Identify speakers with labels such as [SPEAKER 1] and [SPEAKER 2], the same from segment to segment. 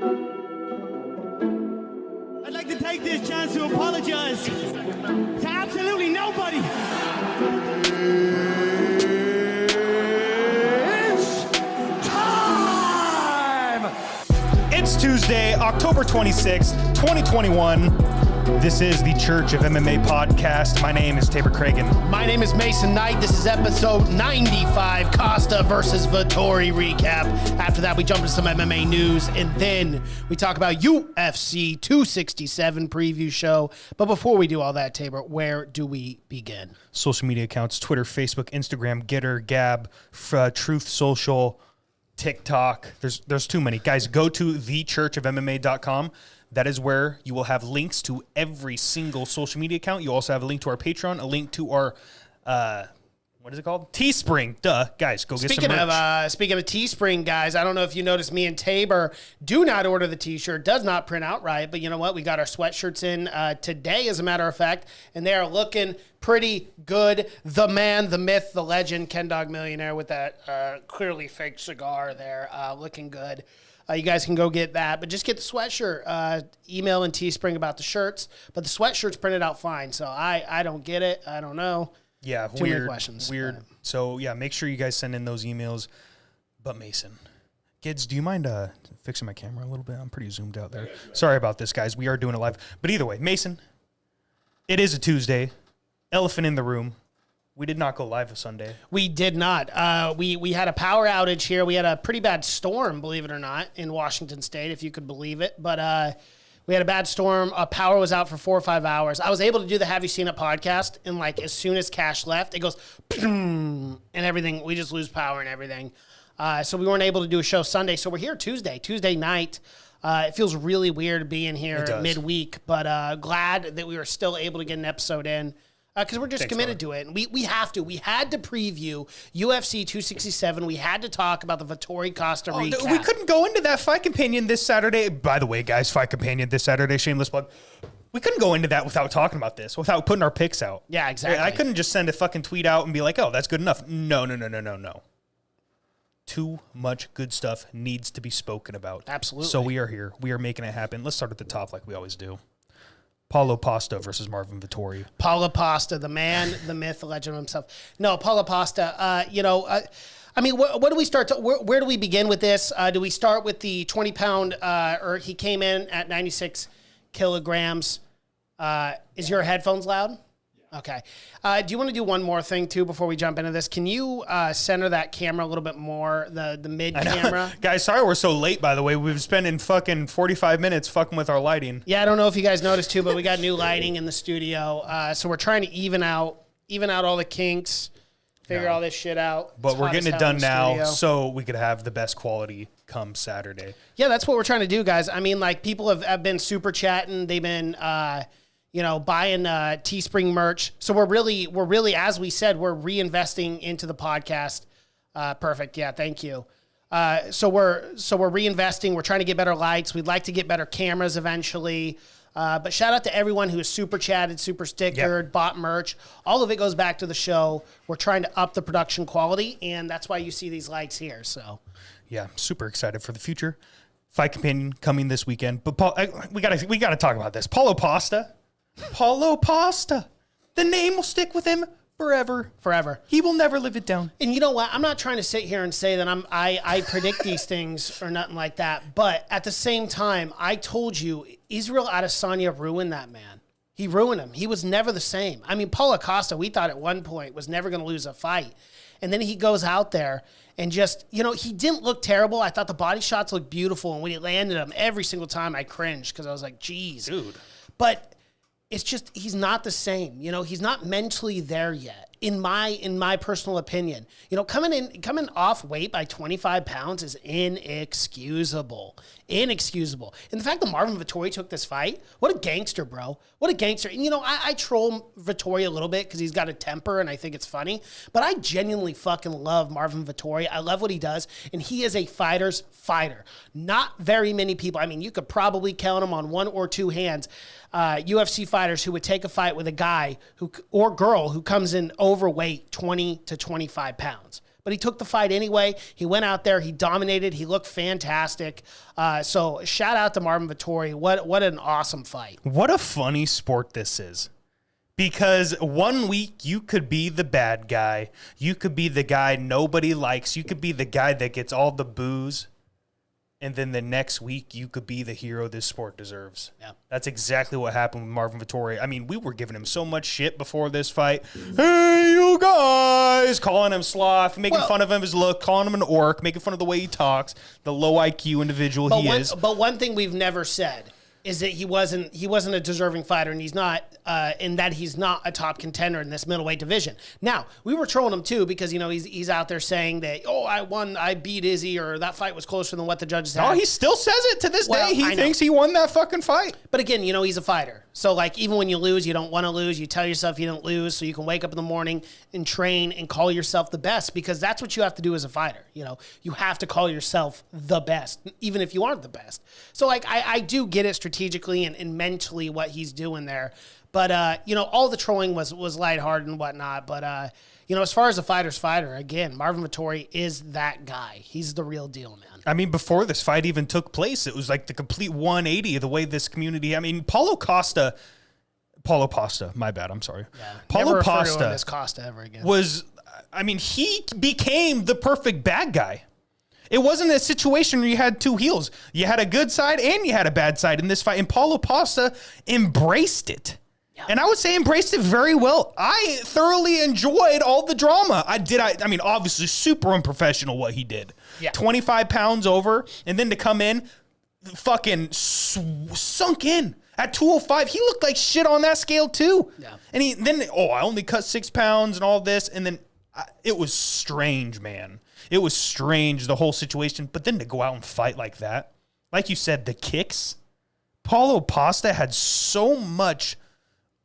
[SPEAKER 1] I'd like to take this chance to apologize to absolutely nobody. It's time!
[SPEAKER 2] It's Tuesday, October 26th, 2021. This is the Church of MMA podcast. My name is Tabor Cragen.
[SPEAKER 3] My name is Mason Knight. This is episode 95, Costa versus Vettori recap. After that, we jump into some MMA news, and then we talk about UFC 267 preview show. But before we do all that, Tabor, where do we begin?
[SPEAKER 2] Social media accounts, Twitter, Facebook, Instagram, Getter, Gab, Truth Social, TikTok. There's too many. Guys, go to thechurchofmma.com. That is where you will have links to every single social media account. You also have a link to our Patreon, a link to our, what is it called? Teespring. Duh. Guys, go get some merch.
[SPEAKER 3] Speaking of Teespring, guys, I don't know if you noticed, me and Tabor do not order the T-shirt. Does not print out right, but you know what? We got our sweatshirts in today, as a matter of fact, and they are looking pretty good. The man, the myth, the legend, Ken Dog Millionaire with that clearly fake cigar there, looking good. You guys can go get that, but just get the sweatshirt. Email and Teespring about the shirts, but the sweatshirt's printed out fine, so I don't get it. I don't know.
[SPEAKER 2] Yeah,
[SPEAKER 3] Too many questions.
[SPEAKER 2] Weird. So, yeah, make sure you guys send in those emails. But, Mason, kids, do you mind fixing my camera a little bit? I'm pretty zoomed out there. Sorry about this, guys. We are doing it live. But either way, Mason, it is a Tuesday. Elephant in the room. We did not go live a Sunday.
[SPEAKER 3] We did not. We had a power outage here. We had a pretty bad storm, believe it or not, in Washington State, if you could believe it. But we had a bad storm. Power was out for 4 or 5 hours. I was able to do the Have You Seen It podcast, and like as soon as Cash left, it goes, and everything. We just lose power and everything. So we weren't able to do a show Sunday. So we're here Tuesday night. It feels really weird being here midweek, but glad that we were still able to get an episode in. Because we're just committed to it. And we have to. We had to preview UFC 267. We had to talk about the Vettori Costa recap.
[SPEAKER 2] We couldn't go into that fight companion this Saturday. By the way, guys, fight companion this Saturday, shameless plug. We couldn't go into that without talking about this, without putting our picks out.
[SPEAKER 3] Yeah, exactly.
[SPEAKER 2] I couldn't just send a fucking tweet out and be like, oh, that's good enough. No. Too much good stuff needs to be spoken about.
[SPEAKER 3] Absolutely.
[SPEAKER 2] So we are here. We are making it happen. Let's start at the top like we always do. Paulo Costa versus Marvin Vettori.
[SPEAKER 3] Paulo Costa, the man, the myth, the legend himself. No, Paulo Costa, I mean, what do we start to, where do we begin with this? Do we start with the 20-pound, or he came in at 96 kilograms? Is your headphones loud? Yeah. Okay. Do you want to do one more thing, too, before we jump into this? Can you center that camera a little bit more, the mid-camera?
[SPEAKER 2] Guys, sorry we're so late, by the way. We've spent 45 minutes fucking with our lighting.
[SPEAKER 3] Yeah, I don't know if you guys noticed, too, but we got new lighting in the studio. So we're trying to even out all the kinks, figure all this shit out.
[SPEAKER 2] But we're getting it done now so we could have the best quality come Saturday.
[SPEAKER 3] Yeah, that's what we're trying to do, guys. I mean, like, people have been super chatting. They've been... buying Teespring merch. So we're really, as we said, we're reinvesting into the podcast. Perfect. Yeah. Thank you. So we're reinvesting. We're trying to get better lights. We'd like to get better cameras eventually. But shout out to everyone who has super chatted, super stickered, bought merch. All of it goes back to the show. We're trying to up the production quality, and that's why you see these lights here. So,
[SPEAKER 2] yeah, super excited for the future. Fight companion coming this weekend. But Paul, we gotta talk about this. Paulo Costa. Paulo Costa. The name will stick with him forever.
[SPEAKER 3] Forever.
[SPEAKER 2] He will never live it down.
[SPEAKER 3] And you know what? I'm not trying to sit here and say that I predict these things or nothing like that. But at the same time, I told you, Israel Adesanya ruined that man. He ruined him. He was never the same. I mean, Paulo Costa, we thought at one point was never going to lose a fight. And then he goes out there and just, he didn't look terrible. I thought the body shots looked beautiful. And when he landed them, every single time I cringed because I was like, geez.
[SPEAKER 2] Dude.
[SPEAKER 3] But... it's just, he's not the same. He's not mentally there yet, in my personal opinion. Coming off weight by 25 pounds is inexcusable. And the fact that Marvin Vettori took this fight, what a gangster, bro. What a gangster. And, I troll Vettori a little bit because he's got a temper and I think it's funny. But I genuinely fucking love Marvin Vettori. I love what he does. And he is a fighter's fighter. Not very many people. I mean, you could probably count them on one or two hands. UFC fighters who would take a fight with a guy or girl who comes in overweight 20 to 25 pounds. but he took the fight anyway. He went out there, he dominated, he looked fantastic. So shout out to Marvin Vettori. What an awesome fight.
[SPEAKER 2] What a funny sport this is. Because 1 week you could be the bad guy. You could be the guy nobody likes. You could be the guy that gets all the boos. And then the next week you could be the hero this sport deserves.
[SPEAKER 3] Yeah.
[SPEAKER 2] That's exactly what happened with Marvin Vettori. I mean, we were giving him so much shit before this fight. Hey, you guys! Calling him sloth, making fun of him, his look, calling him an orc, making fun of the way he talks, the low IQ individual he is.
[SPEAKER 3] But one thing we've never said is that he wasn't a deserving fighter, and he's not, in that he's not a top contender in this middleweight division. Now, we were trolling him too because he's out there saying that, I beat Izzy, or that fight was closer than what the judges had.
[SPEAKER 2] Oh, he still says it to this day. He thinks he won that fucking fight.
[SPEAKER 3] But again, he's a fighter. So like, even when you lose, you don't want to lose. You tell yourself you didn't lose, so you can wake up in the morning and train and call yourself the best, because that's what you have to do as a fighter. You have to call yourself the best, even if you aren't the best. So like, I do get it strategically and mentally what he's doing there. But, all the trolling was lighthearted and whatnot. But, as far as a fighter's fighter, again, Marvin Vettori is that guy. He's the real deal, man.
[SPEAKER 2] I mean, before this fight even took place, it was like the complete 180 of the way this community. I mean, Paulo Pasta, my bad, I'm sorry.
[SPEAKER 3] Yeah.
[SPEAKER 2] Paulo
[SPEAKER 3] Never refer to
[SPEAKER 2] Pasta
[SPEAKER 3] him as Costa ever again.
[SPEAKER 2] He became the perfect bad guy. It wasn't a situation where you had two heels. You had a good side and you had a bad side in this fight, and Paulo Pasta embraced it. Yeah. And I would say embraced it very well. I thoroughly enjoyed all the drama. I mean, obviously super unprofessional what he did. Yeah. 25 pounds over, and then to come in, fucking sunk in. At 205, he looked like shit on that scale too. Yeah. And I only cut 6 pounds and all this, and then it was strange, man. It was strange, the whole situation. But then to go out and fight like that, like you said, the kicks, Paulo Pasta had so much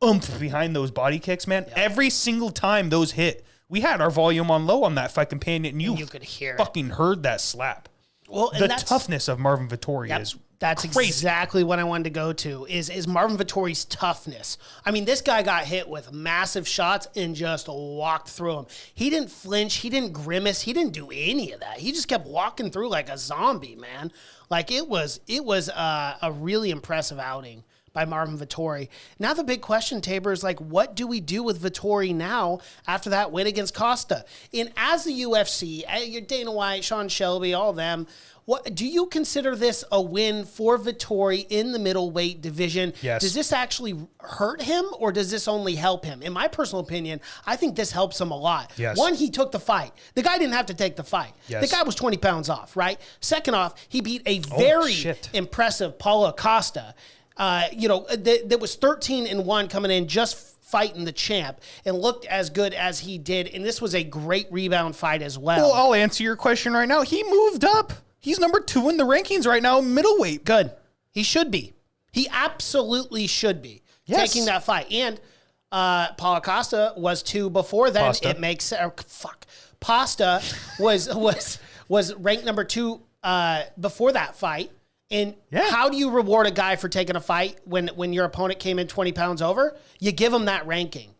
[SPEAKER 2] oomph behind those body kicks, man. Yeah. Every single time those hit, we had our volume on low on that fight companion, and you could hear fucking heard that slap. Well, and the toughness of Marvin Vettori is
[SPEAKER 3] That's
[SPEAKER 2] crazy.
[SPEAKER 3] Exactly what I wanted to go to is Marvin Vettori's toughness. I mean, this guy got hit with massive shots and just walked through them. He didn't flinch. He didn't grimace. He didn't do any of that. He just kept walking through like a zombie, man. Like it was a really impressive outing by Marvin Vettori. Now the big question, Tabor, is like, what do we do with Vettori now after that win against Costa? And as the UFC, your Dana White, Sean Shelby, all of them, what do you consider this a win for Vettori in the middleweight division?
[SPEAKER 2] Yes.
[SPEAKER 3] Does this actually hurt him, or does this only help him? In my personal opinion, I think this helps him a lot.
[SPEAKER 2] Yes.
[SPEAKER 3] One, he took the fight. The guy didn't have to take the fight.
[SPEAKER 2] Yes.
[SPEAKER 3] The guy was 20 pounds off, right? Second off, he beat a very impressive Paulo Costa. That was 13-1 coming in, just fighting the champ, and looked as good as he did. And this was a great rebound fight as well.
[SPEAKER 2] Well, I'll answer your question right now. He moved up. He's number 2 in the rankings right now, middleweight.
[SPEAKER 3] Good. He should be. He absolutely should be taking that fight. And Paulo Costa was 2 before then.
[SPEAKER 2] Pasta.
[SPEAKER 3] It makes Pasta was ranked number 2 before that fight. And how do you reward a guy for taking a fight when your opponent came in 20 pounds over? You give him that ranking.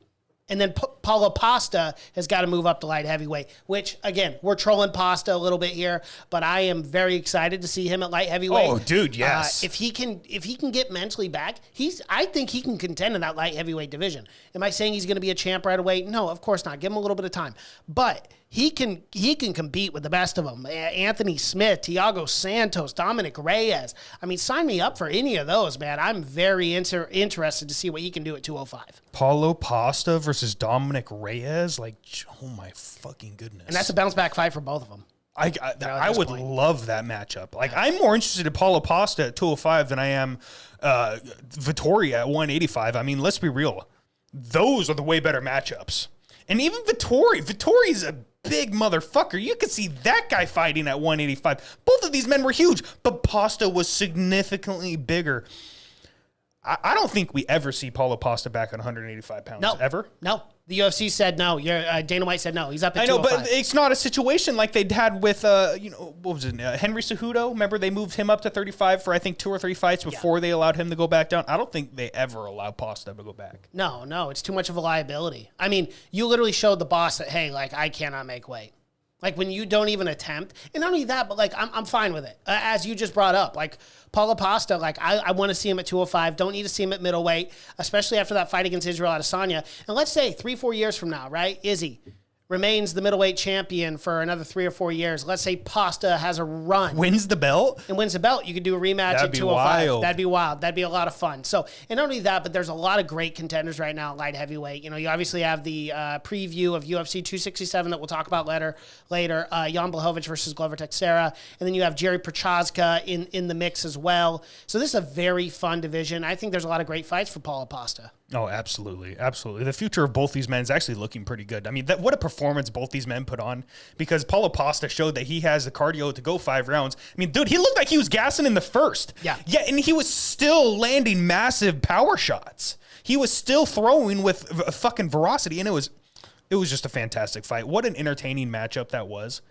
[SPEAKER 3] And then Paulo Pasta has got to move up to light heavyweight, which, again, we're trolling Pasta a little bit here, but I am very excited to see him at light heavyweight.
[SPEAKER 2] Oh, dude, yes.
[SPEAKER 3] If he can get mentally back, I think he can contend in that light heavyweight division. Am I saying he's going to be a champ right away? No, of course not. Give him a little bit of time. But he can compete with the best of them. Anthony Smith, Thiago Santos, Dominic Reyes. I mean, sign me up for any of those, man. I'm very interested to see what he can do at 205.
[SPEAKER 2] Paulo Pasta versus Dominic Reyes? Like, oh my fucking goodness.
[SPEAKER 3] And that's a bounce back fight for both of them.
[SPEAKER 2] I would love that matchup. Like, I'm more interested in Paulo Pasta at 205 than I am Vettori at 185. I mean, let's be real. Those are the way better matchups. And even Vettori's a big motherfucker. You could see that guy fighting at 185. Both of these men were huge, but Pasta was significantly bigger. I don't think we ever see Paulo Pasta back at 185 pounds.
[SPEAKER 3] No.
[SPEAKER 2] Ever?
[SPEAKER 3] No. The UFC said no. Dana White said no. He's up at 205.
[SPEAKER 2] I know, but it's not a situation like they'd had with, what was it, Henry Cejudo. Remember, they moved him up to 35 for, I think, 2 or 3 fights before they allowed him to go back down. I don't think they ever allow Pasta to go back.
[SPEAKER 3] No, it's too much of a liability. I mean, you literally showed the boss that, hey, like, I cannot make weight. Like when you don't even attempt, and not only that, but like I'm fine with it. As you just brought up, like Paulo Costa, like I want to see him at 205. Don't need to see him at middleweight, especially after that fight against Israel Adesanya. And let's say 3-4 years from now, right? Izzy remains the middleweight champion for another 3 or 4 years. Let's say Costa has a run.
[SPEAKER 2] Wins the belt?
[SPEAKER 3] And wins the belt. You could do a rematch at 205.
[SPEAKER 2] Wild.
[SPEAKER 3] That'd be wild. That'd be a lot of fun. So, and not only that, but there's a lot of great contenders right now at light heavyweight. You know, you obviously have the preview of UFC 267 that we'll talk about later. Jan Blachowicz versus Glover Teixeira. And then you have Jerry Prochazka in the mix as well. So this is a very fun division. I think there's a lot of great fights for Paulo Costa.
[SPEAKER 2] Oh, absolutely. Absolutely. The future of both these men is actually looking pretty good. I mean, what a performance both these men put on, because Paulo Costa showed that he has the cardio to go 5 rounds. I mean, dude, he looked like he was gassing in the first.
[SPEAKER 3] Yeah.
[SPEAKER 2] Yeah, and he was still landing massive power shots. He was still throwing with fucking veracity, and it was just a fantastic fight. What an entertaining matchup that was.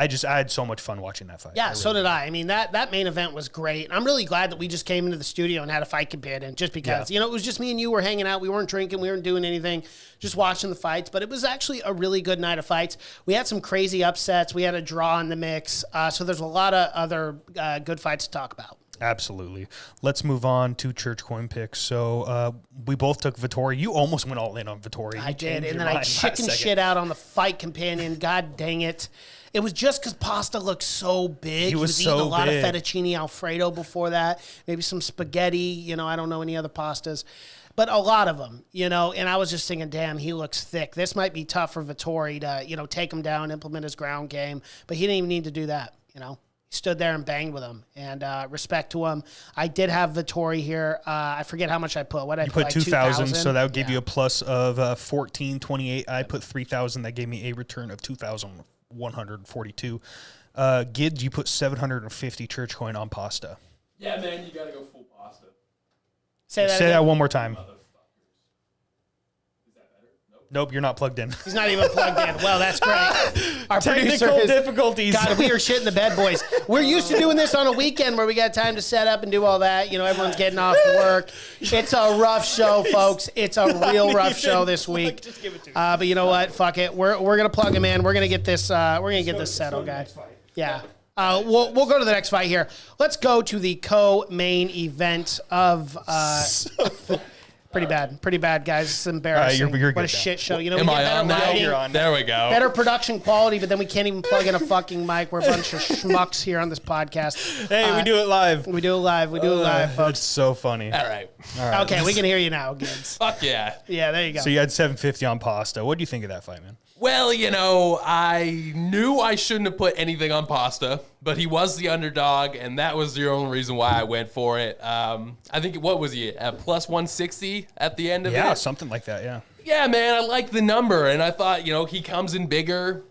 [SPEAKER 2] I had so much fun watching that fight.
[SPEAKER 3] Yeah, so did I. I mean, that main event was great. I'm really glad that we just came into the studio and had a fight companion, just because, you know, it was just me and you were hanging out. We weren't drinking. We weren't doing anything, just watching the fights. But it was actually a really good night of fights. We had some crazy upsets. We had a draw in the mix. So there's a lot of other good fights to talk about.
[SPEAKER 2] Absolutely. Let's move on to church coin picks. So we both took Vettori. You almost went all in on Vettori.
[SPEAKER 3] I did, and then I chicken shit out on the fight companion. God dang it. It was just because pasta looked so big. He was eating a lot of fettuccine Alfredo before that. Maybe some spaghetti. You know, I don't know any other pastas. But a lot of them, you know, and I was just thinking, damn, he looks thick. This might be tough for Vettori to, you know, take him down, implement his ground game. But he didn't even need to do that, you know. He stood there and banged with him, and respect to him. I did have Vettori here. I forget how much I put. What did I put?
[SPEAKER 2] You put 2,000, so that would give you a plus of 1428. I put 3,000. That gave me a return of 2,142. Gids, you put 750 church coin on pasta.
[SPEAKER 4] Yeah, man, you got to go full pasta.
[SPEAKER 2] Say that one more time. Nope, you're not plugged in.
[SPEAKER 3] He's not even plugged in. Well, that's great. Our
[SPEAKER 2] Technical difficulties.
[SPEAKER 3] God, we are shit in the bed, boys. We're used to doing this on a weekend where we got time to set up and do all that. You know, everyone's getting off work. It's a rough show, folks. It's a real rough show this week.
[SPEAKER 2] Just give it to me.
[SPEAKER 3] But you know what? Fuck it. We're gonna plug him in. We're gonna get this. We're gonna get this settled, guys. Yeah. We'll go to the next fight here. Let's go to the co-main event of. Pretty bad, guys. It's embarrassing.
[SPEAKER 2] You're
[SPEAKER 3] what a
[SPEAKER 2] good
[SPEAKER 3] shit show. You know,
[SPEAKER 4] Am
[SPEAKER 3] we get
[SPEAKER 4] I on
[SPEAKER 3] better
[SPEAKER 4] now?
[SPEAKER 3] lighting,
[SPEAKER 4] You're on. There we go.
[SPEAKER 3] better production quality, but then we can't even plug in a fucking mic. We're a bunch of schmucks here on this podcast.
[SPEAKER 2] Hey, we do it live.
[SPEAKER 3] We do it live. We do it live,
[SPEAKER 2] That's
[SPEAKER 3] folks.
[SPEAKER 2] so funny.
[SPEAKER 4] All right.
[SPEAKER 3] Okay, we can hear you now, kids.
[SPEAKER 4] Fuck yeah.
[SPEAKER 3] Yeah, there you go.
[SPEAKER 2] So you had 750 on pasta. What do you think of that fight, man?
[SPEAKER 4] Well, you know, I knew I shouldn't have put anything on pasta, but he was the underdog, and that was the only reason why I went for it. I think, what was he, at plus 160 at the end of it?
[SPEAKER 2] Yeah, something like that, yeah.
[SPEAKER 4] Yeah, man, I like the number, and I thought, you know, he comes in bigger.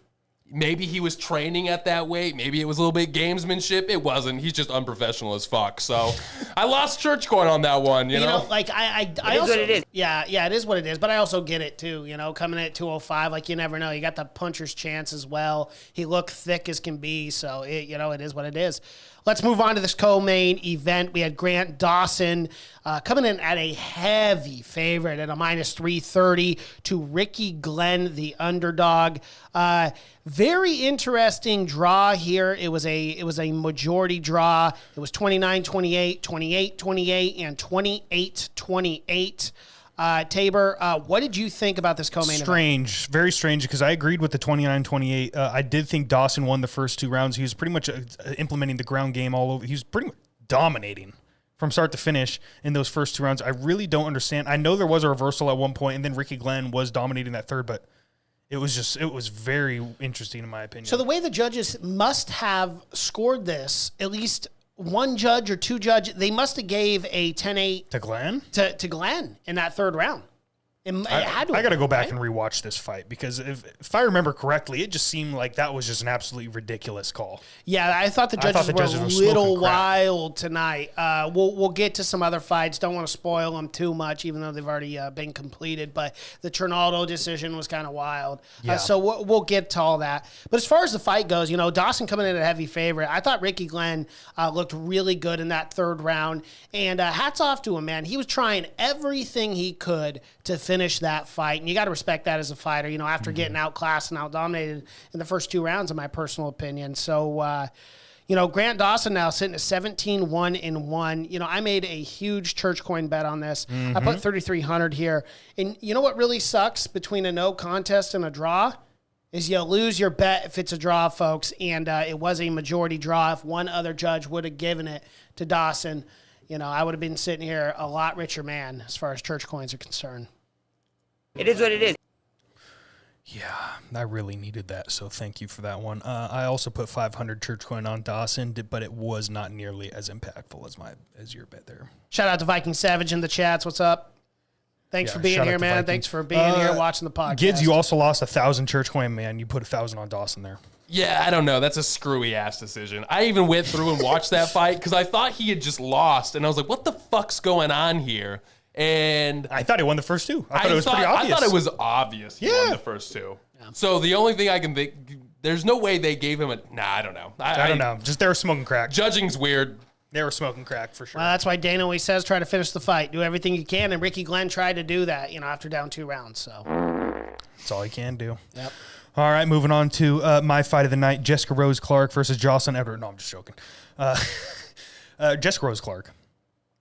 [SPEAKER 4] Maybe he was training at that weight. Maybe it was a little bit gamesmanship. It wasn't. He's just unprofessional as fuck. So I lost church coin on that one, you know?
[SPEAKER 3] Like I also, what it is. Yeah, it is what it is. But I also get it too, you know, coming in at 205, like you never know. You got the puncher's chance as well. He looked thick as can be, so it is what it is. Let's move on to this co-main event. We had Grant Dawson coming in at a heavy favorite at a minus 330 to Ricky Glenn, the underdog. Very interesting draw here. It was a majority draw. It was 29-28, 28-28, and 28-28. Tabor, what did you think about this co-main event?
[SPEAKER 2] Very strange, because I agreed with the 29-28. I did think Dawson won the first 2 rounds. He was pretty much implementing the ground game all over. He was pretty much dominating from start to finish in those first 2 rounds. I really don't understand. I know there was a reversal at one point, and then Ricky Glenn was dominating that third, but it was very interesting in my opinion.
[SPEAKER 3] So the way the judges must have scored this, at least one judge or 2 judge, they must have gave a 10-8
[SPEAKER 2] to Glenn?
[SPEAKER 3] To Glenn in that third round.
[SPEAKER 2] I got to go back and rewatch this fight, because if I remember correctly, it just seemed like that was just an absolutely ridiculous call.
[SPEAKER 3] Yeah, I thought the judges were a little wild tonight. We'll get to some other fights. Don't want to spoil them too much, even though they've already been completed. But the Trinaldo decision was kind of wild.
[SPEAKER 2] Yeah.
[SPEAKER 3] So we'll get to all that. But as far as the fight goes, you know, Dawson coming in at a heavy favorite. I thought Ricky Glenn looked really good in that third round. And hats off to him, man. He was trying everything he could to finish finish that fight. And you got to respect that as a fighter, you know, after getting outclassed and outdominated in the first 2 rounds, in my personal opinion. So, you know, Grant Dawson now sitting at 17-1-1. You know, I made a huge church coin bet on this. I put 3,300 here. And you know what really sucks between a no contest and a draw? Is you lose your bet if it's a draw, folks. And it was a majority draw. If one other judge would have given it to Dawson, you know, I would have been sitting here a lot richer man as far as church coins are concerned.
[SPEAKER 5] It is what it is.
[SPEAKER 2] Yeah, I really needed that, so thank you for that one. I also put 500 church coin on Dawson, but it was not nearly as impactful as your bet there.
[SPEAKER 3] Shout out to Viking Savage in the chats. What's up? Thanks for being here, man.
[SPEAKER 2] Viking.
[SPEAKER 3] Thanks for being here, watching the podcast.
[SPEAKER 2] Gids, you also lost 1,000 church coin, man. You put 1,000 on Dawson there.
[SPEAKER 4] Yeah, I don't know. That's a screwy-ass decision. I even went through and watched that fight because I thought he had just lost, and I was like, what the fuck's going on here? And
[SPEAKER 2] I thought he won the first 2. I thought it was pretty obvious.
[SPEAKER 4] I thought it was obvious he won the first 2. Yeah. So the only thing I can think, there's no way they gave him a, I don't know.
[SPEAKER 2] I don't know. Just they were smoking crack.
[SPEAKER 4] Judging's weird.
[SPEAKER 2] They were smoking crack for sure.
[SPEAKER 3] Well, that's why Dana always says try to finish the fight. Do everything you can. And Ricky Glenn tried to do that, you know, after down 2 rounds. So
[SPEAKER 2] that's all he can do.
[SPEAKER 3] Yep.
[SPEAKER 2] All right, moving on to my fight of the night, Jessica Rose Clark versus Jocelyn Edward. No, I'm just joking. Jessica Rose Clark.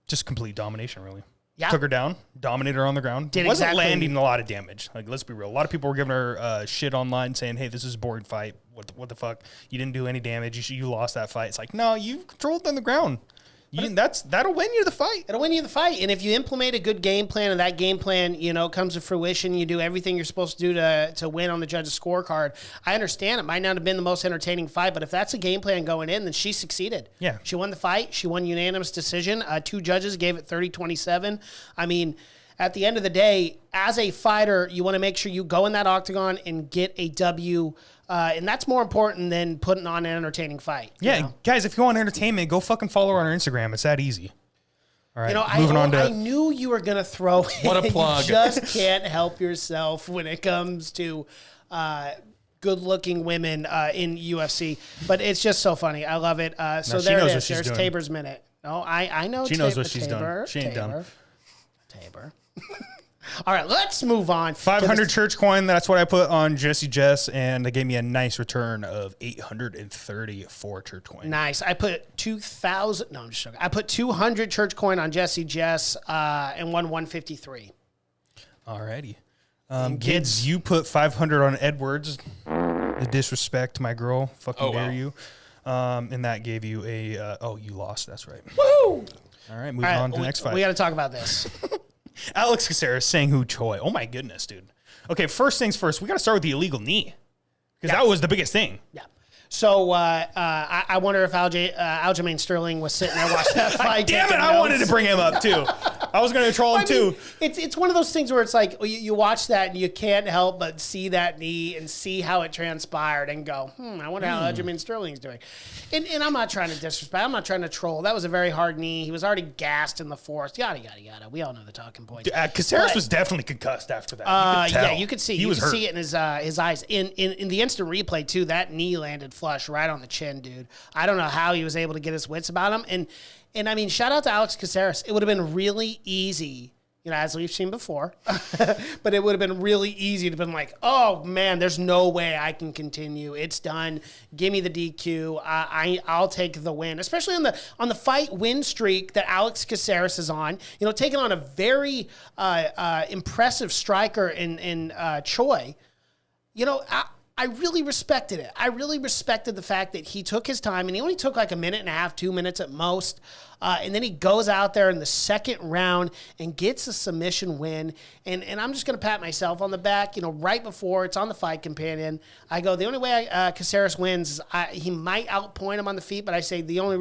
[SPEAKER 2] Just complete domination, really.
[SPEAKER 3] Yeah.
[SPEAKER 2] Took her down, dominated her on the ground.
[SPEAKER 3] Did
[SPEAKER 2] Wasn't
[SPEAKER 3] exactly.
[SPEAKER 2] landing a lot of damage. Like, let's be real. A lot of people were giving her shit online saying, hey, this is a boring fight. What the fuck? You didn't do any damage. You lost that fight. It's like, no, you controlled on the ground. That'll win you the fight.
[SPEAKER 3] It'll win you the fight. And if you implement a good game plan and that game plan, you know, comes to fruition, you do everything you're supposed to do to win on the judge's scorecard. I understand it might not have been the most entertaining fight, but if that's a game plan going in, then she succeeded.
[SPEAKER 2] Yeah.
[SPEAKER 3] She won the fight. She won unanimous decision. 2 judges gave it 30-27. I mean, at the end of the day, as a fighter, you want to make sure you go in that octagon and get a W. And that's more important than putting on an entertaining fight.
[SPEAKER 2] Yeah,
[SPEAKER 3] you know?
[SPEAKER 2] guys, if you want entertainment, go fucking follow her on her Instagram. It's that easy. All right,
[SPEAKER 3] You know, I knew you were going to throw it.
[SPEAKER 4] What a plug.
[SPEAKER 3] You just can't help yourself when it comes to good-looking women in UFC. But it's just so funny. I love it. So
[SPEAKER 2] she
[SPEAKER 3] there
[SPEAKER 2] knows
[SPEAKER 3] it
[SPEAKER 2] what
[SPEAKER 3] is.
[SPEAKER 2] she's
[SPEAKER 3] There's
[SPEAKER 2] doing.
[SPEAKER 3] Tabor's minute. No, I know.
[SPEAKER 2] She knows what she's done. She ain't
[SPEAKER 3] Tabor.
[SPEAKER 2] dumb.
[SPEAKER 3] Tabor. All right, let's move on.
[SPEAKER 2] 500 church coin. That's what I put on Jessie Jess, and they gave me a nice return of 830 for church coin.
[SPEAKER 3] Nice. I put 2,000. No, I'm just joking. I put 200 church coin on Jessie Jess and won 153.
[SPEAKER 2] Alrighty. Gids, you put 500 on Edwards. The disrespect to my girl. Fucking dare you. And that gave you a... you lost. That's right.
[SPEAKER 3] Woo!
[SPEAKER 2] All right, moving on to the next fight.
[SPEAKER 3] We got to talk about this.
[SPEAKER 2] Alex Caceres, Sang-Hoo Choi. Oh, my goodness, dude. Okay, first things first. We got to start with the illegal knee. Because that was the biggest thing.
[SPEAKER 3] Yeah. So I wonder if Aljamain Sterling was sitting there watching that fight.
[SPEAKER 2] Damn it, I wanted to bring him up, too. I was going to troll him, too.
[SPEAKER 3] It's one of those things where it's like you watch that and you can't help but see that knee and see how it transpired and go, I wonder how Aljamain Sterling's doing. And I'm not trying to disrespect. I'm not trying to troll. That was a very hard knee. He was already gassed in the fourth. Yada, yada, yada. We all know the talking points.
[SPEAKER 2] Caceres was definitely concussed after that.
[SPEAKER 3] Yeah, you could see.
[SPEAKER 2] He was hurt.
[SPEAKER 3] See it in his eyes. In the instant replay, too, that knee landed flush right on the chin, dude. I don't know how he was able to get his wits about him. And I mean, shout out to Alex Caceres. It would have been really easy, you know, as we've seen before, but it would have been really easy to have been like, oh man, there's no way I can continue. It's done. Give me the DQ. I'll take the win, especially on the fight win streak that Alex Caceres is on. You know, taking on a very impressive striker in Choi. You know, I really respected it. I really respected the fact that he took his time, and he only took like a minute and a half, 2 minutes at most. And then he goes out there in the second round and gets a submission win. And I'm just going to pat myself on the back. You know, right before it's on the Fight Companion, I go, the only way Caceres wins is he might outpoint him on the feet, but I say the only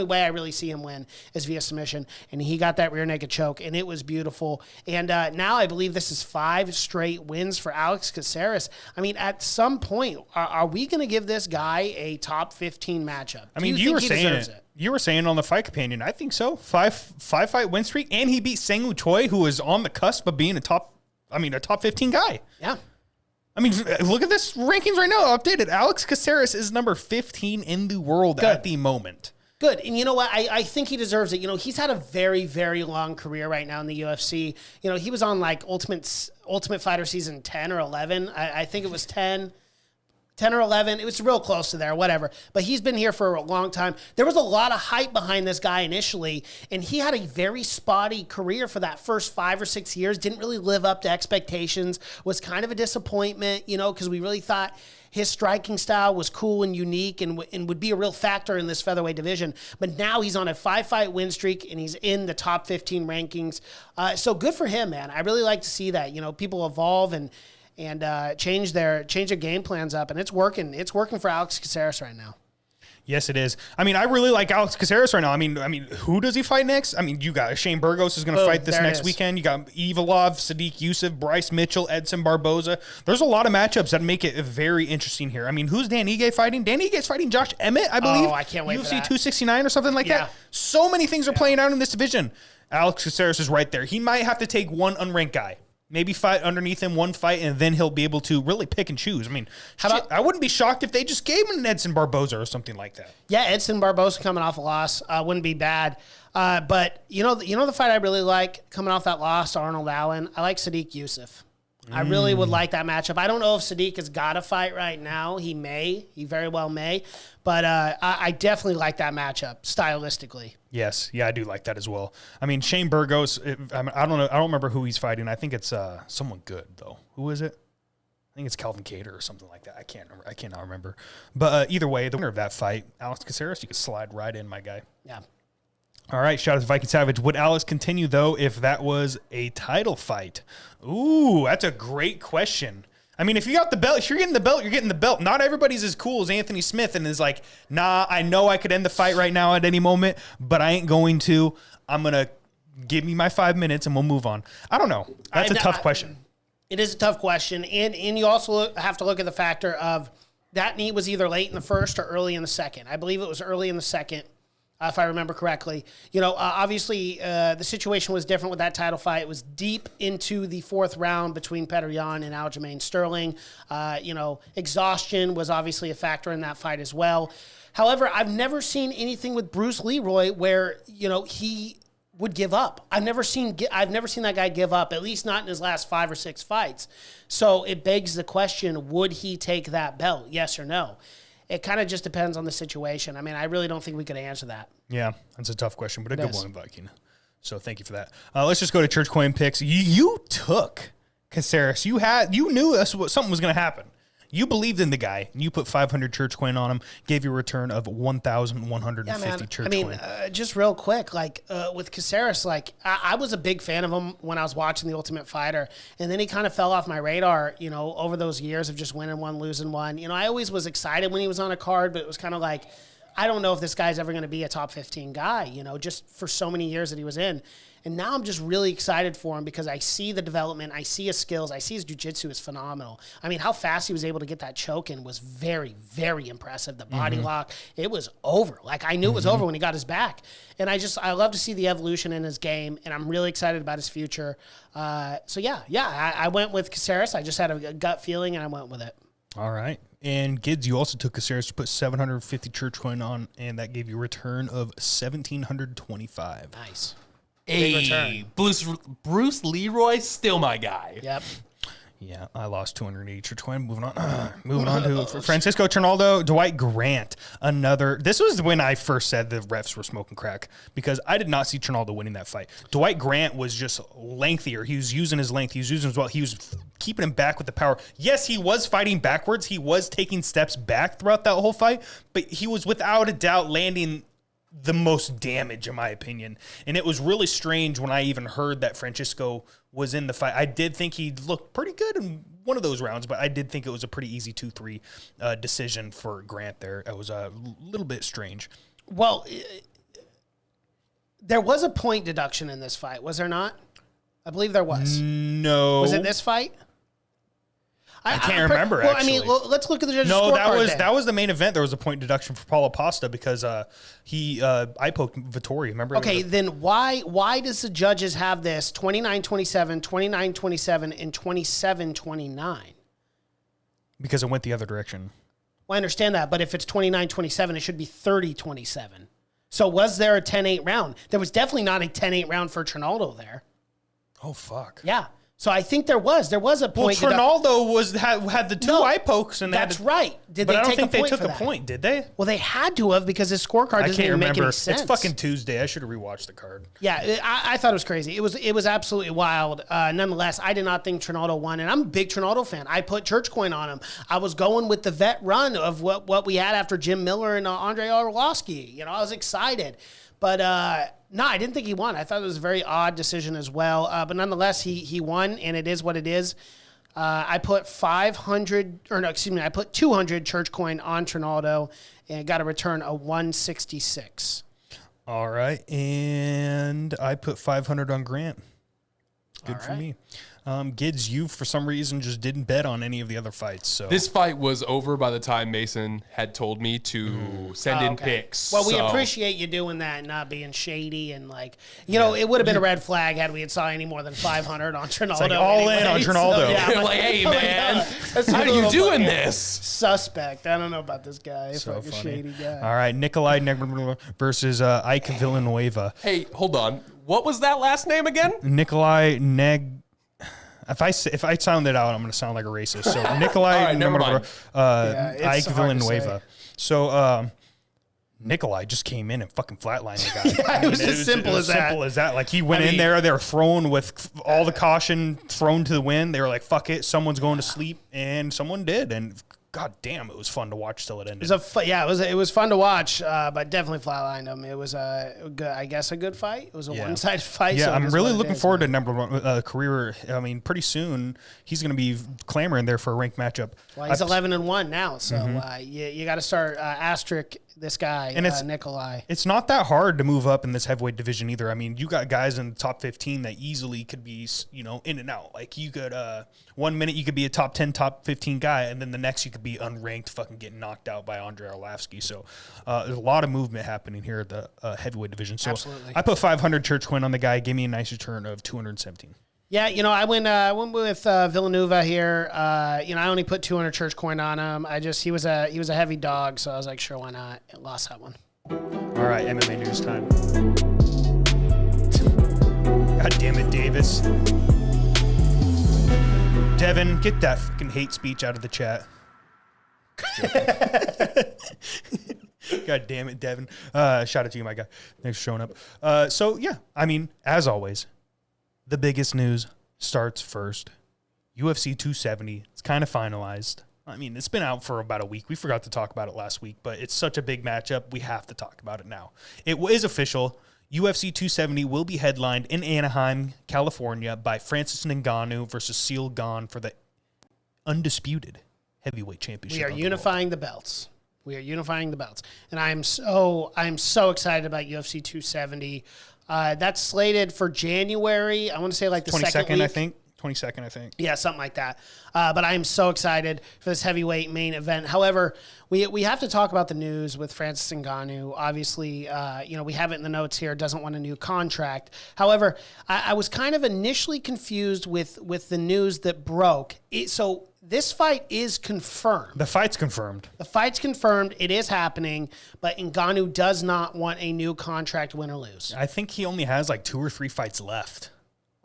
[SPEAKER 3] way I really see him win is via submission. And he got that rear naked choke, and it was beautiful. And now I believe this is 5 straight wins for Alex Caceres. I mean, at some point, are we going to give this guy a top 15 matchup?
[SPEAKER 2] I mean, you were saying it. You were saying on the Fight Companion, I think so. Five fight win streak, and he beat Sang-Hoo Choi, who was on the cusp of being a top 15 guy.
[SPEAKER 3] Yeah.
[SPEAKER 2] I mean, look at this rankings right now, updated. Alex Caceres is number 15 in the world at the moment.
[SPEAKER 3] Good. And you know what? I think he deserves it. You know, he's had a very, very long career right now in the UFC. You know, he was on like Ultimate Fighter season 10 or 11. I think it was 10 or 11. It was real close to there, whatever. But he's been here for a long time. There was a lot of hype behind this guy initially, and he had a very spotty career for that first 5 or 6 years. Didn't really live up to expectations. Was kind of a disappointment, you know, because we really thought his striking style was cool and unique and would be a real factor in this featherweight division. But now he's on a 5-fight win streak, and he's in the top 15 rankings. So good for him, man. I really like to see that. You know, people evolve and change their game plans up, and it's working. It's working for Alex Caceres right now.
[SPEAKER 2] Yes, it is. I mean, I really like Alex Caceres right now. I mean, who does he fight next? I mean, you got Shane Burgos is going to fight this next weekend. You got Ivalov, Sadiq Youssef, Bryce Mitchell, Edson Barboza. There's a lot of matchups that make it very interesting here. I mean, who's Dan Ige fighting? Dan Ige's fighting Josh Emmett, I believe.
[SPEAKER 3] Oh, I can't wait
[SPEAKER 2] UFC
[SPEAKER 3] for that.
[SPEAKER 2] 269 or something like that. So many things are playing out in this division. Alex Caceres is right there. He might have to take one unranked guy. Maybe fight underneath him one fight, and then he'll be able to really pick and choose. I mean, I wouldn't be shocked if they just gave him an Edson Barboza or something like that.
[SPEAKER 3] Yeah, Edson Barboza coming off a loss wouldn't be bad. But you know the fight I really like coming off that loss to Arnold Allen. I like Sadiq Youssef. I really would like that matchup. I don't know if Sadiq has got a fight right now. He may. He very well may. But I definitely like that matchup stylistically.
[SPEAKER 2] Yes. Yeah, I do like that as well. I mean, Shane Burgos, I don't know. I don't remember who he's fighting. I think it's someone good, though. Who is it? I think it's Calvin Cater or something like that. I cannot remember. But either way, the winner of that fight, Alex Caceres, you could slide right in, my guy.
[SPEAKER 3] Yeah.
[SPEAKER 2] All right, shout out to Viking Savage. Would Alex continue, though, if that was a title fight? Ooh, that's a great question. I mean, if you got the belt, if you're getting the belt, you're getting the belt. Not everybody's as cool as Anthony Smith and is like, nah, I know I could end the fight right now at any moment, but I ain't going to. I'm going to give me my 5 minutes and we'll move on. I don't know. That's a tough question.
[SPEAKER 3] It is a tough question. And you also have to look at the factor of that knee was either late in the first or early in the second. I believe it was early in the second. If I remember correctly. You know, obviously the situation was different with that title fight. It was deep into the fourth round between Petr Yan and Aljamain Sterling. You know, exhaustion was obviously a factor in that fight as well. However, I've never seen anything with Bruce Leroy where, you know, he would give up. I've never seen that guy give up, at least not in his last 5 or 6 fights. So it begs the question, would he take that belt? Yes or no? It kind of just depends on the situation. I mean, I really don't think we could answer that.
[SPEAKER 2] Yeah, that's a tough question, but a good one, Viking. So thank you for that. Let's just go to Church Coin Picks. You took Caceres. You knew something was going to happen. You believed in the guy, and you put 500 Church Coin on him, gave you a return of 1,150 Church Coin.
[SPEAKER 3] Just real quick, with Caceres, I was a big fan of him when I was watching The Ultimate Fighter, and then he kind of fell off my radar, you know, over those years of just winning one, losing one. You know, I always was excited when he was on a card, but it was kind of like, I don't know if this guy's ever going to be a top 15 guy, you know, just for so many years that he was in. And now I'm just really excited for him because I see the development. I see his skills. I see his jiu-jitsu is phenomenal. I mean, how fast he was able to get that choke in was very, very impressive. The body lock, it was over. Like, I knew it was over when he got his back. And I love to see the evolution in his game, and I'm really excited about his future. I went with Caceres. I just had a gut feeling, and I went with it.
[SPEAKER 2] All right. And Gids, you also took Caceres to put 750 Church Coin on, and that gave you a return of 1,725.
[SPEAKER 3] Nice.
[SPEAKER 4] Hey, Bruce Leroy, still my guy.
[SPEAKER 3] Yep.
[SPEAKER 2] Yeah, I lost 280 Church Coin. Moving on to Francisco Trinaldo, Dwight Grant. This was when I first said the refs were smoking crack because I did not see Trinaldo winning that fight. Dwight Grant was just lengthier. He was using his length. He was using his well. He was keeping him back with the power. Yes, he was fighting backwards. He was taking steps back throughout that whole fight, but he was without a doubt landing the most damage, in my opinion. And it was really strange when I even heard that Francisco was in the fight. I did think he looked pretty good in one of those rounds, but I did think it was a pretty easy 2-3 decision for Grant there. It was a little bit strange.
[SPEAKER 3] Well, there was a point deduction in this fight, was there not? I believe there was.
[SPEAKER 2] No.
[SPEAKER 3] Was it this fight?
[SPEAKER 2] I can't remember, actually.
[SPEAKER 3] I mean, let's look at the judges'
[SPEAKER 2] No,
[SPEAKER 3] scorecard
[SPEAKER 2] that was the main event. There was a point deduction for Paulo Costa because I poked Vettori. Remember?
[SPEAKER 3] Okay, then why does the judges have this 29-27, 29-27, and 27-29?
[SPEAKER 2] Because it went the other direction.
[SPEAKER 3] Well, I understand that, but if it's 29-27, it should be 30-27. So was there a 10-8 round? There was definitely not a 10-8 round for Trinaldo there.
[SPEAKER 2] Oh, fuck.
[SPEAKER 3] Yeah. So I think there was a
[SPEAKER 2] Well,
[SPEAKER 3] point.
[SPEAKER 2] Trinaldo had the two eye pokes. And
[SPEAKER 3] that's right. Did
[SPEAKER 2] but
[SPEAKER 3] they
[SPEAKER 2] I don't
[SPEAKER 3] take
[SPEAKER 2] think
[SPEAKER 3] a point
[SPEAKER 2] they took
[SPEAKER 3] for
[SPEAKER 2] a
[SPEAKER 3] that?
[SPEAKER 2] point, did they?
[SPEAKER 3] Well, they had to have because his scorecard
[SPEAKER 2] I
[SPEAKER 3] doesn't
[SPEAKER 2] can't
[SPEAKER 3] even make
[SPEAKER 2] remember.
[SPEAKER 3] any sense.
[SPEAKER 2] It's fucking Tuesday. I should have rewatched the card.
[SPEAKER 3] Yeah, I thought it was crazy. It was absolutely wild. Nonetheless, I did not think Trinaldo won, and I'm a big Trinaldo fan. I put church coin on him. I was going with the vet run of what we had after Jim Miller and Andre Arlovsky. You know, I was excited. But no, I didn't think he won. I thought it was a very odd decision as well. But nonetheless, he won, and it is what it is. I put 200 church coin on Trinaldo and got a return of 166.
[SPEAKER 2] All right. And I put 500 on Grant. Good for me. Gids, you for some reason just didn't bet on any of the other fights. So
[SPEAKER 4] This fight was over by the time Mason had told me to send in picks.
[SPEAKER 3] Well, we
[SPEAKER 4] so-
[SPEAKER 3] appreciate you doing that and not being shady and it would have been a red flag had we had saw any more than 500 on Trinaldo.
[SPEAKER 2] like all in on Trinaldo.
[SPEAKER 4] You're like, hey, man, how are you doing this?
[SPEAKER 3] Suspect. I don't know about this guy.
[SPEAKER 2] So
[SPEAKER 3] Fucking
[SPEAKER 2] funny.
[SPEAKER 3] shady guy.
[SPEAKER 2] All right, Nikolai versus Ike Villanueva.
[SPEAKER 4] Hey, hold on. What was that last name again?
[SPEAKER 2] Nikolai Neg. If I sound it out, I'm going to sound like a racist. So Nikolai
[SPEAKER 4] All right, never mind.
[SPEAKER 3] it's
[SPEAKER 2] Ike
[SPEAKER 3] hard to
[SPEAKER 2] Villanueva. So Nikolai just came in and fucking flatlined the guy.
[SPEAKER 3] It was as simple as that.
[SPEAKER 2] Simple as that. Like he went in there, they were thrown with all the caution thrown to the wind. They were like, "Fuck it, someone's going to sleep," and someone did. And god damn, it was fun to watch till it ended.
[SPEAKER 3] It was fun to watch, but definitely flatlined him. It was a good fight. It was a one-sided fight.
[SPEAKER 2] Yeah,
[SPEAKER 3] so
[SPEAKER 2] I'm really looking forward to number one career. I mean, pretty soon he's going to be clamoring there for a ranked matchup.
[SPEAKER 3] Well, he's 11-1 now, so you got to start asterisk this guy,
[SPEAKER 2] And it's-
[SPEAKER 3] Nikolai.
[SPEAKER 2] It's not that hard to move up in this heavyweight division either. I mean, you got guys in the top 15 that easily could be, in and out. Like you could, 1 minute you could be a top 10, top 15 guy, and then the next you could be unranked, fucking getting knocked out by Andre Arlovsky. So there's a lot of movement happening here at the heavyweight division. So
[SPEAKER 3] Absolutely.
[SPEAKER 2] I put 500 church coin on the guy, gave me a nice return of 217.
[SPEAKER 3] Yeah, I went with Villanueva here. I only put 200 church coin on him. He was a heavy dog, so I was like, sure, why not? I lost that one.
[SPEAKER 2] All right, MMA news time. God damn it, Davis. Devin, get that fucking hate speech out of the chat. God damn it, Devin. Shout out to you, my guy. Thanks for showing up. So, yeah, I mean, as always, the biggest news starts first. UFC 270. It's kind of finalized. I mean, it's been out for about a week. We forgot to talk about it last week, but it's such a big matchup. We have to talk about it now. It is official. UFC 270 will be headlined in Anaheim, California by Francis Ngannou versus Seal Gane for the undisputed heavyweight championship.
[SPEAKER 3] We are
[SPEAKER 2] of the
[SPEAKER 3] unifying the belts. And I'm so excited about UFC 270. That's slated for January. I want to say like the
[SPEAKER 2] 22nd,
[SPEAKER 3] second week.
[SPEAKER 2] I think. 22nd, I think.
[SPEAKER 3] Yeah, something like that. But I am so excited for this heavyweight main event. However, we have to talk about the news with Francis Ngannou. Obviously, we have it in the notes here. Doesn't want a new contract. However, I was kind of initially confused with the news that broke. So this fight is confirmed.
[SPEAKER 2] The fight's confirmed.
[SPEAKER 3] The fight's confirmed. It is happening. But Ngannou does not want a new contract, win or lose.
[SPEAKER 2] I think he only has like 2 or 3 fights left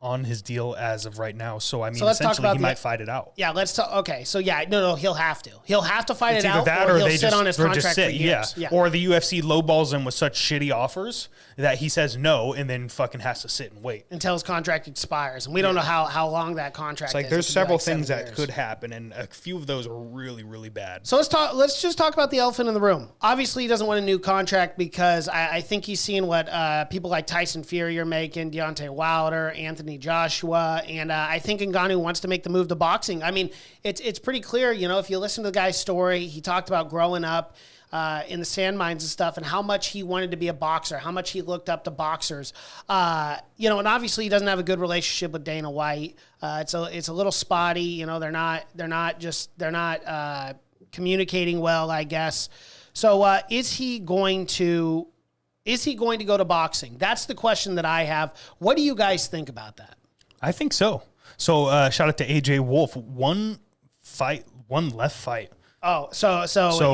[SPEAKER 2] on his deal as of right now. So, I mean,
[SPEAKER 3] let's talk
[SPEAKER 2] essentially,
[SPEAKER 3] about
[SPEAKER 2] he might fight it out.
[SPEAKER 3] Yeah, let's talk. Okay, so yeah, no, he'll have to. He'll have to fight
[SPEAKER 2] It's
[SPEAKER 3] it
[SPEAKER 2] either
[SPEAKER 3] out,
[SPEAKER 2] that
[SPEAKER 3] or
[SPEAKER 2] or
[SPEAKER 3] he'll
[SPEAKER 2] they
[SPEAKER 3] sit on his
[SPEAKER 2] or
[SPEAKER 3] contract
[SPEAKER 2] just sit.
[SPEAKER 3] for years.
[SPEAKER 2] Yeah. Or the UFC lowballs him with such shitty offers that he says no and then fucking has to sit and wait.
[SPEAKER 3] Until his contract expires, and we don't know how long that contract
[SPEAKER 2] It's like
[SPEAKER 3] is.
[SPEAKER 2] there's
[SPEAKER 3] It could be
[SPEAKER 2] several
[SPEAKER 3] like 7
[SPEAKER 2] things that
[SPEAKER 3] years.
[SPEAKER 2] could happen, and a few of those are really, really bad.
[SPEAKER 3] So let's just talk about the elephant in the room. Obviously, he doesn't want a new contract because I think he's seen what people like Tyson Fury are making, Deontay Wilder, Anthony Joshua, and I think Ngannou wants to make the move to boxing. I mean, it's pretty clear, if you listen to the guy's story, he talked about growing up in the sand mines and stuff and how much he wanted to be a boxer, how much he looked up to boxers. And obviously he doesn't have a good relationship with Dana White. It's a little spotty, they're not communicating well, I guess. So is he going to go to boxing? That's the question that I have. What do you guys think about that?
[SPEAKER 2] I think so. So shout out to AJ Wolf. One left fight
[SPEAKER 3] Oh, so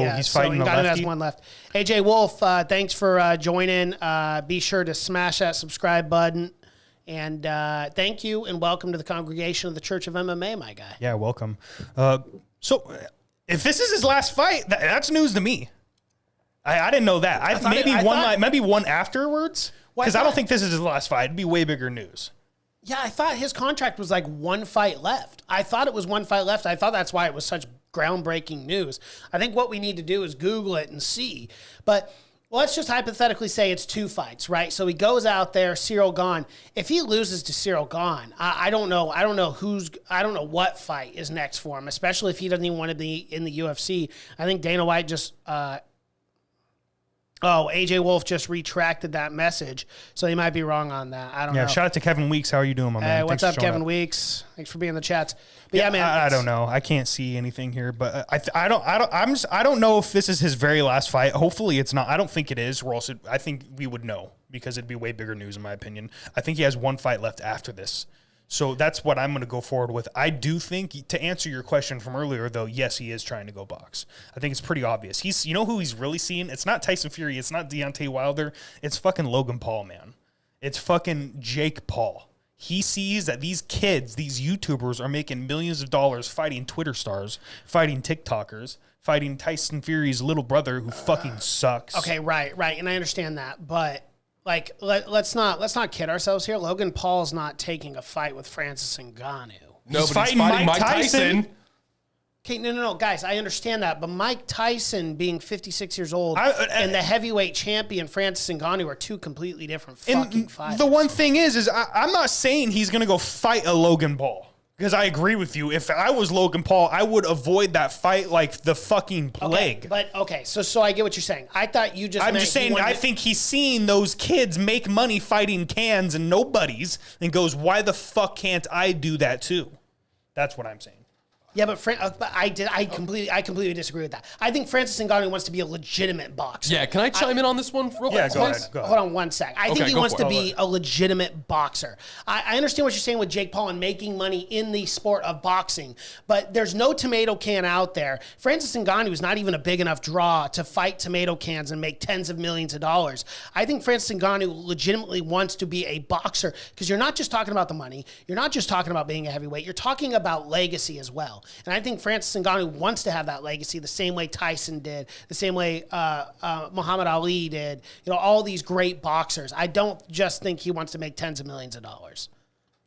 [SPEAKER 3] yeah,
[SPEAKER 2] he's fighting the
[SPEAKER 3] Ngannou has
[SPEAKER 2] lefty?
[SPEAKER 3] one left. AJ Wolf, thanks for joining. Be sure to smash that subscribe button. And thank you and welcome to the congregation of the Church of MMA, my guy.
[SPEAKER 2] Yeah, welcome. So if this is his last fight, that's news to me. I didn't know that. Maybe one afterwards, because I don't think this is his last fight. It'd be way bigger news.
[SPEAKER 3] Yeah, I thought his contract was like one fight left. I thought it was one fight left. I thought that's why it was such groundbreaking news. I think what we need to do is Google it and see. But let's just hypothetically say it's 2 fights, right? So he goes out there, Cyril Gane. If he loses to Cyril Gane, I don't know what fight is next for him, especially if he doesn't even want to be in the UFC. I think Dana White just AJ Wolf just retracted that message, so he might be wrong on that. I don't know.
[SPEAKER 2] Yeah, shout out to Kevin Weeks. How are you doing, my man?
[SPEAKER 3] Hey, what's up, Kevin Weeks? Thanks for being in the chats. But yeah, man,
[SPEAKER 2] I don't know. I can't see anything here, but I don't know if this is his very last fight. Hopefully, it's not. I don't think it is. Or else I think we would know because it'd be way bigger news in my opinion. I think he has one fight left after this. So that's what I'm going to go forward with. I do think, to answer your question from earlier, though, yes, he is trying to go box. I think it's pretty obvious. You know who he's really seeing? It's not Tyson Fury. It's not Deontay Wilder. It's fucking Logan Paul, man. It's fucking Jake Paul. He sees that these kids, these YouTubers, are making millions of dollars fighting Twitter stars, fighting TikTokers, fighting Tyson Fury's little brother who fucking sucks.
[SPEAKER 3] Okay, right. And I understand that, but like, let's not kid ourselves here. Logan Paul's not taking a fight with Francis Ngannou.
[SPEAKER 4] No, he's fighting Mike Tyson.
[SPEAKER 3] Okay, no, guys, I understand that, but Mike Tyson being 56 years old and the heavyweight champion Francis Ngannou are 2 completely different fucking fights.
[SPEAKER 2] The one thing is I'm not saying he's gonna go fight a Logan Paul. Because I agree with you. If I was Logan Paul, I would avoid that fight like the fucking plague.
[SPEAKER 3] So I get what you're saying. I thought you just
[SPEAKER 2] I'm just saying, I think he's seeing those kids make money fighting cans and nobodies and goes, why the fuck can't I do that too? That's what I'm saying.
[SPEAKER 3] Yeah, but I completely disagree with that. I think Francis Ngannou wants to be a legitimate boxer.
[SPEAKER 4] Yeah, can I chime in on this one real quick?
[SPEAKER 2] Yeah, go ahead.
[SPEAKER 3] Hold on one sec. I think he wants to be a legitimate boxer. I understand what you're saying with Jake Paul and making money in the sport of boxing, but there's no tomato can out there. Francis Ngannou is not even a big enough draw to fight tomato cans and make tens of millions of dollars. I think Francis Ngannou legitimately wants to be a boxer because you're not just talking about the money. You're not just talking about being a heavyweight. You're talking about legacy as well. And I think Francis Ngannou wants to have that legacy the same way Tyson did, the same way Muhammad Ali did, all these great boxers. I don't just think he wants to make tens of millions of dollars.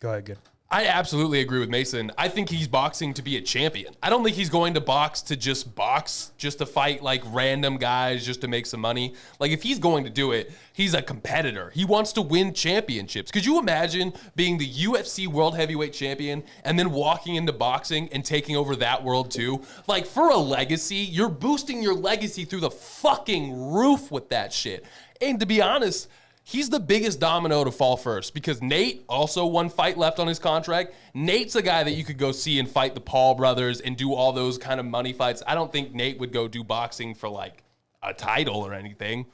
[SPEAKER 2] Go ahead, good.
[SPEAKER 4] I absolutely agree with Mason. I think he's boxing to be a champion. I don't think he's going to box, just to fight like random guys, just to make some money. Like if he's going to do it, he's a competitor. He wants to win championships. Could you imagine being the UFC World Heavyweight Champion and then walking into boxing and taking over that world too? Like for a legacy, you're boosting your legacy through the fucking roof with that shit. And to be honest, he's the biggest domino to fall first because Nate also one fight left on his contract. Nate's a guy that you could go see and fight the Paul brothers and do all those kind of money fights. I don't think Nate would go do boxing for like a title or anything,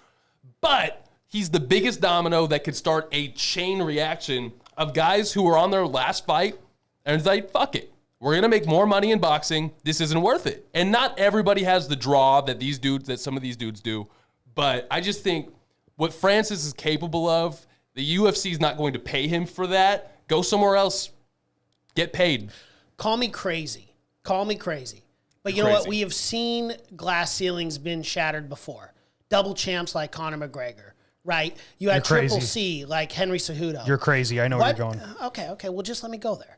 [SPEAKER 4] but he's the biggest domino that could start a chain reaction of guys who are on their last fight and it's like, fuck it. We're going to make more money in boxing. This isn't worth it. And not everybody has the draw that some of these dudes do, but I just think what Francis is capable of, the UFC is not going to pay him for that. Go somewhere else. Get paid.
[SPEAKER 3] Call me crazy. But you know what? We have seen glass ceilings been shattered before. Double champs like Conor McGregor, right? You had Triple C like Henry Cejudo.
[SPEAKER 2] You're crazy. I know where you're going.
[SPEAKER 3] Okay. Well, just let me go there.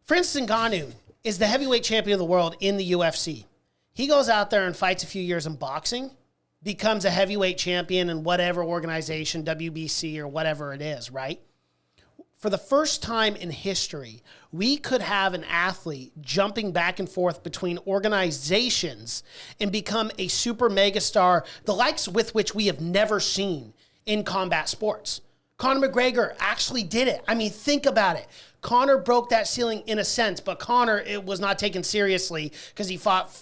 [SPEAKER 3] Francis Ngannou is the heavyweight champion of the world in the UFC. He goes out there and fights a few years in boxing, becomes a heavyweight champion in whatever organization, WBC or whatever it is, right? For the first time in history, we could have an athlete jumping back and forth between organizations and become a super megastar, the likes with which we have never seen in combat sports. Conor McGregor actually did it. I mean, think about it. Conor broke that ceiling in a sense, but Conor, it was not taken seriously because he fought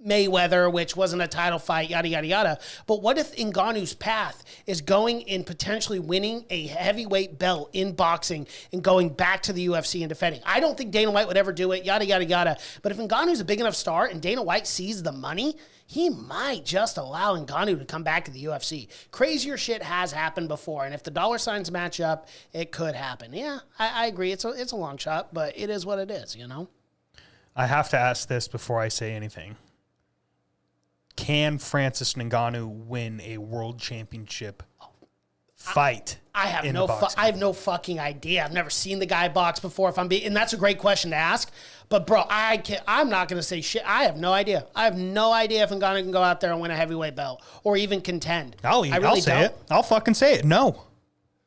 [SPEAKER 3] Mayweather, which wasn't a title fight, yada, yada, yada. But what if Ngannou's path is going and potentially winning a heavyweight belt in boxing and going back to the UFC and defending? I don't think Dana White would ever do it, yada, yada, yada. But if Ngannou's a big enough star and Dana White sees the money, he might just allow Ngannou to come back to the UFC. Crazier shit has happened before, and if the dollar signs match up, it could happen. Yeah, I agree. It's a long shot, but it is what it is, you know?
[SPEAKER 2] I have to ask this before I say anything. Can Francis Ngannou win a world championship fight?
[SPEAKER 3] I have no fucking idea. I've never seen the guy box before. And that's a great question to ask. But bro, I'm not gonna say shit. I have no idea. I have no idea if Ngannou can go out there and win a heavyweight belt or even contend.
[SPEAKER 2] I'll say it. I'll fucking say it. No.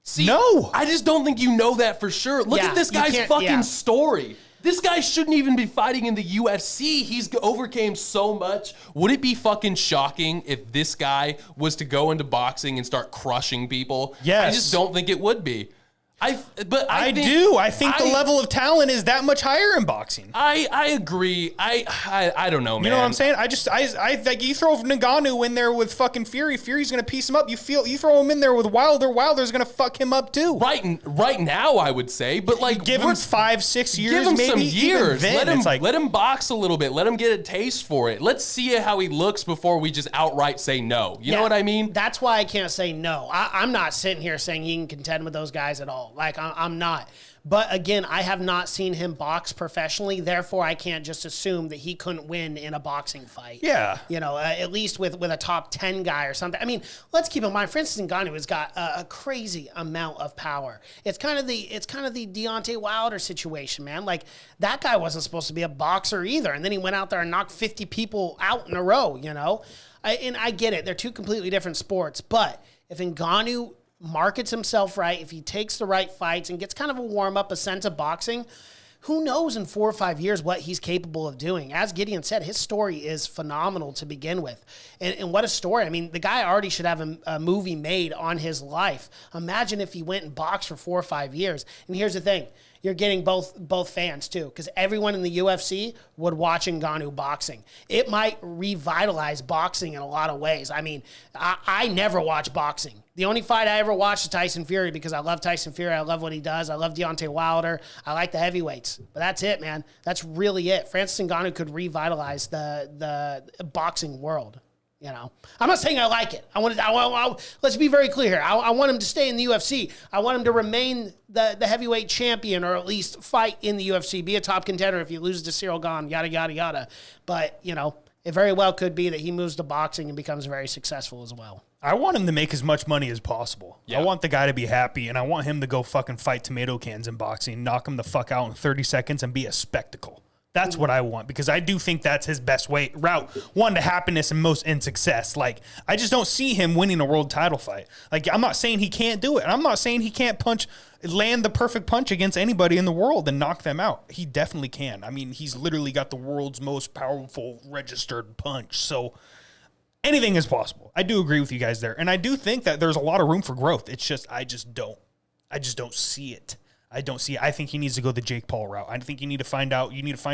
[SPEAKER 4] See,
[SPEAKER 2] no.
[SPEAKER 4] I just don't think you know that for sure. Look at this guy's fucking story. This guy shouldn't even be fighting in the UFC. He's overcame so much. Would it be fucking shocking if this guy was to go into boxing and start crushing people?
[SPEAKER 2] Yes.
[SPEAKER 4] I just don't think it would be. I think
[SPEAKER 2] the level of talent is that much higher in boxing.
[SPEAKER 4] I agree. I don't know, man.
[SPEAKER 2] You know what I'm saying? I think you throw Ngannou in there with fucking Fury. Fury's gonna piece him up. You throw him in there with Wilder. Wilder's gonna fuck him up too.
[SPEAKER 4] Right now, I would say, but like
[SPEAKER 2] give him 5-6 years.
[SPEAKER 4] Give him
[SPEAKER 2] maybe,
[SPEAKER 4] some years.
[SPEAKER 2] Then,
[SPEAKER 4] let him box a little bit. Let him get a taste for it. Let's see how he looks before we just outright say no. You know what I mean?
[SPEAKER 3] That's why I can't say no. I'm not sitting here saying he can contend with those guys at all. Like, I'm not. But again, I have not seen him box professionally. Therefore, I can't just assume that he couldn't win in a boxing fight.
[SPEAKER 2] Yeah.
[SPEAKER 3] You know, at least with a top 10 guy or something. I mean, let's keep in mind, Francis Ngannou has got a crazy amount of power. It's kind of the Deontay Wilder situation, man. Like, that guy wasn't supposed to be a boxer either. And then he went out there and knocked 50 people out in a row, you know? And I get it. They're two completely different sports. But if Ngannou markets himself right, if he takes the right fights and gets kind of a warm-up, a sense of boxing, who knows in 4 or 5 years what he's capable of doing. As Gideon said, his story is phenomenal to begin with. And what a story. I mean, the guy already should have a movie made on his life. Imagine if he went and boxed for 4 or 5 years. And here's the thing. You're getting both fans too, because everyone in the UFC would watch Ngannou boxing. It might revitalize boxing in a lot of ways. I mean, I never watch boxing. The only fight I ever watched is Tyson Fury because I love Tyson Fury. I love what he does. I love Deontay Wilder. I like the heavyweights. But that's it, man. That's really it. Francis Ngannou could revitalize the boxing world. You know, I'm not saying I like it. Let's be very clear here. I want him to stay in the UFC. I want him to remain the heavyweight champion, or at least fight in the UFC, be a top contender. If he loses to Cyril Gane, yada, yada, yada. But, you know, it very well could be that he moves to boxing and becomes very successful as well.
[SPEAKER 2] I want him to make as much money as possible. Yeah. I want the guy to be happy, and I want him to go fucking fight tomato cans in boxing, knock him the fuck out in 30 seconds, and be a spectacle. That's what I want, because I do think that's his best route, one, to happiness and most in success. Like, I just don't see him winning a world title fight. Like, I'm not saying he can't do it, and I'm not saying he can't land the perfect punch against anybody in the world and knock them out. He definitely can. I mean, he's literally got the world's most powerful registered punch. So anything is possible. I do agree with you guys there, and I do think that there's a lot of room for growth. It's just I just don't see it. I don't see it. I think he needs to go the Jake Paul route. I think you need to find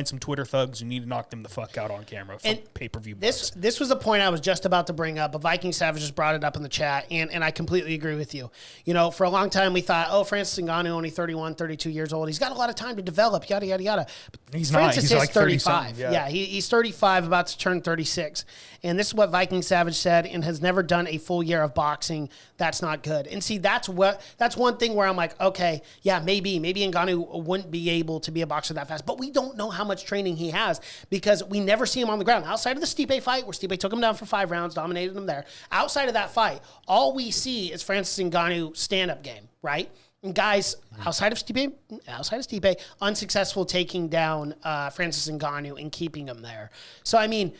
[SPEAKER 2] some Twitter thugs. You need to knock them the fuck out on camera for pay-per-view.
[SPEAKER 3] This was a point I was just about to bring up. A Viking Savage just brought it up in the chat, and I completely agree with you. You know, for a long time we thought, oh, Francis Ngannou, only 31, 32 years old. He's got a lot of time to develop, yada, yada, yada. But
[SPEAKER 2] he's
[SPEAKER 3] Francis
[SPEAKER 2] not. He's
[SPEAKER 3] is
[SPEAKER 2] like
[SPEAKER 3] 35. Yeah, he's 35, about to turn 36. And this is what Viking Savage said, and has never done a full year of boxing. That's not good. And see, that's one thing where I'm like, okay, yeah, maybe Ngannou wouldn't be able to be a boxer that fast, but we don't know how much training he has because we never see him on the ground. Outside of the Stipe fight, where Stipe took him down for 5 rounds, dominated him there, outside of that fight, all we see is Francis Ngannou stand-up game, right? And guys, outside of Stipe, unsuccessful taking down Francis Ngannou and keeping him there. So, I mean,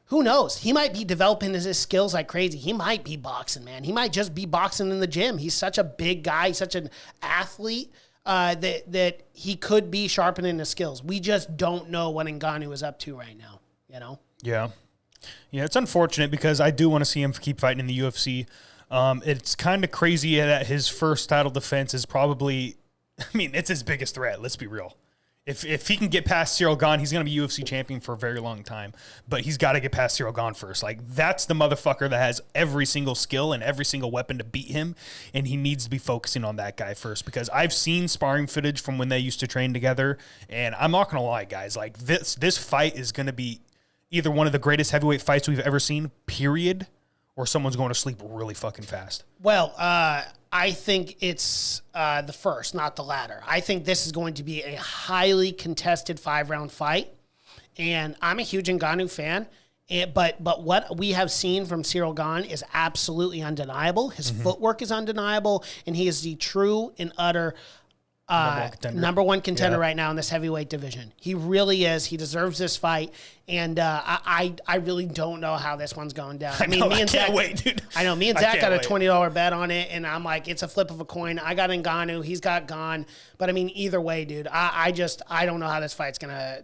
[SPEAKER 3] who knows? He might be developing his skills like crazy. He might be boxing, man. He might just be boxing in the gym. He's such a big guy, such an athlete. That he could be sharpening his skills. We just don't know what Ngannou is up to right now, you know?
[SPEAKER 2] Yeah. Yeah, it's unfortunate because I do want to see him keep fighting in the UFC. It's kind of crazy that his first title defense is probably, I mean, it's his biggest threat. Let's be real. If he can get past Cyril Gane, he's going to be UFC champion for a very long time. But he's got to get past Cyril Gane first. Like, that's the motherfucker that has every single skill and every single weapon to beat him, and he needs to be focusing on that guy first. Because I've seen sparring footage from when they used to train together, and I'm not going to lie, guys. Like, this fight is going to be either one of the greatest heavyweight fights we've ever seen, period, or someone's going to sleep really fucking fast.
[SPEAKER 3] Well, I think it's the first, not the latter. I think this is going to be a highly contested 5-round fight, and I'm a huge Ngannou fan. But what we have seen from Cyril Gane is absolutely undeniable. His footwork is undeniable, and he is the true and utter number one contender right now in this heavyweight division. He really is. He deserves this fight, and I really don't know how this one's going down.
[SPEAKER 2] Me and Zach, wait, dude.
[SPEAKER 3] I know. Me and Zach got a $20 bet on it, and I'm like, it's a flip of a coin. I got Ngannou. He's got Gane. But I mean, either way, dude, I don't know how this fight's gonna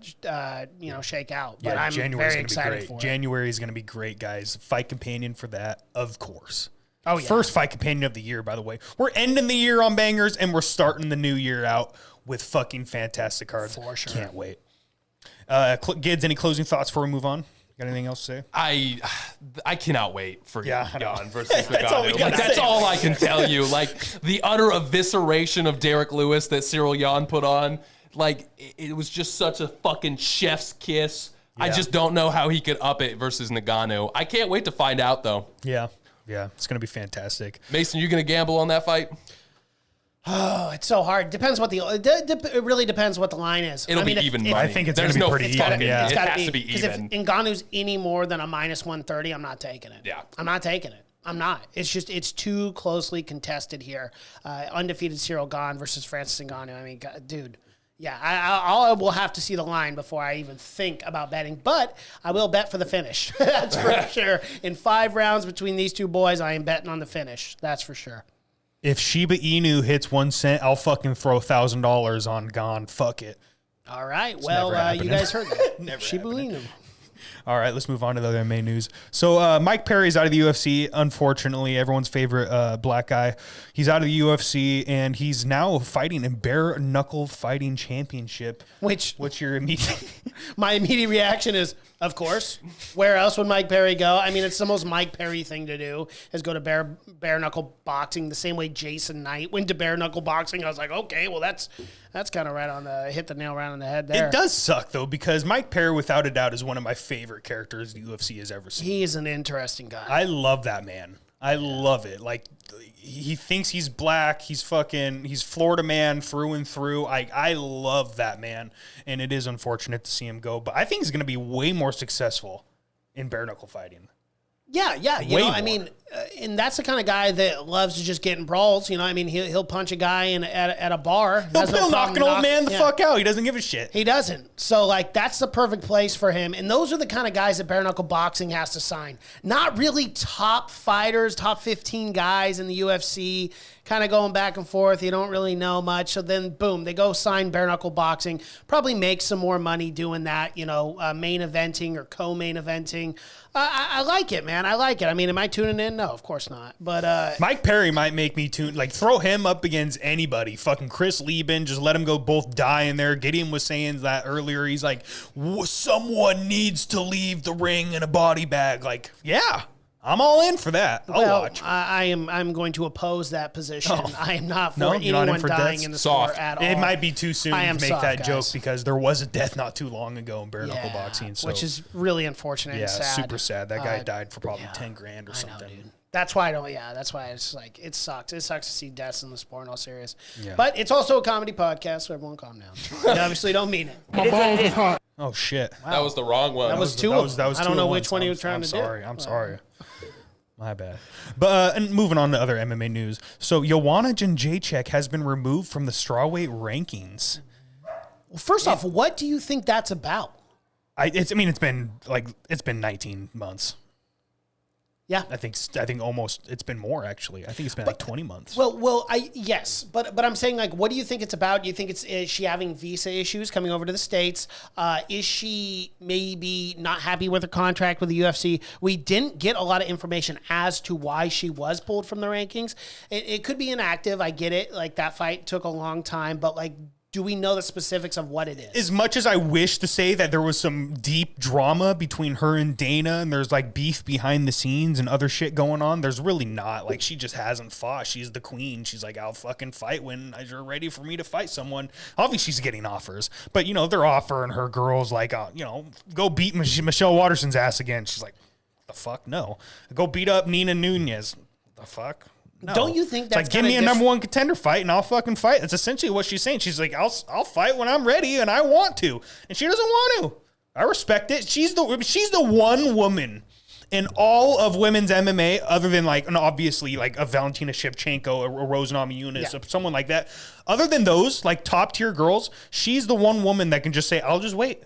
[SPEAKER 3] shake out. But I'm very excited for it.
[SPEAKER 2] January is gonna be great, guys. Fight companion for that, of course.
[SPEAKER 3] Oh, yeah.
[SPEAKER 2] First fight companion of the year, by the way. We're ending the year on bangers, and we're starting the new year out with fucking fantastic cards.
[SPEAKER 3] For sure.
[SPEAKER 2] Can't wait. Gids, any closing thoughts before we move on? Got anything else to say?
[SPEAKER 4] I cannot wait for Jan versus
[SPEAKER 2] Ngannou.
[SPEAKER 4] That's all I can tell you. Like, the utter evisceration of Derek Lewis that Cyril Gane put on, like, it was just such a fucking chef's kiss. Yeah. I just don't know how he could up it versus Ngannou. I can't wait to find out, though.
[SPEAKER 2] Yeah, it's going to be fantastic.
[SPEAKER 4] Mason, you going to gamble on that fight?
[SPEAKER 3] Oh, it's so hard. Depends what it really depends what the line is.
[SPEAKER 4] It'll be even money.
[SPEAKER 2] I think it's going to be pretty even.
[SPEAKER 4] It has to be even.
[SPEAKER 3] Because if Ngannou's any more than a minus 130, I'm not taking it.
[SPEAKER 4] Yeah.
[SPEAKER 3] I'm not taking it. I'm not. It's too closely contested here. Undefeated Cyril Gane versus Francis Ngannou. I mean, God, dude. Yeah, I will have to see the line before I even think about betting, but I will bet for the finish. That's for sure. In 5 rounds between these two boys, I am betting on the finish. That's for sure.
[SPEAKER 2] If Shiba Inu hits 1 cent, I'll fucking throw $1,000 on Gane. Fuck it.
[SPEAKER 3] All right. Well, you guys heard that.
[SPEAKER 2] Never
[SPEAKER 3] Shiba Inu.
[SPEAKER 2] All right, let's move on to the other MMA news. So Mike Perry's out of the UFC, unfortunately, everyone's favorite black guy. He's out of the UFC, and he's now fighting in bare knuckle fighting championship. What's your immediate?
[SPEAKER 3] My immediate reaction is, of course. Where else would Mike Perry go? I mean, it's the most Mike Perry thing to do, is go to bare knuckle boxing the same way Jason Knight went to bare knuckle boxing. I was like, okay, well, that's kind of hit the nail right on the head there.
[SPEAKER 2] It does suck, though, because Mike Perry, without a doubt, is one of my favorite characters the UFC has ever seen.
[SPEAKER 3] He's an interesting guy.
[SPEAKER 2] I love that man. I love it. Like, he thinks he's black. He's Florida man through and through. I love that man, and it is unfortunate to see him go. But I think he's going to be way more successful in bare knuckle fighting.
[SPEAKER 3] Yeah. You know, I mean, and that's the kind of guy that loves to just get in brawls. You know, I mean, he'll punch a guy at a bar.
[SPEAKER 2] He'll knock an old man the fuck out. He doesn't give a shit.
[SPEAKER 3] He doesn't. So, like, that's the perfect place for him. And those are the kind of guys that bare knuckle boxing has to sign. Not really top fighters, top 15 guys in the UFC, kind of going back and forth. You don't really know much. So then, boom, they go sign bare knuckle boxing. Probably make some more money doing that, you know, main eventing or co-main eventing. I like it, man. I like it. I mean, am I tuning in? No, of course not. But
[SPEAKER 2] Mike Perry might make me tune. Like, throw him up against anybody. Fucking Chris Lieben. Just let him go both die in there. Gideon was saying that earlier. He's like, someone needs to leave the ring in a body bag. Like, yeah. I'm all in for that. I'll watch.
[SPEAKER 3] I'm going to oppose that position.
[SPEAKER 2] Oh.
[SPEAKER 3] I am not for anyone dying in the sport at all.
[SPEAKER 2] It might be too soon to make that
[SPEAKER 3] guys.
[SPEAKER 2] joke because there was a death not too long ago in bare knuckle boxing. So.
[SPEAKER 3] Which is really unfortunate and sad.
[SPEAKER 2] Super sad. That guy died for probably 10 grand or something.
[SPEAKER 3] I know, dude. That's why I don't. Yeah, that's why it's like it sucks. It sucks to see deaths in the sport. In all serious, but it's also a comedy podcast, so everyone calm down. I obviously don't mean it.
[SPEAKER 5] It is what it is.
[SPEAKER 2] Oh shit!
[SPEAKER 3] Wow.
[SPEAKER 4] That was the wrong one.
[SPEAKER 3] That was two. I don't know which one he was trying to do.
[SPEAKER 2] I'm sorry. My bad. But and moving on to other MMA news. So Joanna Jędrzejczyk has been removed from the strawweight rankings.
[SPEAKER 3] Well, first off, what do you think that's about?
[SPEAKER 2] It's been 19 months.
[SPEAKER 3] Yeah,
[SPEAKER 2] I think almost it's been more actually. I think it's been like 20 months.
[SPEAKER 3] Well, yes, but I'm saying, like, what do you think it's about? Do you think is she having visa issues coming over to the States? Is she maybe not happy with her contract with the UFC? We didn't get a lot of information as to why she was pulled from the rankings. It could be inactive. I get it. Like, that fight took a long time, but like, Do we know the specifics of what it is?
[SPEAKER 2] As much as I wish to say that there was some deep drama between her and Dana and there's like beef behind the scenes and other shit going on, there's really not. Like, she just hasn't fought. She's the queen. She's like, I'll fucking fight when you're ready for me to fight someone. Obviously, she's getting offers. But, they're offering her girls like, go beat Michelle Waterson's ass again. She's like, the fuck? No. Go beat up Nina Nunez. The fuck? No.
[SPEAKER 3] Don't you think that's
[SPEAKER 2] like, give me a number one contender fight and I'll fucking fight? That's essentially what she's saying. She's like, I'll fight when I'm ready and I want to. And she doesn't want to. I respect it. She's the one woman in all of women's MMA, other than like, and obviously like a Valentina Shevchenko, a Rose Namajunas, someone like that. Other than those like top tier girls, she's the one woman that can just say, I'll just wait.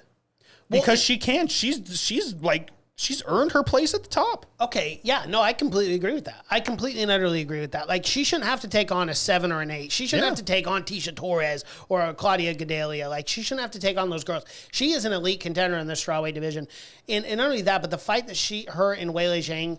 [SPEAKER 2] Because she can. She's earned her place at the top.
[SPEAKER 3] Okay, yeah, no, I completely agree with that. I completely and utterly agree with that. Like, she shouldn't have to take on a 7 or an 8. She shouldn't have to take on Tisha Torres or Claudia Gadelha. Like, she shouldn't have to take on those girls. She is an elite contender in the strawweight division. And not only that, but the fight that her and Weili Zhang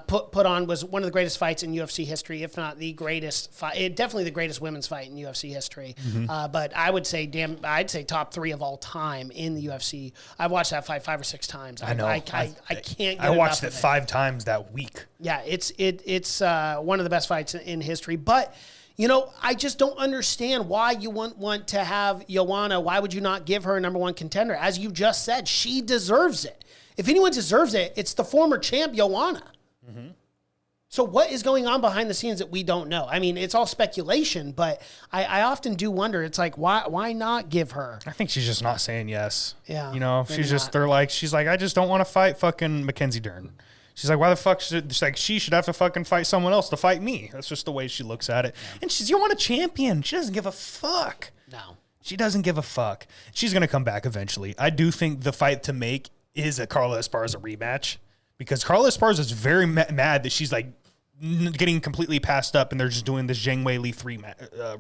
[SPEAKER 3] put on was one of the greatest fights in UFC history, if not the greatest fight. Definitely the greatest women's fight in UFC history. But I would say, I'd say top 3 of all time in the UFC. I've watched that fight 5 or 6 times.
[SPEAKER 2] I know.
[SPEAKER 3] I can't get
[SPEAKER 2] I watched
[SPEAKER 3] enough
[SPEAKER 2] it
[SPEAKER 3] of
[SPEAKER 2] 5 times that week.
[SPEAKER 3] Yeah, it's one of the best fights in history. But, I just don't understand why you want to have Joanna. Why would you not give her a number one contender? As you just said, she deserves it. If anyone deserves it, it's the former champ, Joanna. So what is going on behind the scenes that we don't know? I mean, it's all speculation, but I often do wonder. It's like, why not give her?
[SPEAKER 2] I think she's just not saying yes.
[SPEAKER 3] Yeah.
[SPEAKER 2] She's like, I just don't want to fight fucking Mackenzie Dern. She's like, why the fuck she should have to fucking fight someone else to fight me. That's just the way she looks at it. Yeah. And you want a champion. She doesn't give a fuck.
[SPEAKER 3] No.
[SPEAKER 2] She doesn't give a fuck. She's going to come back eventually. I do think the fight to make is a Carla Esparza rematch. Because Carla Esparza is very mad that she's like getting completely passed up and they're just doing this Zhang Weili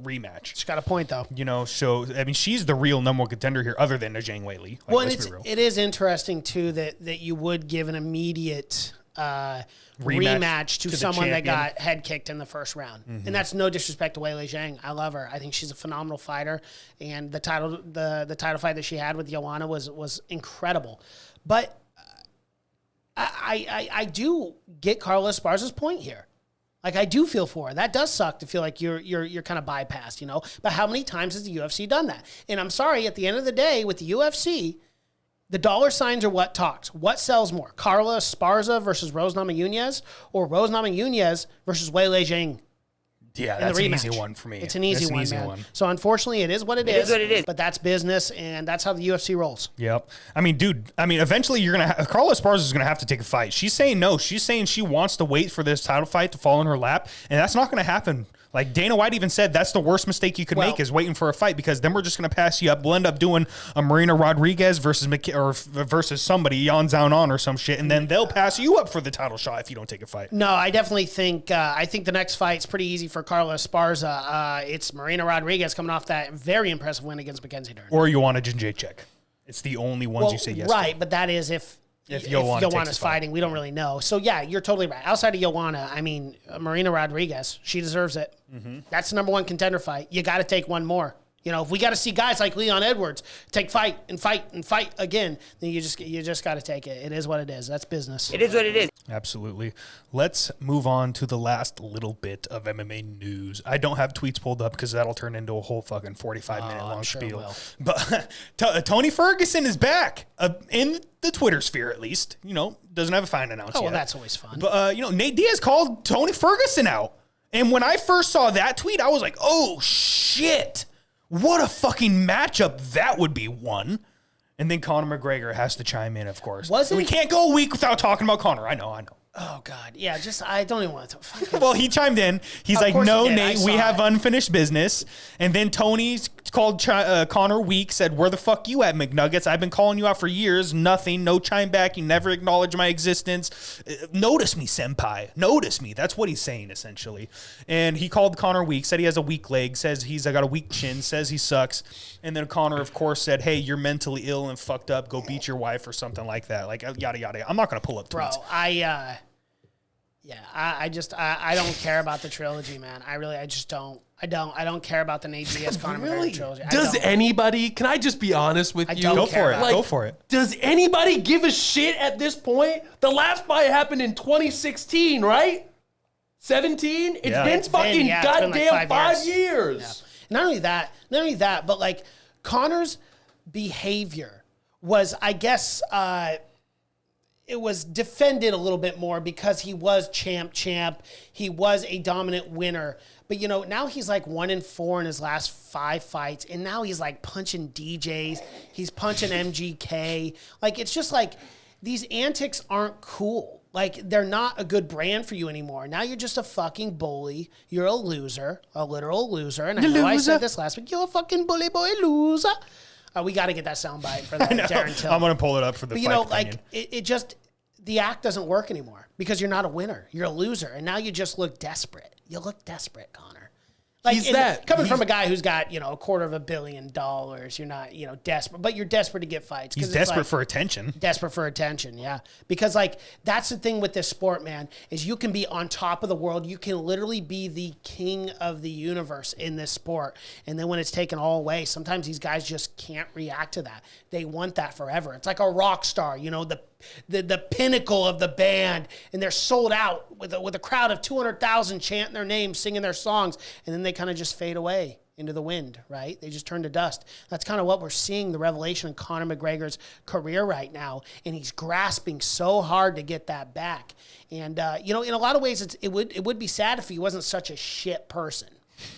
[SPEAKER 2] rematch.
[SPEAKER 3] She's got a point though.
[SPEAKER 2] So I mean, she's the real number one contender here, other than a Zhang Weili.
[SPEAKER 3] Well, and it is interesting too that you would give an immediate rematch to someone that got head kicked in the first round. And that's no disrespect to Weili Zhang. I love her. I think she's a phenomenal fighter, and the title fight that she had with Joanna was incredible. But I do get Carla Esparza's point here. Like, I do feel for her. That does suck to feel like you're kind of bypassed, But how many times has the UFC done that? And I'm sorry, at the end of the day, with the UFC, the dollar signs are what talks. What sells more? Carla Esparza versus Rose Namajunas, or Rose Namajunas versus Weili Zhang?
[SPEAKER 2] Yeah, that's an easy one for me.
[SPEAKER 3] It's an easy one. So unfortunately, it is what it is.
[SPEAKER 5] It is what it is.
[SPEAKER 3] But that's business, and that's how the UFC rolls.
[SPEAKER 2] Yep. I mean, dude. Eventually, Carla Esparza is gonna have to take a fight. She's saying no. She's saying she wants to wait for this title fight to fall in her lap, and that's not gonna happen. Like, Dana White even said that's the worst mistake you could make, is waiting for a fight, because then we're just going to pass you up. We'll end up doing a Marina Rodriguez versus somebody, Yan Zhao or some shit, and then they'll pass you up for the title shot if you don't take a fight.
[SPEAKER 3] No, I definitely think the next fight's pretty easy for Carla Esparza. It's Marina Rodriguez coming off that very impressive win against Mackenzie Dern.
[SPEAKER 2] Or Joanna Jędrzejczyk. It's the only ones you say yes to.
[SPEAKER 3] Right, but that is if Joanna's fighting, we don't really know. So, yeah, you're totally right. Outside of Joanna, I mean, Marina Rodriguez, she deserves it. That's the number one contender fight. You got to take one more. If we got to see guys like Leon Edwards take fight again, then you just got to take it. It is what it is. That's business.
[SPEAKER 5] It is what it is.
[SPEAKER 2] Absolutely. Let's move on to the last little bit of MMA news. I don't have tweets pulled up because that'll turn into a whole fucking 45-minute long spiel. But Tony Ferguson is back in the Twitter sphere, at least. Doesn't have a fight announced yet.
[SPEAKER 3] Well, that's always fun.
[SPEAKER 2] But, Nate Diaz called Tony Ferguson out. And when I first saw that tweet, I was like, oh, shit. What a fucking matchup that would be, one. And then Conor McGregor has to chime in, of course. We can't go a week without talking about Conor. I know.
[SPEAKER 3] Oh, God. Yeah, I don't even want to.
[SPEAKER 2] Well, he chimed in. He's like, no, Nate, we have unfinished business. And then Tony called Conor weak, said, where the fuck you at, McNuggets? I've been calling you out for years. Nothing. No chime back. You never acknowledge my existence. Notice me, senpai. Notice me. That's what he's saying, essentially. And he called Conor weak, said he has a weak leg, says he's got a weak chin, says he sucks. And then Conor, of course, said, hey, you're mentally ill and fucked up. Go beat your wife or something like that. Like, yada, yada. I'm not going to pull up tweets.
[SPEAKER 3] Bro, Yeah, I don't care about the trilogy, man. I just don't. I don't care about the Nate Diaz Conor McGregor trilogy.
[SPEAKER 4] Does anybody? Can I just be honest with you?
[SPEAKER 3] Go for it.
[SPEAKER 2] Go for it.
[SPEAKER 4] Does anybody give a shit at this point? The last fight happened in 2016, right? 17? It's
[SPEAKER 2] Yeah.
[SPEAKER 4] been
[SPEAKER 3] It's
[SPEAKER 4] fucking
[SPEAKER 3] been, yeah, it's been like
[SPEAKER 4] goddamn
[SPEAKER 3] 5
[SPEAKER 4] 5 years.
[SPEAKER 3] Yeah. Not only that, but like Conor's behavior was, I guess, it was defended a little bit more because he was champ. He was a dominant winner. But, you know, now he's like 1-4 in his last 5 fights. And now he's like punching DJs. He's punching MGK. Like, it's just like these antics aren't cool. Like, they're not a good brand for you anymore. Now you're just a fucking bully. You're a loser, a literal loser. And I know I said this last week. You're a fucking bully boy loser. We got to get that soundbite for that Darren Till.
[SPEAKER 2] I'm going to pull it up for the
[SPEAKER 3] But, you know, like, it just, the act doesn't work anymore because you're not a winner. You're a loser. And now you just look desperate. You look desperate, Conor. Like, coming from a guy who's got, you know, $250 million, you're not, you know, desperate, but you're desperate to get fights.
[SPEAKER 2] He's desperate for attention.
[SPEAKER 3] Desperate for attention, yeah. Because, like, that's the thing with this sport, man, is you can be on top of the world. You can literally be the king of the universe in this sport. And then when it's taken all away, sometimes these guys just can't react to that. They want that forever. It's like a rock star, you know, the pinnacle of the band, and they're sold out with a crowd of 200,000 chanting their names, singing their songs, and then they kind of just fade away into the wind, right? They just turn to dust. That's kind of what we're seeing, the revelation in Conor McGregor's career right now, and he's grasping so hard to get that back. And you know, in a lot of ways, it would be sad if he wasn't such a shit person.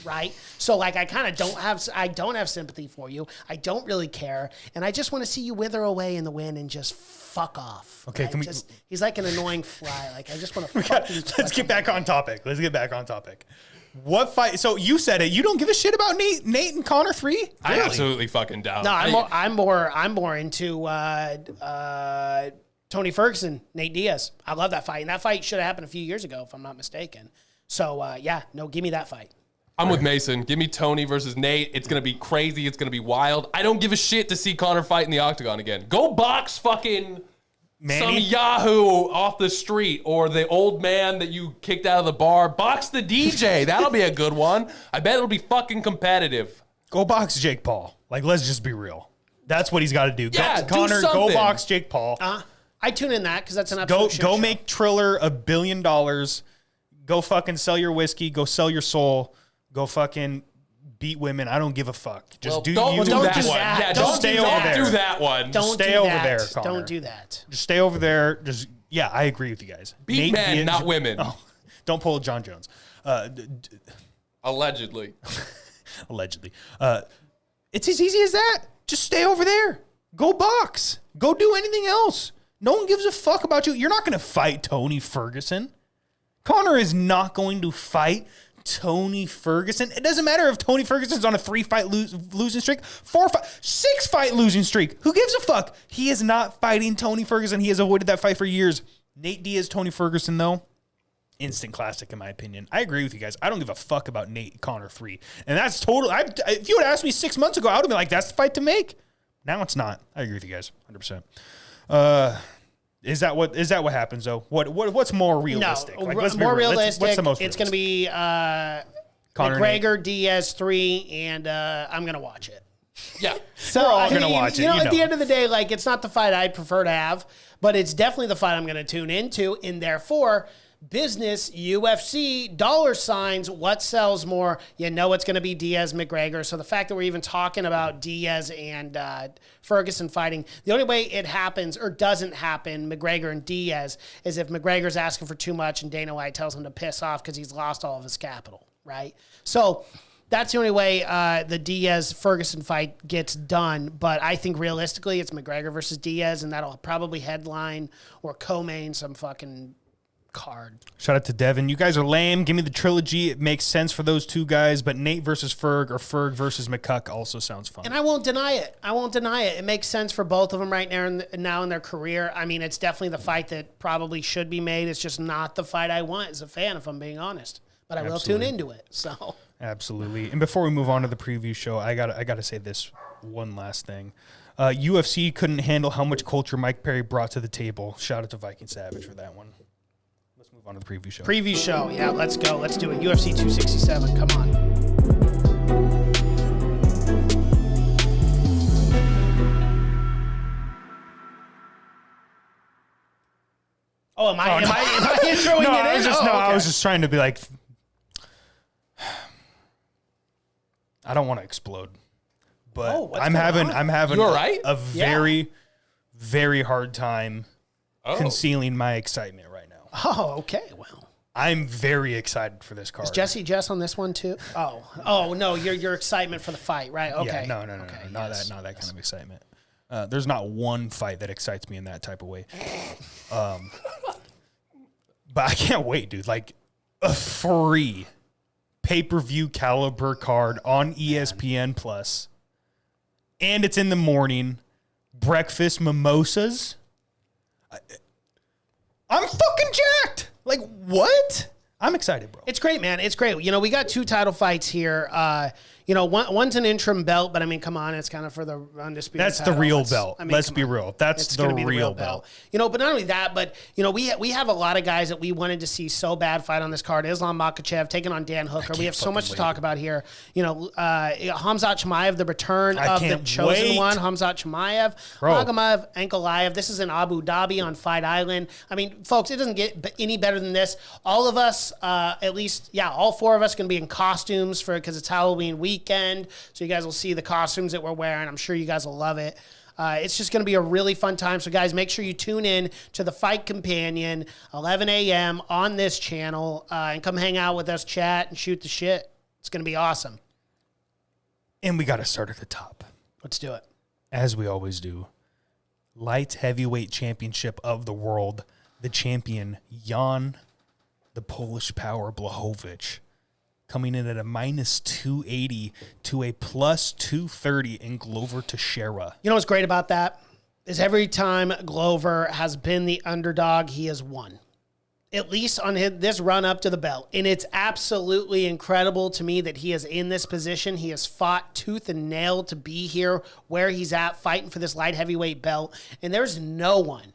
[SPEAKER 3] Right? So like I don't have sympathy for you. I don't really care. And I just want to see you wither away in the wind and just fuck off.
[SPEAKER 2] Okay,
[SPEAKER 3] right? He's like an annoying fly. Like I just want to
[SPEAKER 2] Let's get back on topic. What fight? So you said it. You don't give a shit about Nate and Conor 3?
[SPEAKER 4] I absolutely fucking don't.
[SPEAKER 3] No, I'm more into Tony Ferguson, Nate Diaz. I love that fight. And that fight should have happened a few years ago, if I'm not mistaken. So give me that fight.
[SPEAKER 4] I'm with Mason. Give me Tony versus Nate. It's going to be crazy. It's going to be wild. I don't give a shit to see Conor fight in the octagon again. Go box fucking
[SPEAKER 2] Manny?
[SPEAKER 4] some Yahoo off the street or the old man that you kicked out of the bar. Box the DJ. That'll be a good one. I bet it'll be fucking competitive.
[SPEAKER 2] Go box Jake Paul. Like, let's just be real. That's what he's got to do.
[SPEAKER 4] Yeah, do
[SPEAKER 2] Conor, go
[SPEAKER 4] something.
[SPEAKER 2] box Jake Paul.
[SPEAKER 3] I tune in that because that's an absolute shit
[SPEAKER 2] Go
[SPEAKER 3] show.
[SPEAKER 2] make Triller $1 billion. Go fucking sell your whiskey. Go sell your soul. Go fucking beat women. I don't give a fuck. Just
[SPEAKER 4] Don't do that one. Yeah, don't
[SPEAKER 2] stay over there.
[SPEAKER 4] do that one.
[SPEAKER 2] Stay over there, Conor.
[SPEAKER 3] Don't do that.
[SPEAKER 2] Just stay over there. I agree with you guys.
[SPEAKER 4] Beat men, not women.
[SPEAKER 2] Oh, don't pull a John Jones.
[SPEAKER 4] Allegedly.
[SPEAKER 2] Allegedly. It's as easy as that. Just stay over there. Go box. Go do anything else. No one gives a fuck about you. You're not going to fight Tony Ferguson. Conor is not going to fight Tony Ferguson. It doesn't matter if Tony Ferguson's on a 3-fight losing streak, 6-fight losing streak. Who gives a fuck? He is not fighting Tony Ferguson. He has avoided that fight for years. Nate Diaz, Tony Ferguson, though, instant classic in my opinion. I agree with you guys. I don't give a fuck about Nate Conor 3. And that's total. If you had asked me 6 months ago, I would have been like, that's the fight to make. Now it's not. I agree with you guys 100%. Is that what happens though? What's more realistic?
[SPEAKER 3] No,
[SPEAKER 2] let's
[SPEAKER 3] more
[SPEAKER 2] be real.
[SPEAKER 3] realistic.
[SPEAKER 2] What's the most
[SPEAKER 3] It's
[SPEAKER 2] realistic?
[SPEAKER 3] going to be McGregor Diaz 3, and I'm going to watch it.
[SPEAKER 4] Yeah.
[SPEAKER 2] We're all going to watch it.
[SPEAKER 3] You know, at the end of the day, like it's not the fight I'd prefer to have, but it's definitely the fight I'm going to tune into, and therefore, business, UFC, dollar signs, what sells more? You know it's going to be Diaz McGregor. So the fact that we're even talking about Diaz and Ferguson fighting, the only way it happens or doesn't happen, McGregor and Diaz, is if McGregor's asking for too much and Dana White tells him to piss off because he's lost all of his capital, right? So that's the only way the Diaz-Ferguson fight gets done. But I think realistically it's McGregor versus Diaz, and that'll probably headline or co-main some fucking card.
[SPEAKER 2] Shout out to Devin. You guys are lame. Give me the trilogy. It makes sense for those two guys, but Nate versus Ferg or Ferg versus McCuck also sounds fun.
[SPEAKER 3] And I won't deny it. It makes sense for both of them right now in their career. I mean, it's definitely the fight that probably should be made. It's just not the fight I want as a fan, if I'm being honest. But I will tune into it. So
[SPEAKER 2] absolutely. And before we move on to the preview show, I gotta say this one last thing. UFC couldn't handle how much culture Mike Perry brought to the table. Shout out to Viking Savage for that one. Let's move Move on to the preview show.
[SPEAKER 3] Preview show. Yeah, let's go. Let's do it. UFC 267. Come on. Oh, am I introing
[SPEAKER 2] no,
[SPEAKER 3] it in?
[SPEAKER 2] I was just
[SPEAKER 3] Oh, okay.
[SPEAKER 2] I was just trying to be like, I don't want to explode, but
[SPEAKER 3] what's
[SPEAKER 2] I'm
[SPEAKER 3] going
[SPEAKER 2] having
[SPEAKER 3] on?
[SPEAKER 4] You all right?
[SPEAKER 2] a very, very hard time
[SPEAKER 4] Oh.
[SPEAKER 2] concealing my excitement right now.
[SPEAKER 3] Oh, okay. Well,
[SPEAKER 2] I'm very excited for this card.
[SPEAKER 3] is Jesse Jess on this one too? Oh no, your excitement for the fight, right? Okay.
[SPEAKER 2] Yeah, no,
[SPEAKER 3] Okay,
[SPEAKER 2] not
[SPEAKER 3] yes.
[SPEAKER 2] that kind of excitement. There's not one fight that excites me in that type of way. But I can't wait, dude. Like a free pay-per-view caliber card on ESPN Plus, and it's in the morning. Breakfast mimosas. I'm fucking jacked. Like what? I'm excited, bro.
[SPEAKER 3] It's great, man. It's great. You know, we got 2 title fights here. One's an interim belt, but I mean, come on, it's kind of for the undisputed.
[SPEAKER 2] That's the
[SPEAKER 3] title.
[SPEAKER 2] real
[SPEAKER 3] It's-
[SPEAKER 2] belt.
[SPEAKER 3] I mean,
[SPEAKER 2] Let's
[SPEAKER 3] come
[SPEAKER 2] be
[SPEAKER 3] on.
[SPEAKER 2] real. That's
[SPEAKER 3] It's
[SPEAKER 2] the
[SPEAKER 3] gonna be
[SPEAKER 2] real belt.
[SPEAKER 3] You know, but not only that, but you know, we have a lot of guys that we wanted to see so bad fight on this card. Islam Makhachev taking on Dan Hooker. We have so much to talk about here. You know, Khamzat Chimaev, the return of the
[SPEAKER 2] can't
[SPEAKER 3] chosen
[SPEAKER 2] wait.
[SPEAKER 3] one, Khamzat Chimaev,
[SPEAKER 2] Bro.
[SPEAKER 3] Magomed Ankalaev. This is in Abu Dhabi on Fight Island. I mean, folks, it doesn't get any better than this. All of us, at least, all 4 of us, going to be in costumes because it's Halloween weekend. So you guys will see the costumes that we're wearing. I'm sure you guys will love it. It's just going to be a really fun time. So, guys, make sure you tune in to the Fight Companion, 11 a.m. on this channel, and come hang out with us, chat, and shoot the shit. It's going to be awesome.
[SPEAKER 2] And we got to start at the top,
[SPEAKER 3] Let's do it.
[SPEAKER 2] as we always do. Light heavyweight championship of the world. The champion, Jan, the Polish Power Blachowicz, coming in at a -280 to a +230 in Glover Teixeira.
[SPEAKER 3] You know what's great about that? Is every time Glover has been the underdog, he has won. At least on this run up to the belt. And it's absolutely incredible to me that he is in this position. He has fought tooth and nail to be here where he's at, fighting for this light heavyweight belt. And there's no one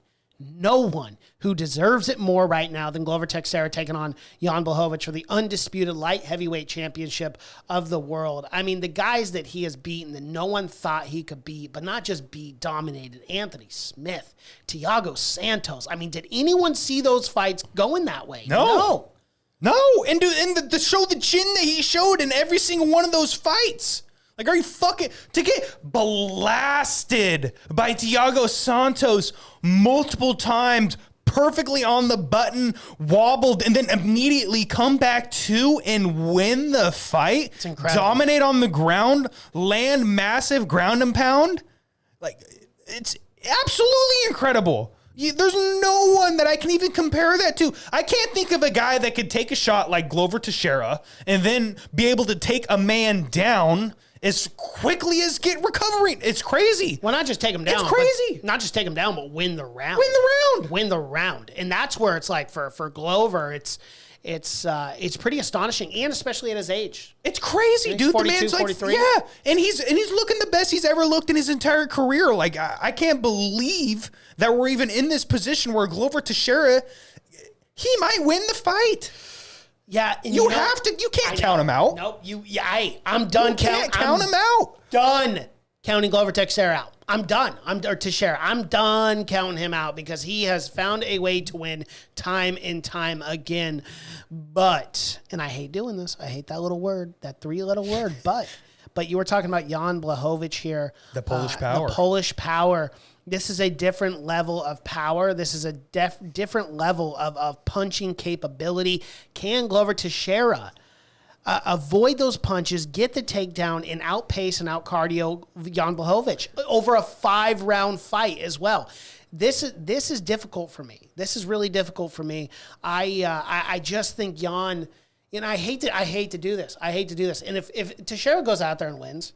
[SPEAKER 3] who deserves it more right now than Glover Teixeira taking on Jan Blachowicz for the undisputed light heavyweight championship of the world. I mean, the guys that he has beaten that no one thought he could beat, but not just beat, dominated. Anthony Smith, Thiago Santos. I mean, did anyone see those fights going that way?
[SPEAKER 2] No. And the show the chin that he showed in every single one of those fights. Like, are you fucking... To get blasted by Thiago Santos multiple times, perfectly on the button, wobbled, and then immediately come back to and win the fight.
[SPEAKER 3] It's incredible.
[SPEAKER 2] Dominate on the ground, land massive ground and pound. Like, it's absolutely incredible. There's no one that I can even compare that to. I can't think of a guy that could take a shot like Glover Teixeira and then be able to take a man down as quickly as get recovering. It's crazy.
[SPEAKER 3] Well, not just take him down.
[SPEAKER 2] It's crazy.
[SPEAKER 3] Not just take him down, but win the round.
[SPEAKER 2] Win the round.
[SPEAKER 3] And that's where it's like for Glover, it's pretty astonishing, and especially at his age.
[SPEAKER 2] It's crazy,
[SPEAKER 3] He's
[SPEAKER 2] dude.
[SPEAKER 3] 42,
[SPEAKER 2] the man's
[SPEAKER 3] 43.
[SPEAKER 2] like, yeah, and he's looking the best he's ever looked in his entire career. Like, I can't believe that we're even in this position where Glover Teixeira, he might win the fight.
[SPEAKER 3] Yeah, and
[SPEAKER 2] You
[SPEAKER 3] know-
[SPEAKER 2] have to. You
[SPEAKER 3] I
[SPEAKER 2] can't
[SPEAKER 3] know.
[SPEAKER 2] count him out.
[SPEAKER 3] Nope. I'm done.
[SPEAKER 2] You can't count him out.
[SPEAKER 3] Done counting Glover Teixeira out. I'm done. Teixeira. I'm done counting him out because he has found a way to win time and time again. But, and I hate doing this. I hate that little word, that 3-letter word. But you were talking about Jan Blachowicz here,
[SPEAKER 2] The Polish Power.
[SPEAKER 3] The Polish Power. This is a different level of power. This is a different level of punching capability. Can Glover Teixeira avoid those punches, get the takedown, and outpace and outcardio Jan Blachowicz over a 5-round fight as well? This is difficult for me. This is really difficult for me. I just think Jan. You know, I hate to do this. And if Teixeira goes out there and wins,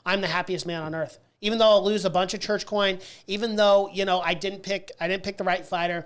[SPEAKER 3] I'm the happiest man on earth. Even though I'll lose a bunch of church coin, even though, you know, I didn't pick the right fighter,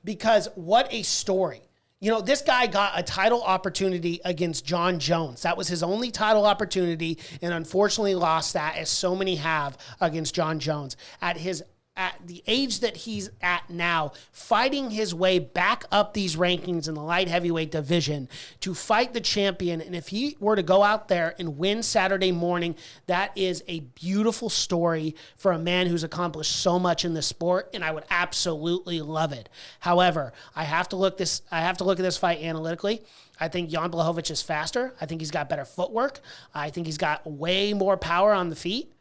[SPEAKER 3] because what a story. You know, this guy got a title opportunity against John Jones. That was his only title opportunity, and unfortunately lost that, as so many have, against John Jones. At his at the age that he's at now, fighting his way back up these rankings in the light heavyweight division to fight the champion. And if he were to go out there and win Saturday morning, that is a beautiful story for a man who's accomplished so much in the sport, and I would absolutely love it. However, I have to look at this fight analytically. I think Jan Blachowicz is faster. I think he's got better footwork. I think he's got way more power on the feet.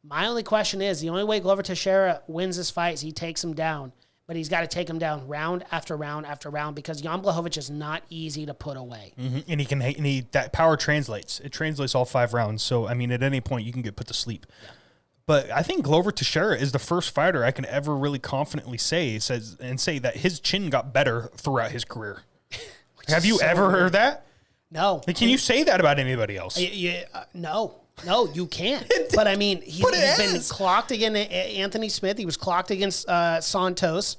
[SPEAKER 3] My only question is, the only way Glover Teixeira wins this fight is he takes him down. But he's got to take him down round after round after round because Jan Blachowicz is not easy to put away.
[SPEAKER 2] Mm-hmm. And that power translates. It translates all 5 rounds. So, I mean, at any point, you can get put to sleep. Yeah. But I think Glover Teixeira is the first fighter I can ever really confidently say that his chin got better throughout his career. Have you ever heard that?
[SPEAKER 3] No.
[SPEAKER 2] Like, can you say that about anybody else?
[SPEAKER 3] No, you can't. But I mean, he's been clocked against Anthony Smith. He was clocked against Santos,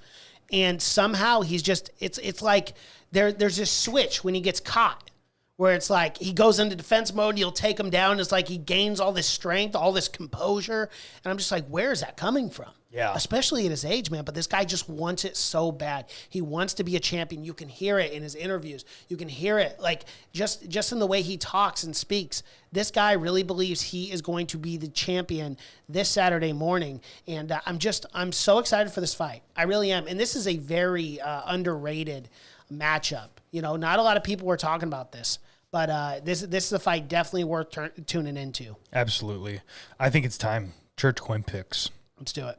[SPEAKER 3] and somehow he's just it's like there's this switch when he gets caught, where it's like he goes into defense mode and you'll take him down. It's like he gains all this strength, all this composure, and I'm just like, where is that coming from?
[SPEAKER 2] Yeah.
[SPEAKER 3] Especially at his age, man. But this guy just wants it so bad. He wants to be a champion. You can hear it in his interviews. You can hear it like just in the way he talks and speaks. This guy really believes he is going to be the champion this Saturday morning. And I'm so excited for this fight. I really am. And this is a very underrated matchup. You know, not a lot of people were talking about this. But this is a fight definitely worth tuning into.
[SPEAKER 2] Absolutely. I think it's time. Church coin picks.
[SPEAKER 3] Let's do it.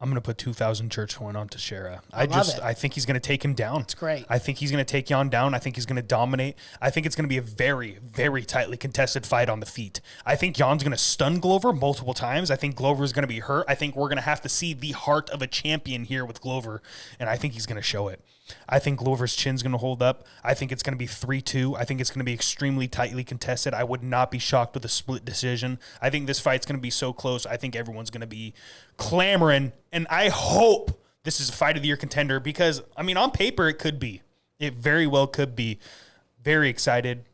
[SPEAKER 2] I'm going to put 2,000 church coin on Teixeira. I think he's going to take him down.
[SPEAKER 3] It's great.
[SPEAKER 2] I think he's going to take Jan down. I think he's going to dominate. I think it's going to be a very, very tightly contested fight on the feet. I think Jan's going to stun Glover multiple times. I think Glover's going to be hurt. I think we're going to have to see the heart of a champion here with Glover, and I think he's going to show it. I think Glover's chin's going to hold up. I think it's going to be 3-2. I think it's going to be extremely tightly contested. I would not be shocked with a split decision. I think this fight's going to be so close. I think everyone's going to be clamoring, and I hope this is a fight of the year contender because, I mean, on paper, it could be. It very well could be. Very excited.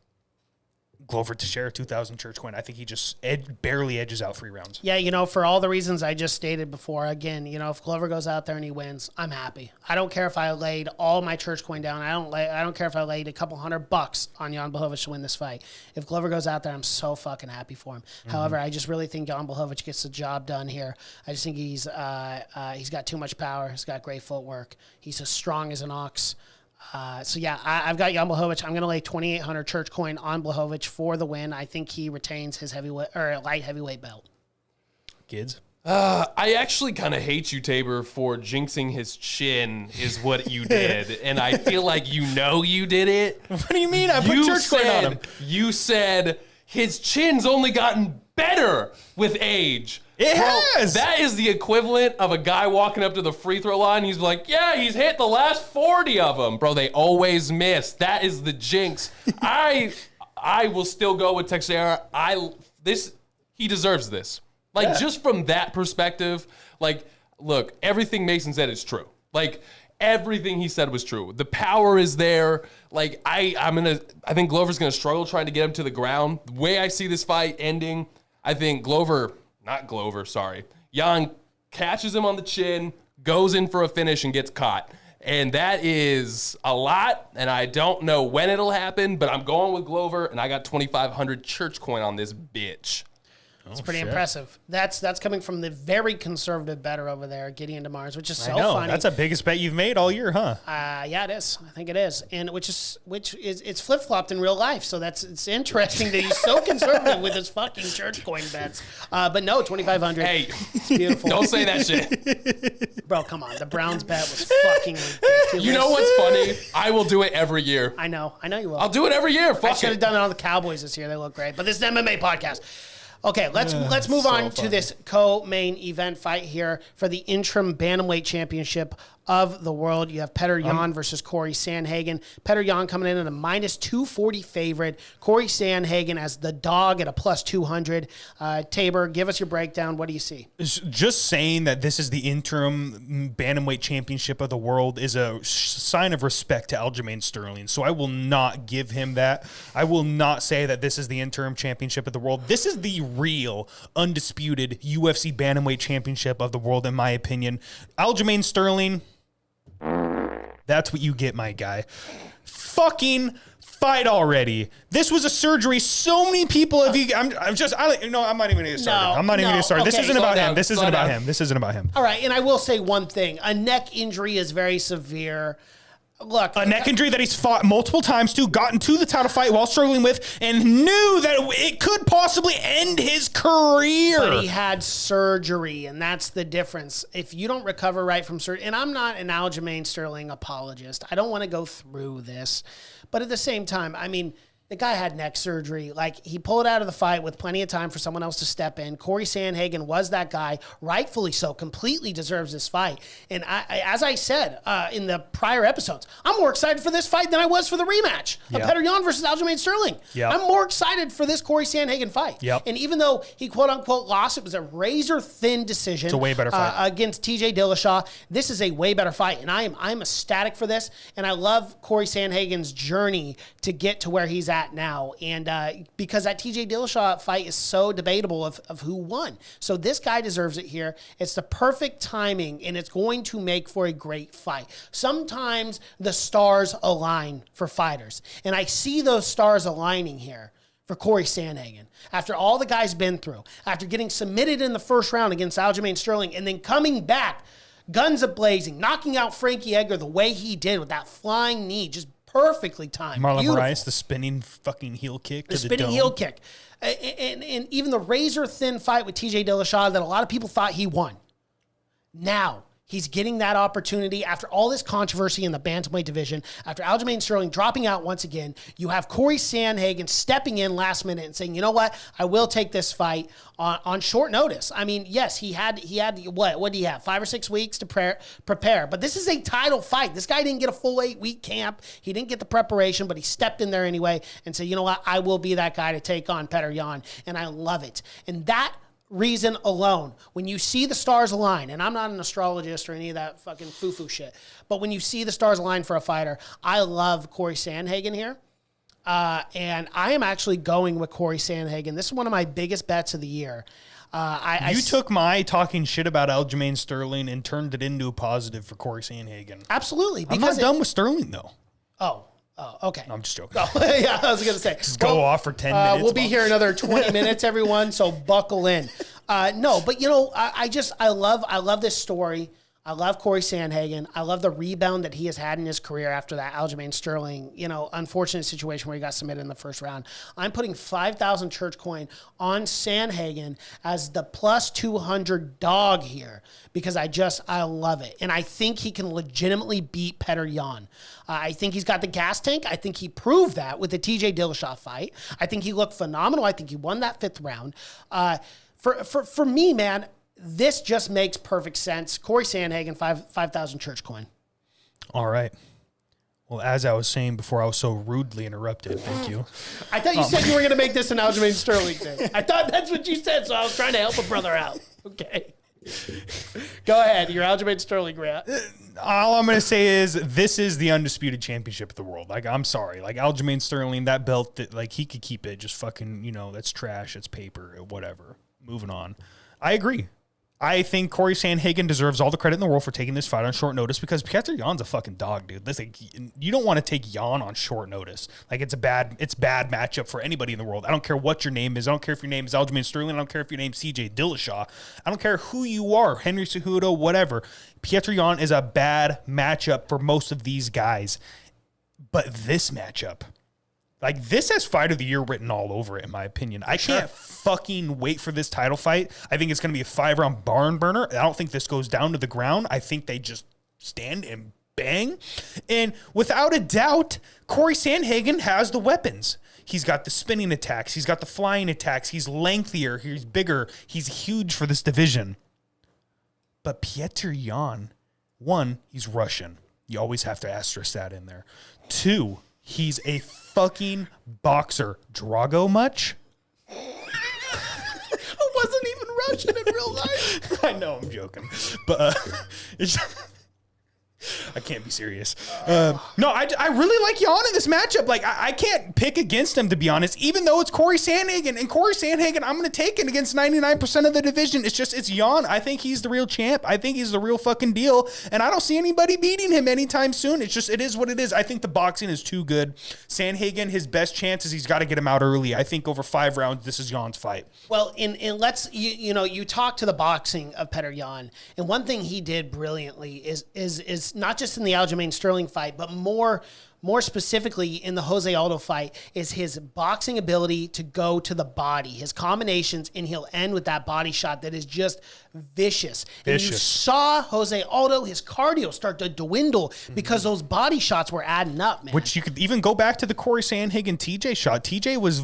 [SPEAKER 2] Glover Teixeira, 2,000 church coin. I think he just barely edges out 3 rounds.
[SPEAKER 3] Yeah, you know, for all the reasons I just stated before, again, you know, if Glover goes out there and he wins, I'm happy. I don't care if I laid all my church coin down. I don't care if I laid a couple $100 on Jan Blachowicz to win this fight. If Glover goes out there, I'm so fucking happy for him. Mm-hmm. However, I just really think Jan Blachowicz gets the job done here. I just think he's got too much power. He's got great footwork. He's as strong as an ox. So yeah, I've got Jan Blachowicz. I'm going to lay 2,800 church coin on Blachowicz for the win. I think he retains his light heavyweight belt.
[SPEAKER 2] Kids?
[SPEAKER 4] I actually kind of hate you, Tabor, for jinxing his chin is what you did. And I feel like you did it.
[SPEAKER 2] What do you mean? I put church coin on him.
[SPEAKER 4] You said his chin's only gotten better with age.
[SPEAKER 2] It has.
[SPEAKER 4] That is the equivalent of a guy walking up to the free throw line. He's like, yeah, he's hit the last 40 of them. Bro, they always miss. That is the jinx. I will still go with Teixeira. He deserves this. Like, just from that perspective, like, look, everything Mason said is true. Like, everything he said was true. The power is there. Like, I think Glover's gonna struggle trying to get him to the ground. The way I see this fight ending, I think Jan catches him on the chin, goes in for a finish, and gets caught. And that is a lot, and I don't know when it'll happen, but I'm going with Glover, and I got 2,500 church coin on this bitch.
[SPEAKER 3] It's pretty impressive. That's coming from the very conservative bettor over there, Gideon DeMars, which is so funny.
[SPEAKER 2] That's the biggest bet you've made all year, huh?
[SPEAKER 3] Yeah, it is. I think it is, and which is it's flip flopped in real life. So it's interesting that he's so conservative with his fucking church coin bets. But no, 2,500.
[SPEAKER 4] Hey,
[SPEAKER 3] it's beautiful.
[SPEAKER 4] Don't say that shit,
[SPEAKER 3] bro. Come on, the Browns bet was fucking ridiculous.
[SPEAKER 4] You know what's funny? I will do it every year.
[SPEAKER 3] I know you will.
[SPEAKER 4] I'll do it every year.
[SPEAKER 3] I should have done it on the Cowboys this year. They look great, but this is an MMA podcast. Okay, let's move on to this co-main event fight here for the interim bantamweight championship of the world. You have Petr Yan versus Corey Sandhagen. Petr Yan coming in at a -240 favorite. Corey Sandhagen as the dog at a +200. Tabor, give us your breakdown. What do you see?
[SPEAKER 2] Just saying that this is the interim bantamweight championship of the world is a sign of respect to Aljamain Sterling. So I will not give him that. I will not say that this is the interim championship of the world. This is the real, undisputed UFC Bantamweight Championship of the world, in my opinion. Aljamain Sterling, that's what you get, my guy. Fucking fight already. This was a surgery. So many people have. I'm not even going to get started. I'm not even going to get started.
[SPEAKER 3] Okay.
[SPEAKER 2] This isn't about him. This isn't
[SPEAKER 4] Slow
[SPEAKER 2] about
[SPEAKER 4] down.
[SPEAKER 2] him. This isn't about him.
[SPEAKER 3] All right, and I will say one thing. A neck injury is very severe. Look,
[SPEAKER 2] A neck injury that he's fought multiple times to, gotten to the title fight while struggling with, and knew that it could possibly end his career.
[SPEAKER 3] but he had surgery, and that's the difference. If you don't recover right from surgery, and I'm not an Aljamain Sterling apologist. I don't want to go through this, but at the same time, I mean, the guy had neck surgery. Like, he pulled out of the fight with plenty of time for someone else to step in. Corey Sandhagen was that guy, rightfully so, completely deserves this fight. And as I said in the prior episodes, I'm more excited for this fight than I was for the rematch of
[SPEAKER 2] Yeah.
[SPEAKER 3] Petr Yan versus Aljamain Sterling.
[SPEAKER 2] Yeah.
[SPEAKER 3] I'm more excited for this Corey Sandhagen fight.
[SPEAKER 2] Yep.
[SPEAKER 3] And even though he quote-unquote lost, it was a razor-thin decision.
[SPEAKER 2] It's a way better fight.
[SPEAKER 3] Against TJ Dillashaw. This is a way better fight, and I'm ecstatic for this. And I love Corey Sandhagen's journey to get to where he's at now. And because that TJ Dillashaw fight is so debatable of who won. So this guy deserves it here. It's the perfect timing, and it's going to make for a great fight. Sometimes the stars align for fighters, and I see those stars aligning here for Corey Sandhagen. After all the guy's been through, after getting submitted in the first round against Aljamain Sterling, and then coming back, guns a-blazing, knocking out Frankie Edgar the way he did with that flying knee, just perfectly timed.
[SPEAKER 2] Marlon
[SPEAKER 3] Beautiful.
[SPEAKER 2] Moraes, the spinning fucking heel kick.
[SPEAKER 3] The spinning heel kick. And even the razor-thin fight with TJ Dillashaw that a lot of people thought he won. Now, he's getting that opportunity after all this controversy in the bantamweight division. After Aljamain Sterling dropping out once again, you have Corey Sandhagen stepping in last minute and saying, you know what, I will take this fight on short notice. I mean, yes, he had what did he have, 5 or 6 weeks to prepare? But this is a title fight. This guy didn't get a full 8-week camp. He didn't get the preparation, but he stepped in there anyway and said, you know what, I will be that guy to take on Petr Yan, and I love it. And that reason alone, when you see the stars align, and I'm not an astrologist or any of that fucking foo-foo shit, but when you see the stars align for a fighter, I love Corey Sandhagen here. And I am actually going with Corey Sandhagen. This is one of my biggest bets of the year.
[SPEAKER 2] You took my talking shit about Aljamain Sterling and turned it into a positive for Corey Sandhagen.
[SPEAKER 3] Absolutely.
[SPEAKER 2] I'm not done with Sterling, though.
[SPEAKER 3] Oh, okay.
[SPEAKER 2] No, I'm just joking.
[SPEAKER 3] Yeah, I was going to say.
[SPEAKER 2] Just go off for 10 minutes.
[SPEAKER 3] We'll be here another 20 minutes, everyone, so buckle in. No, but, you know, I love this story. I love Corey Sandhagen. I love the rebound that he has had in his career after that Aljamain Sterling, you know, unfortunate situation where he got submitted in the first round. I'm putting 5,000 church coin on Sandhagen as the plus 200 dog here because I love it. And I think he can legitimately beat Petr Yan. I think he's got the gas tank. I think he proved that with the TJ Dillashaw fight. I think he looked phenomenal. I think he won that 5th round. For me, man, this just makes perfect sense. Corey Sandhagen, 5,000 church coin.
[SPEAKER 2] All right. Well, as I was saying before, I was so rudely interrupted. Thank you.
[SPEAKER 3] I thought you said you were going to make this an Aljamain Sterling thing. I thought that's what you said, so I was trying to help a brother out. Okay. Go ahead. Your Aljamain Sterling rant.
[SPEAKER 2] All I'm going to say is this is the undisputed championship of the world. Like, I'm sorry. Like, Aljamain Sterling, that belt, like, he could keep it. Just fucking, you know, that's trash. It's paper. Whatever. Moving on. I agree. I think Corey Sandhagen deserves all the credit in the world for taking this fight on short notice because Petr Yan's a fucking dog, dude. This, like, you don't want to take Yan on short notice. Like, it's bad matchup for anybody in the world. I don't care what your name is. I don't care if your name is Aljamain Sterling. I don't care if your name's CJ Dillashaw. I don't care who you are, Henry Cejudo, whatever. Petr Yan is a bad matchup for most of these guys. But this matchup, like, this has fight of the year written all over it, in my opinion. I can't fucking wait for this title fight. I think it's going to be a 5-round barn burner. I don't think this goes down to the ground. I think they just stand and bang. And without a doubt, Corey Sandhagen has the weapons. He's got the spinning attacks. He's got the flying attacks. He's lengthier. He's bigger. He's huge for this division. But Petr Yan, 1, he's Russian. You always have to asterisk that in there. 2, he's a fucking boxer. Drago much?
[SPEAKER 3] It wasn't even Russian in real life.
[SPEAKER 2] I know, I'm joking. But it's I can't be serious. No, I really like Jan in this matchup. Like, I can't pick against him, to be honest, even though it's Corey Sandhagen. And Corey Sandhagen, I'm going to take it against 99% of the division. It's Jan. I think he's the real champ. I think he's the real fucking deal. And I don't see anybody beating him anytime soon. It is what it is. I think the boxing is too good. Sandhagen, his best chance is he's got to get him out early. I think over 5 rounds, this is Jan's fight.
[SPEAKER 3] Well, you talk to the boxing of Petr Yan, and one thing he did brilliantly is not just in the Aljamain Sterling fight, but more specifically in the Jose Aldo fight, is his boxing ability to go to the body, his combinations, and he'll end with that body shot that is just vicious. And you saw Jose Aldo, his cardio start to dwindle because those body shots were adding up, man.
[SPEAKER 2] Which you could even go back to the Corey Sandhagen TJ shot. TJ was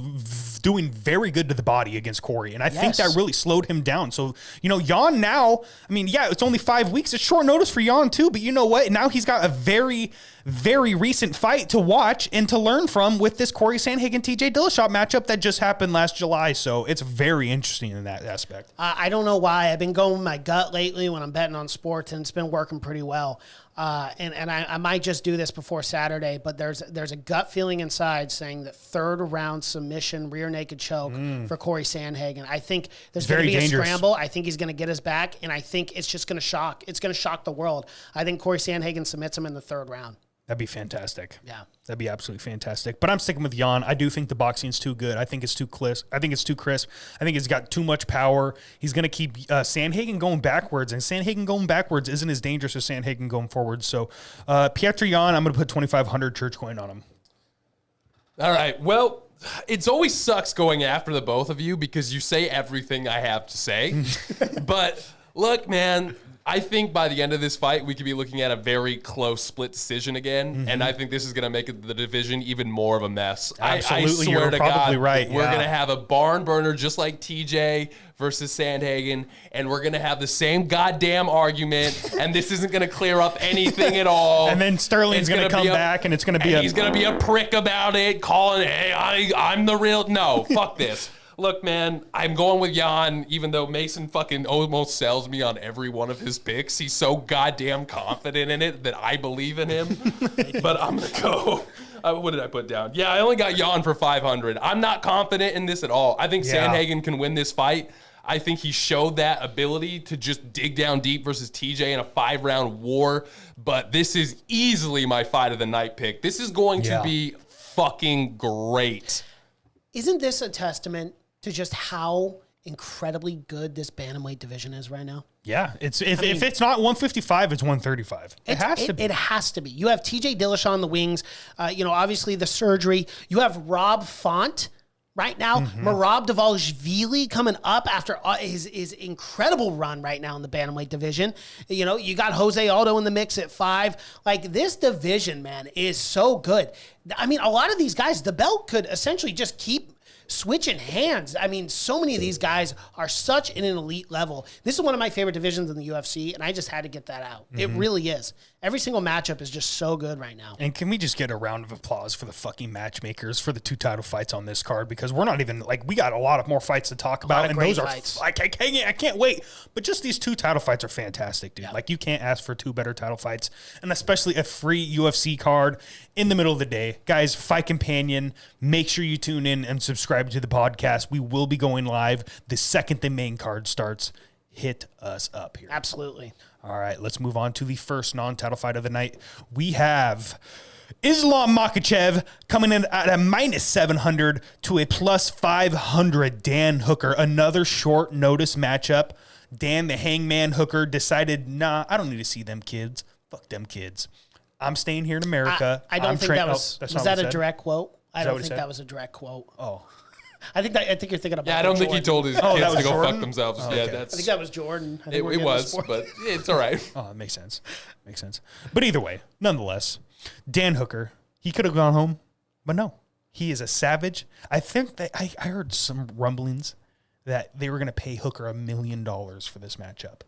[SPEAKER 2] doing very good to the body against Corey, and I think that really slowed him down. So, Jan now, I mean, yeah, it's only 5 weeks. It's short notice for Jan too, but you know what? Now he's got a very, very recent fight to watch and to learn from with this Corey Sandhagen TJ Dillashaw matchup that just happened last July. So it's very interesting in that aspect.
[SPEAKER 3] I don't know why. I've been going with my gut lately when I'm betting on sports, and it's been working pretty well. And I might just do this before Saturday, but there's a gut feeling inside saying that 3rd round submission, rear naked choke for Corey Sandhagen. I think there's going to be a scramble. I think he's going to get his back, and I think it's just going to shock. It's going to shock the world. I think Corey Sandhagen submits him in the 3rd round.
[SPEAKER 2] That'd be fantastic.
[SPEAKER 3] Yeah.
[SPEAKER 2] That'd be absolutely fantastic. But I'm sticking with Jan. I do think the boxing's too good. I think it's too crisp. I think it's got too much power. He's going to keep Sandhagen going backwards, and Sandhagen going backwards isn't as dangerous as Sandhagen going forward. So Petr Yan, I'm going to put 2,500 church coin on him.
[SPEAKER 4] All right. Well, it's always sucks going after the both of you because you say everything I have to say. But look, man, I think by the end of this fight, we could be looking at a very close split decision again. And I think this is going to make the division even more of a mess.
[SPEAKER 2] Absolutely.
[SPEAKER 4] I swear to God,
[SPEAKER 2] right.
[SPEAKER 4] We're going to have a barn burner just like TJ versus Sandhagen, and we're going to have the same goddamn argument, and this isn't going to clear up anything at all.
[SPEAKER 2] And then Sterling's going to come back, and it's going to be
[SPEAKER 4] he's going to be a prick about it, calling, hey, I'm the real... No, fuck this. Look, man, I'm going with Jan, even though Mason fucking almost sells me on every one of his picks. He's so goddamn confident in it that I believe in him. But I'm going to go... what did I put down? Yeah, I only got Jan for 500. I'm not confident in this at all. I think Sandhagen can win this fight. I think he showed that ability to just dig down deep versus TJ in a 5-round war. But this is easily my fight of the night pick. This is going to be fucking great.
[SPEAKER 3] Isn't this a testament to just how incredibly good this bantamweight division is right now?
[SPEAKER 2] Yeah, if it's not 155, it's 135. It has to be. It
[SPEAKER 3] has to be. You have TJ Dillashaw on the wings. Obviously the surgery. You have Rob Font right now. Merab Dvalishvili coming up after his incredible run right now in the bantamweight division. You got Jose Aldo in the mix at 5. Like, this division, man, is so good. I mean, a lot of these guys, the belt could essentially just keep switching hands. I mean, so many of these guys are such in an elite level. This is one of my favorite divisions in the UFC, and I just had to get that out. It really is. Every single matchup is just so good right now.
[SPEAKER 2] And can we just get a round of applause for the fucking matchmakers for the 2 title fights on this card? Because we're not even, we got a lot of more fights to talk about. And those fights. I can't wait. But just these 2 title fights are fantastic, dude. Yeah. You can't ask for 2 better title fights. And especially a free UFC card in the middle of the day. Guys, Fight Companion, make sure you tune in and subscribe to the podcast. We will be going live the second the main card starts. Hit us up here.
[SPEAKER 3] Absolutely.
[SPEAKER 2] All right, let's move on to the first non-title fight of the night. We have Islam Makhachev coming in at a -700 to a +500 Dan Hooker. Another short notice matchup. Dan, the Hangman Hooker, decided, nah, I don't need to see them kids. Fuck them kids. I'm staying here in America.
[SPEAKER 3] I don't think that was that a direct quote? I don't think that was a direct quote.
[SPEAKER 2] Oh.
[SPEAKER 3] I think you're thinking about.
[SPEAKER 4] Yeah, I don't think he told his kids to go fuck themselves. Oh, okay. I
[SPEAKER 3] think that was Jordan.
[SPEAKER 4] It was, but it's all right.
[SPEAKER 2] Oh, it makes sense. But either way, nonetheless, Dan Hooker, he could have gone home, but no, he is a savage. I think that I heard some rumblings that they were going to pay Hooker $1 million for this matchup.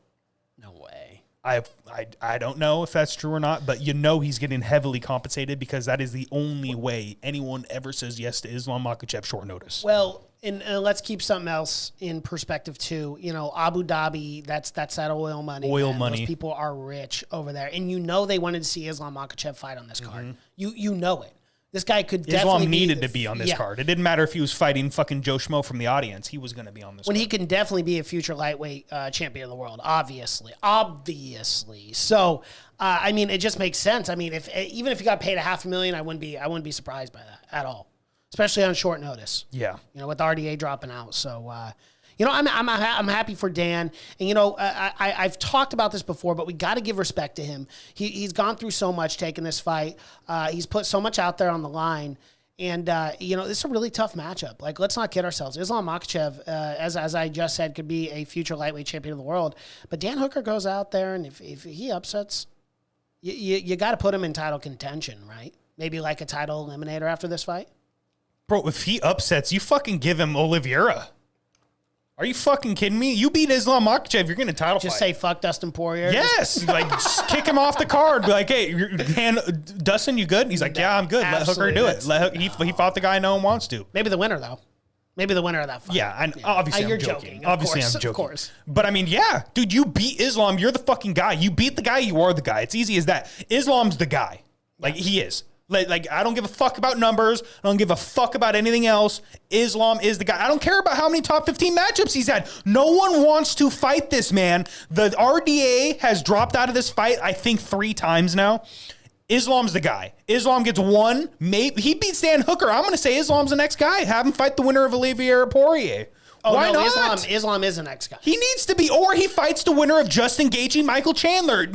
[SPEAKER 3] No way.
[SPEAKER 2] I don't know if that's true or not, but he's getting heavily compensated because that is the only way anyone ever says yes to Islam Makhachev short notice.
[SPEAKER 3] Well, And let's keep something else in perspective too. You know, Abu Dhabi, that's that oil money.
[SPEAKER 2] Oil
[SPEAKER 3] man.
[SPEAKER 2] money.
[SPEAKER 3] Those people are rich over there, and you know they wanted to see Islam Makhachev fight on this card. You know it. This guy could definitely
[SPEAKER 2] Islam needed to be on this card. It didn't matter if he was fighting fucking Joe Schmo from the audience. He was going to be on this
[SPEAKER 3] When
[SPEAKER 2] card.
[SPEAKER 3] he can definitely be a future lightweight champion of the world, obviously. So, I mean, it just makes sense. I mean, even if he got paid $500,000, I wouldn't be surprised by that at all, especially on short notice.
[SPEAKER 2] Yeah.
[SPEAKER 3] You know, with RDA dropping out. So, you know, I'm happy for Dan. And, you know, I've talked about this before, but we got to give respect to him. He's gone through so much taking this fight. He's put so much out there on the line. And, you know, this is a really tough matchup. Like, let's not kid ourselves. Islam Makhachev, as I just said, could be a future lightweight champion of the world. But Dan Hooker goes out there, and if he upsets, you got to put him in title contention, right? Maybe like a title eliminator after this fight.
[SPEAKER 2] Bro, if he upsets, you fucking give him Oliveira. Are you fucking kidding me? You beat Islam Makhachev, you're getting a title
[SPEAKER 3] Just
[SPEAKER 2] fight.
[SPEAKER 3] say, fuck Dustin Poirier.
[SPEAKER 2] Yes. Like, just kick him off the card. Be like, hey, Dustin, you good? And he's like, yeah, I'm good. Let Hooker do it. He fought the guy no one wants to.
[SPEAKER 3] Maybe the winner, though. Maybe the winner of that fight.
[SPEAKER 2] Yeah, obviously
[SPEAKER 3] You're
[SPEAKER 2] I'm joking.
[SPEAKER 3] Obviously,
[SPEAKER 2] I'm joking.
[SPEAKER 3] Of course.
[SPEAKER 2] But I mean, yeah, dude, you beat Islam. You're the fucking guy. You beat the guy. You are the guy. It's easy as that. Islam's the guy. Like, he is. Like, I don't give a fuck about numbers. I don't give a fuck about anything else. Islam is the guy. I don't care about how many top 15 matchups he's had. No one wants to fight this man. The RDA has dropped out of this fight, I think, 3 times now. Islam's the guy. Islam gets one. Maybe he beats Dan Hooker. I'm going to say Islam's the next guy. Have him fight the winner of Olivier Poirier.
[SPEAKER 3] Oh,
[SPEAKER 2] Why
[SPEAKER 3] no,
[SPEAKER 2] not?
[SPEAKER 3] Islam is the next guy.
[SPEAKER 2] He needs to be, or he fights the winner of Justin Gaethje, Michael Chandler.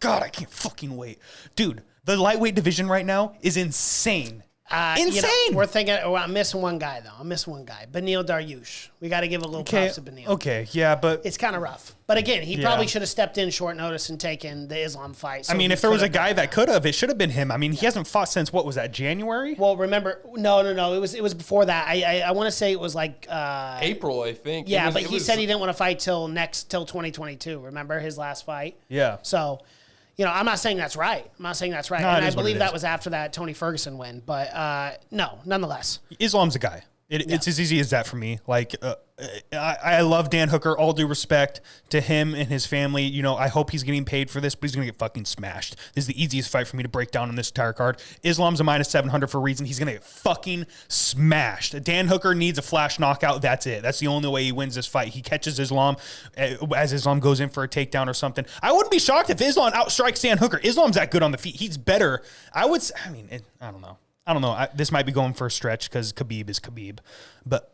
[SPEAKER 2] God, I can't fucking wait, dude. The lightweight division right now is insane. Insane.
[SPEAKER 3] You know, we're thinking, I'm missing one guy, though. Beneil Dariush. We got to give a little props to Beneil.
[SPEAKER 2] Okay, yeah, but
[SPEAKER 3] It's kind of rough. But again, he probably should have stepped in short notice and taken the Islam fight. So
[SPEAKER 2] I mean, if there was a guy that could have, it should have been him. I mean, he hasn't fought since, what was that, January?
[SPEAKER 3] Well, remember, no. It was before that. I want to say it was like
[SPEAKER 4] April, I think.
[SPEAKER 3] Yeah, but he said he didn't want to fight till 2022. Remember his last fight?
[SPEAKER 2] Yeah.
[SPEAKER 3] So, you know, I'm not saying that's right.
[SPEAKER 2] No,
[SPEAKER 3] and
[SPEAKER 2] it
[SPEAKER 3] I
[SPEAKER 2] is what
[SPEAKER 3] believe
[SPEAKER 2] it
[SPEAKER 3] that
[SPEAKER 2] is.
[SPEAKER 3] was after that Tony Ferguson win. But no, nonetheless.
[SPEAKER 2] Islam's a guy. It's as easy as that for me. Like, I love Dan Hooker. All due respect to him and his family. You know, I hope he's getting paid for this, but he's going to get fucking smashed. This is the easiest fight for me to break down on this entire card. Islam's a minus 700 for a reason. He's going to get fucking smashed. Dan Hooker needs a flash knockout. That's it. That's the only way he wins this fight. He catches Islam as Islam goes in for a takedown or something. I wouldn't be shocked if Islam outstrikes Dan Hooker. Islam's that good on the feet. He's better. I don't know. This might be going for a stretch because Khabib is Khabib. But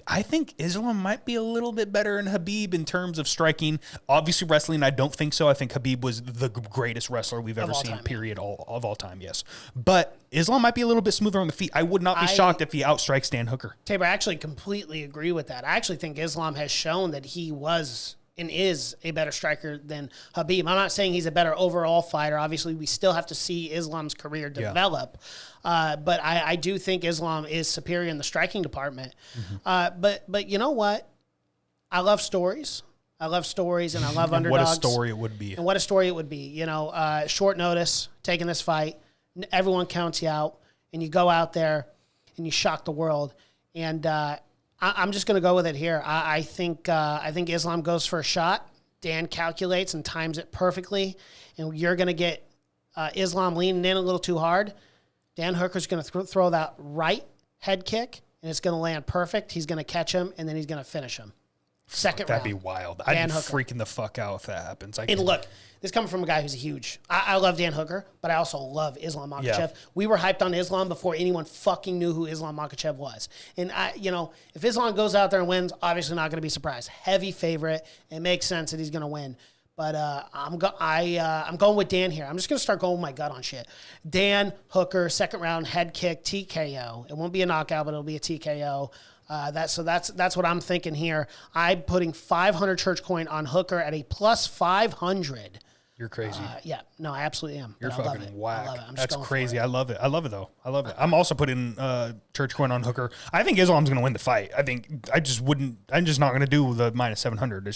[SPEAKER 2] I think Islam might be a little bit better than Khabib in terms of striking. Obviously, wrestling, I don't think so. I think Khabib was the greatest wrestler we've ever seen, period, of all time, yes. But Islam might be a little bit smoother on the feet. I would not be shocked if he outstrikes Dan Hooker.
[SPEAKER 3] Tabor, I actually completely agree with that. I actually think Islam has shown that he was and is a better striker than Khabib. I'm not saying he's a better overall fighter. Obviously, we still have to see Islam's career develop. But I do think Islam is superior in the striking department. But you know what? I love stories. And I love underdogs.
[SPEAKER 2] What a story it would be.
[SPEAKER 3] And what a story it would be. You know, short notice, taking this fight, everyone counts you out, and you go out there and you shock the world. And I'm just going to go with it here. I think Islam goes for a shot. Dan calculates and times it perfectly, and you're going to get Islam leaning in a little too hard. Dan Hooker's going to throw that right head kick, and it's going to land perfect. He's going to catch him, and then he's going to finish him. Second round.
[SPEAKER 2] That'd be wild. I'd be freaking the fuck out if that happens.
[SPEAKER 3] And look, this coming from a guy who's a huge. I love Dan Hooker, but I also love Islam Makhachev. Yeah. We were hyped on Islam before anyone fucking knew who Islam Makhachev was. And if Islam goes out there and wins, obviously not going to be surprised. Heavy favorite. It makes sense that he's going to win. But I'm going with Dan here. I'm just going to start going with my gut on shit. Dan Hooker, second round head kick, TKO. It won't be a knockout, but it'll be a TKO. That's what I'm thinking here. I'm putting 500 church coin on Hooker at a plus 500.
[SPEAKER 2] You're crazy.
[SPEAKER 3] Yeah, no, I absolutely am.
[SPEAKER 2] You're fucking whack.
[SPEAKER 3] I love it.
[SPEAKER 2] That's crazy. I love it. I love it though. I love it. I'm also putting church coin on Hooker. I think Islam's going to win the fight. I'm just not going to do the minus 700.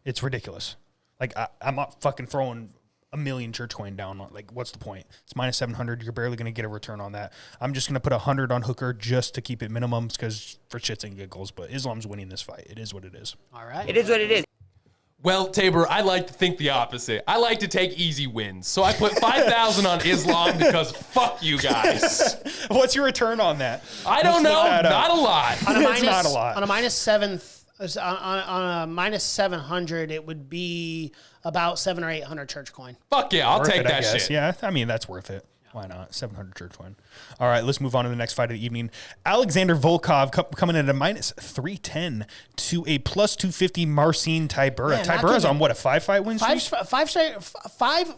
[SPEAKER 2] It's ridiculous. Like I'm not fucking throwing a million church coin down. Like, what's the point? It's minus 700. You're barely going to get a return on that. I'm just going to put 100 on Hooker just to keep it minimums because for shits and giggles. But Islam's winning this fight. It is what it is.
[SPEAKER 3] All right.
[SPEAKER 5] It is what it is.
[SPEAKER 4] Well, Tabor, I like to think the opposite. I like to take easy wins. So I put 5,000 on Islam because fuck you guys.
[SPEAKER 2] What's your return on that?
[SPEAKER 4] I don't know. Not a lot.
[SPEAKER 3] On a
[SPEAKER 2] It's
[SPEAKER 3] minus,
[SPEAKER 2] not a lot.
[SPEAKER 3] On a minus 700, it would be about 700 or 800 church coin.
[SPEAKER 4] Fuck yeah, I'll
[SPEAKER 2] Worth
[SPEAKER 4] take
[SPEAKER 2] it, I
[SPEAKER 4] that
[SPEAKER 2] guess.
[SPEAKER 4] shit.
[SPEAKER 2] Yeah, I mean, that's worth it. Why not? 700 church win. All right, let's move on to the next fight of the evening. Alexander Volkov coming in at a minus 310 to a plus 250 Marcin Tybura.
[SPEAKER 3] Man,
[SPEAKER 2] Tybura's on what, a 5-fight win streak?
[SPEAKER 3] Five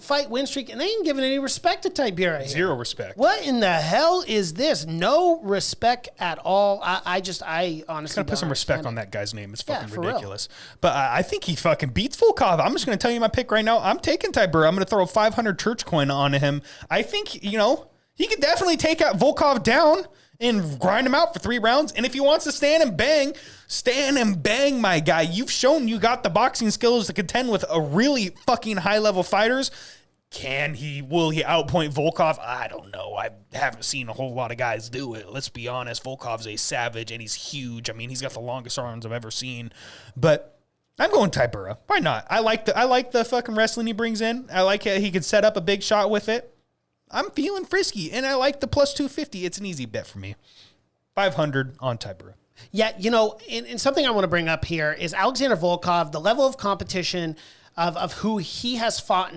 [SPEAKER 3] fight win streak, and they ain't giving any respect to Tybura here.
[SPEAKER 2] Zero respect.
[SPEAKER 3] What in the hell is this? No respect at all. I honestly
[SPEAKER 2] Gotta put some respect
[SPEAKER 3] understand
[SPEAKER 2] on that guy's name. It's fucking
[SPEAKER 3] for real.
[SPEAKER 2] ridiculous. But I think he fucking beats Volkov. I'm just going to tell you my pick right now. I'm taking Tybura. I'm going to throw a 500 church coin on him. I think, he could definitely take out Volkov down and grind him out for 3 rounds. And if he wants to stand and bang, my guy. You've shown you got the boxing skills to contend with a really fucking high-level fighters. Will he outpoint Volkov? I don't know. I haven't seen a whole lot of guys do it. Let's be honest. Volkov's a savage, and he's huge. I mean, he's got the longest arms I've ever seen. But I'm going Tybura. Why not? I like the fucking wrestling he brings in. I like how he could set up a big shot with it. I'm feeling frisky, and I like the plus 250. It's an easy bet for me. 500 on Tybura.
[SPEAKER 3] Yeah, and something I want to bring up here is Alexander Volkov, the level of competition of who he has fought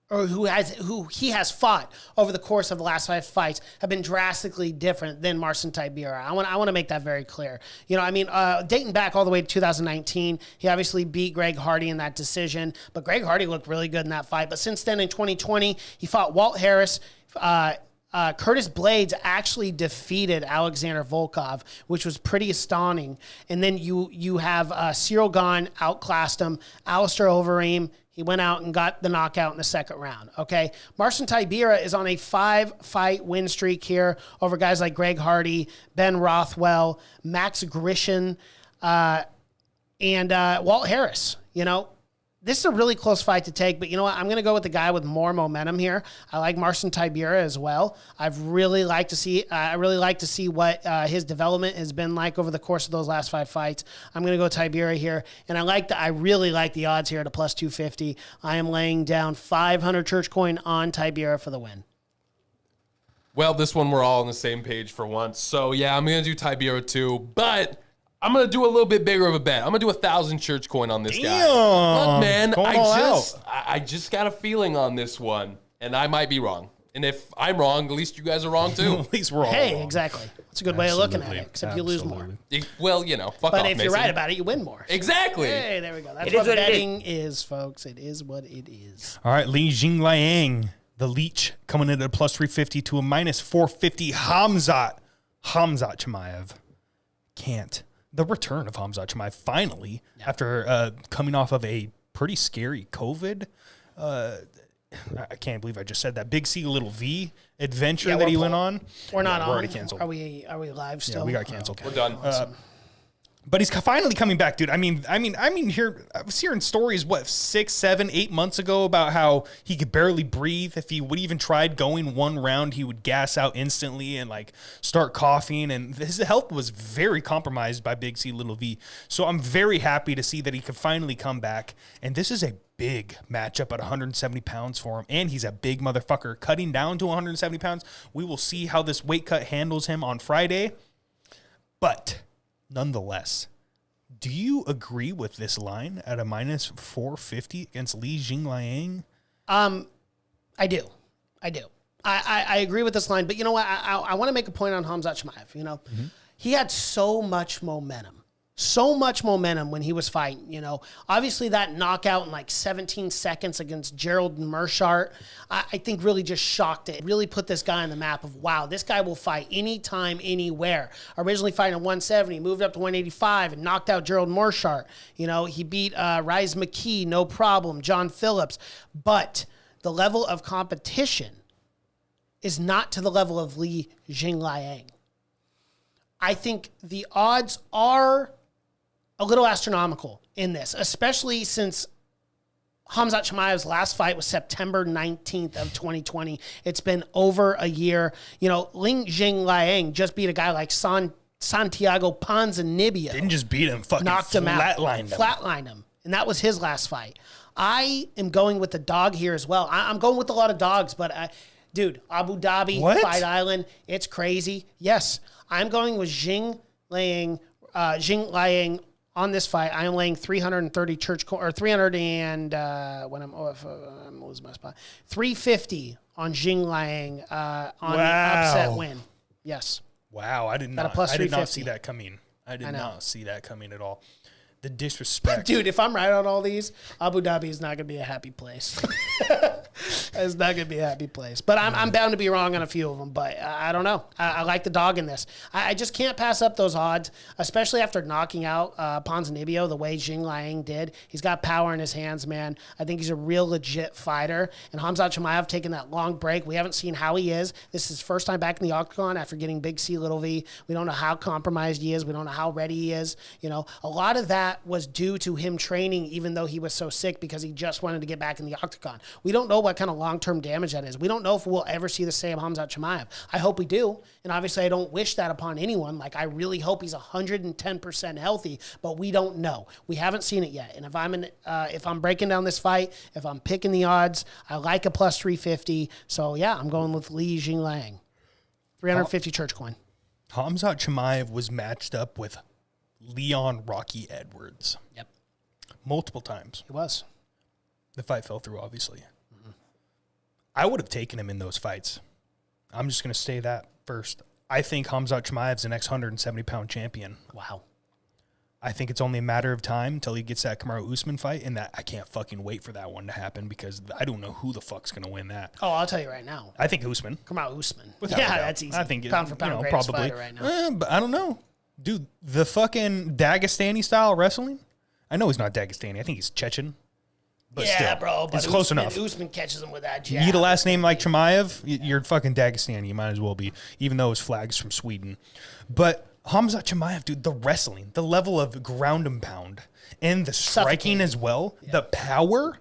[SPEAKER 3] who he has fought over the course of the last 5 fights have been drastically different than Marcin Tybura. I want to make that very clear. Dating back all the way to 2019, he obviously beat Greg Hardy in that decision, but Greg Hardy looked really good in that fight. But since then, in 2020, he fought Walt Harris. Curtis Blades actually defeated Alexander Volkov, which was pretty astounding. And then you have Cyril Gane outclassed him. Alistair Overeem, he went out and got the knockout in the second round. Okay, Marcin Tybura is on a 5-fight win streak here over guys like Greg Hardy, Ben Rothwell, Max Grishin, and Walt Harris. This is a really close fight to take, but you know what? I'm going to go with the guy with more momentum here. I like Marcin Tybura as well. I really like to see what his development has been like over the course of those last 5 fights. I'm going to go Tybura here, and I really like the odds here at a plus 250. I am laying down 500 church coin on Tybura for the win.
[SPEAKER 4] Well, this one we're all on the same page for once. So yeah, I'm going to do Tybura too, but I'm going to do a little bit bigger of a bet. I'm going to do 1,000 church coin on this guy. Look, man, I just got a feeling on this one, and I might be wrong. And if I'm wrong, at least you guys are wrong too.
[SPEAKER 2] At least we're all
[SPEAKER 3] Hey,
[SPEAKER 2] wrong.
[SPEAKER 3] exactly. That's a good way of looking at it, except you lose more.
[SPEAKER 4] Well, fuck off,
[SPEAKER 3] But if you're
[SPEAKER 4] Mason.
[SPEAKER 3] right about it, you win more.
[SPEAKER 4] Exactly.
[SPEAKER 3] Hey, there we go. That's
[SPEAKER 5] It is
[SPEAKER 3] what
[SPEAKER 5] what it
[SPEAKER 3] betting is, folks. It is what it is.
[SPEAKER 2] All right, Li Jingliang, the Leech, coming in at a plus 350 to a minus 450. Hamzat Chimaev. The return of Hamzat Chimaev finally, after coming off of a pretty scary COVID. I can't believe I just said that. Big C, little V adventure that he went on.
[SPEAKER 3] We're not on.
[SPEAKER 2] We're already canceled.
[SPEAKER 3] Are we live still?
[SPEAKER 2] Yeah, we got canceled.
[SPEAKER 4] We're done.
[SPEAKER 2] But he's finally coming back, dude. I mean, here I was hearing stories 6, 7, 8 months ago about how he could barely breathe. If he would even tried going 1 round, he would gas out instantly and start coughing. And his health was very compromised by Big C, Little V. So I'm very happy to see that he could finally come back. And this is a big matchup at 170 pounds for him. And he's a big motherfucker. Cutting down to 170 pounds. We will see how this weight cut handles him on Friday. But nonetheless, do you agree with this line at a minus 450 against Li Jingliang?
[SPEAKER 3] I do. I agree with this line, but you know what? I want to make a point on Hamzat Chimaev. He had so much momentum when he was fighting. Obviously that knockout in 17 seconds against Gerald Mearshart, I think really just shocked it. Really put this guy on the map of, wow, this guy will fight anytime, anywhere. Originally fighting at 170, moved up to 185 and knocked out Gerald Mearshart. He beat Rise McKee, no problem, John Phillips. But the level of competition is not to the level of Li Jingliang. I think the odds are a little astronomical in this, especially since Khamzat Chimaev's last fight was September 19th of 2020. It's been over a year. You know, Ling Jing Liang just beat a guy like Santiago Ponzinibbio.
[SPEAKER 2] Didn't just beat him, fucking
[SPEAKER 3] Knocked him out.
[SPEAKER 2] Flatlined
[SPEAKER 3] him. And that was his last fight. I am going with the dog here as well. I'm going with a lot of dogs, but dude, Abu Dhabi, Fight Island, it's crazy. Yes, I'm going with Jing Liang on this fight. I am laying 330 or 300 and I'm losing my spot. 350 on Jing Liang on the upset win. Yes.
[SPEAKER 2] Wow, I did not see that coming. I did not see that coming at all. The disrespect.
[SPEAKER 3] Dude, if I'm right on all these, Abu Dhabi is not going to be a happy place. It's not going to be a happy place. But I'm bound to be wrong on a few of them. But I don't know. I like the dog in this. I just can't pass up those odds, especially after knocking out Ponzinibbio the way Jing Liang did. He's got power in his hands, man. I think he's a real legit fighter. And Khamzat Chimaev taking that long break. We haven't seen how he is. This is his first time back in the octagon after getting big C, little v. We don't know how compromised he is. We don't know how ready he is. You know, a lot of that was due to him training even though he was so sick because he just wanted to get back in the octagon. We don't know what kind of long-term damage that is. We don't know if we'll ever see the same Khamzat Chimaev. I hope we do, and obviously I don't wish that upon anyone. Like, I really hope he's 110% healthy, but we don't know. We haven't seen it yet, and if I'm breaking down this fight, if I'm picking the odds, I like a plus 350, so yeah, I'm going with Li Jingliang. 350 church coin.
[SPEAKER 2] Khamzat Chimaev was matched up with Leon Rocky Edwards.
[SPEAKER 3] Yep.
[SPEAKER 2] Multiple times.
[SPEAKER 3] It was.
[SPEAKER 2] The fight fell through, obviously. Mm-hmm. I would have taken him in those fights. I'm just going to say that first. I think Khamzat Chimaev's the next 170-pound champion.
[SPEAKER 3] Wow.
[SPEAKER 2] I think it's only a matter of time until he gets that Kamaru Usman fight, and that I can't fucking wait for that one to happen because I don't know who the fuck's going to win that.
[SPEAKER 3] Oh, I'll tell you right now.
[SPEAKER 2] I think Usman.
[SPEAKER 3] Kamaru Usman.
[SPEAKER 2] Without a doubt.
[SPEAKER 3] That's easy.
[SPEAKER 2] I think
[SPEAKER 3] pound for pound, greatest
[SPEAKER 2] probably
[SPEAKER 3] fighter right now.
[SPEAKER 2] But I don't know. Dude, the fucking Dagestani style wrestling? I know he's not Dagestani. I think he's Chechen. But
[SPEAKER 3] yeah,
[SPEAKER 2] still,
[SPEAKER 3] bro. But
[SPEAKER 2] it's close enough.
[SPEAKER 3] Usman catches him with that
[SPEAKER 2] You
[SPEAKER 3] jab.
[SPEAKER 2] need a last name like Chimaev, you're fucking Dagestani. You might as well be, even though his flag's from Sweden. But Khamzat Chimaev, dude, the wrestling, the level of ground and pound, and the striking as well, the power.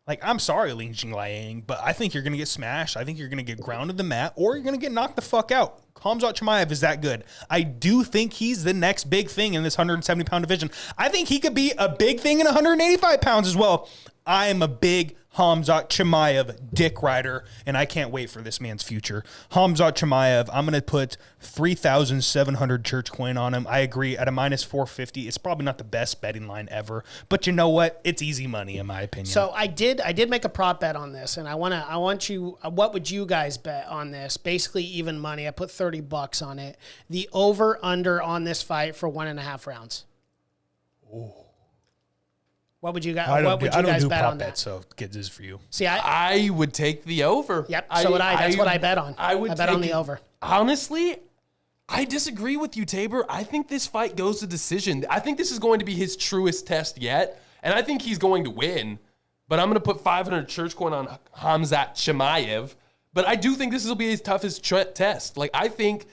[SPEAKER 2] Like, I'm sorry, Ling Jingliang, but I think you're going to get smashed. I think you're going to get ground to the mat, or you're going to get knocked the fuck out. Khamzat Chimaev is that good. I do think he's the next big thing in this 170-pound division. I think he could be a big thing in 185 pounds as well. I am a big Khamzat Chimaev dick rider, and I can't wait for this man's future. Khamzat Chimaev, I'm going to put 3,700 church coin on him. I agree. At a minus 450, it's probably not the best betting line ever, but you know what? It's easy money, in my opinion.
[SPEAKER 3] So I did make a prop bet on this, and I want you. What would you guys bet on this? Basically, even money. I put $30 on it. The over under on this fight for 1.5 rounds.
[SPEAKER 2] Oh.
[SPEAKER 3] What would you guys? What would you guys bet on that?
[SPEAKER 2] So kids is for you.
[SPEAKER 3] See,
[SPEAKER 4] I would take the over.
[SPEAKER 3] Yep. So would I. That's what I bet on. I bet on the over.
[SPEAKER 4] Honestly, I disagree with you, Tabor. I think this fight goes to decision. I think this is going to be his truest test yet, and I think he's going to win. But I'm going to put 500 church coin on Khamzat Chimaev. But I do think this will be his toughest test. Like, I think.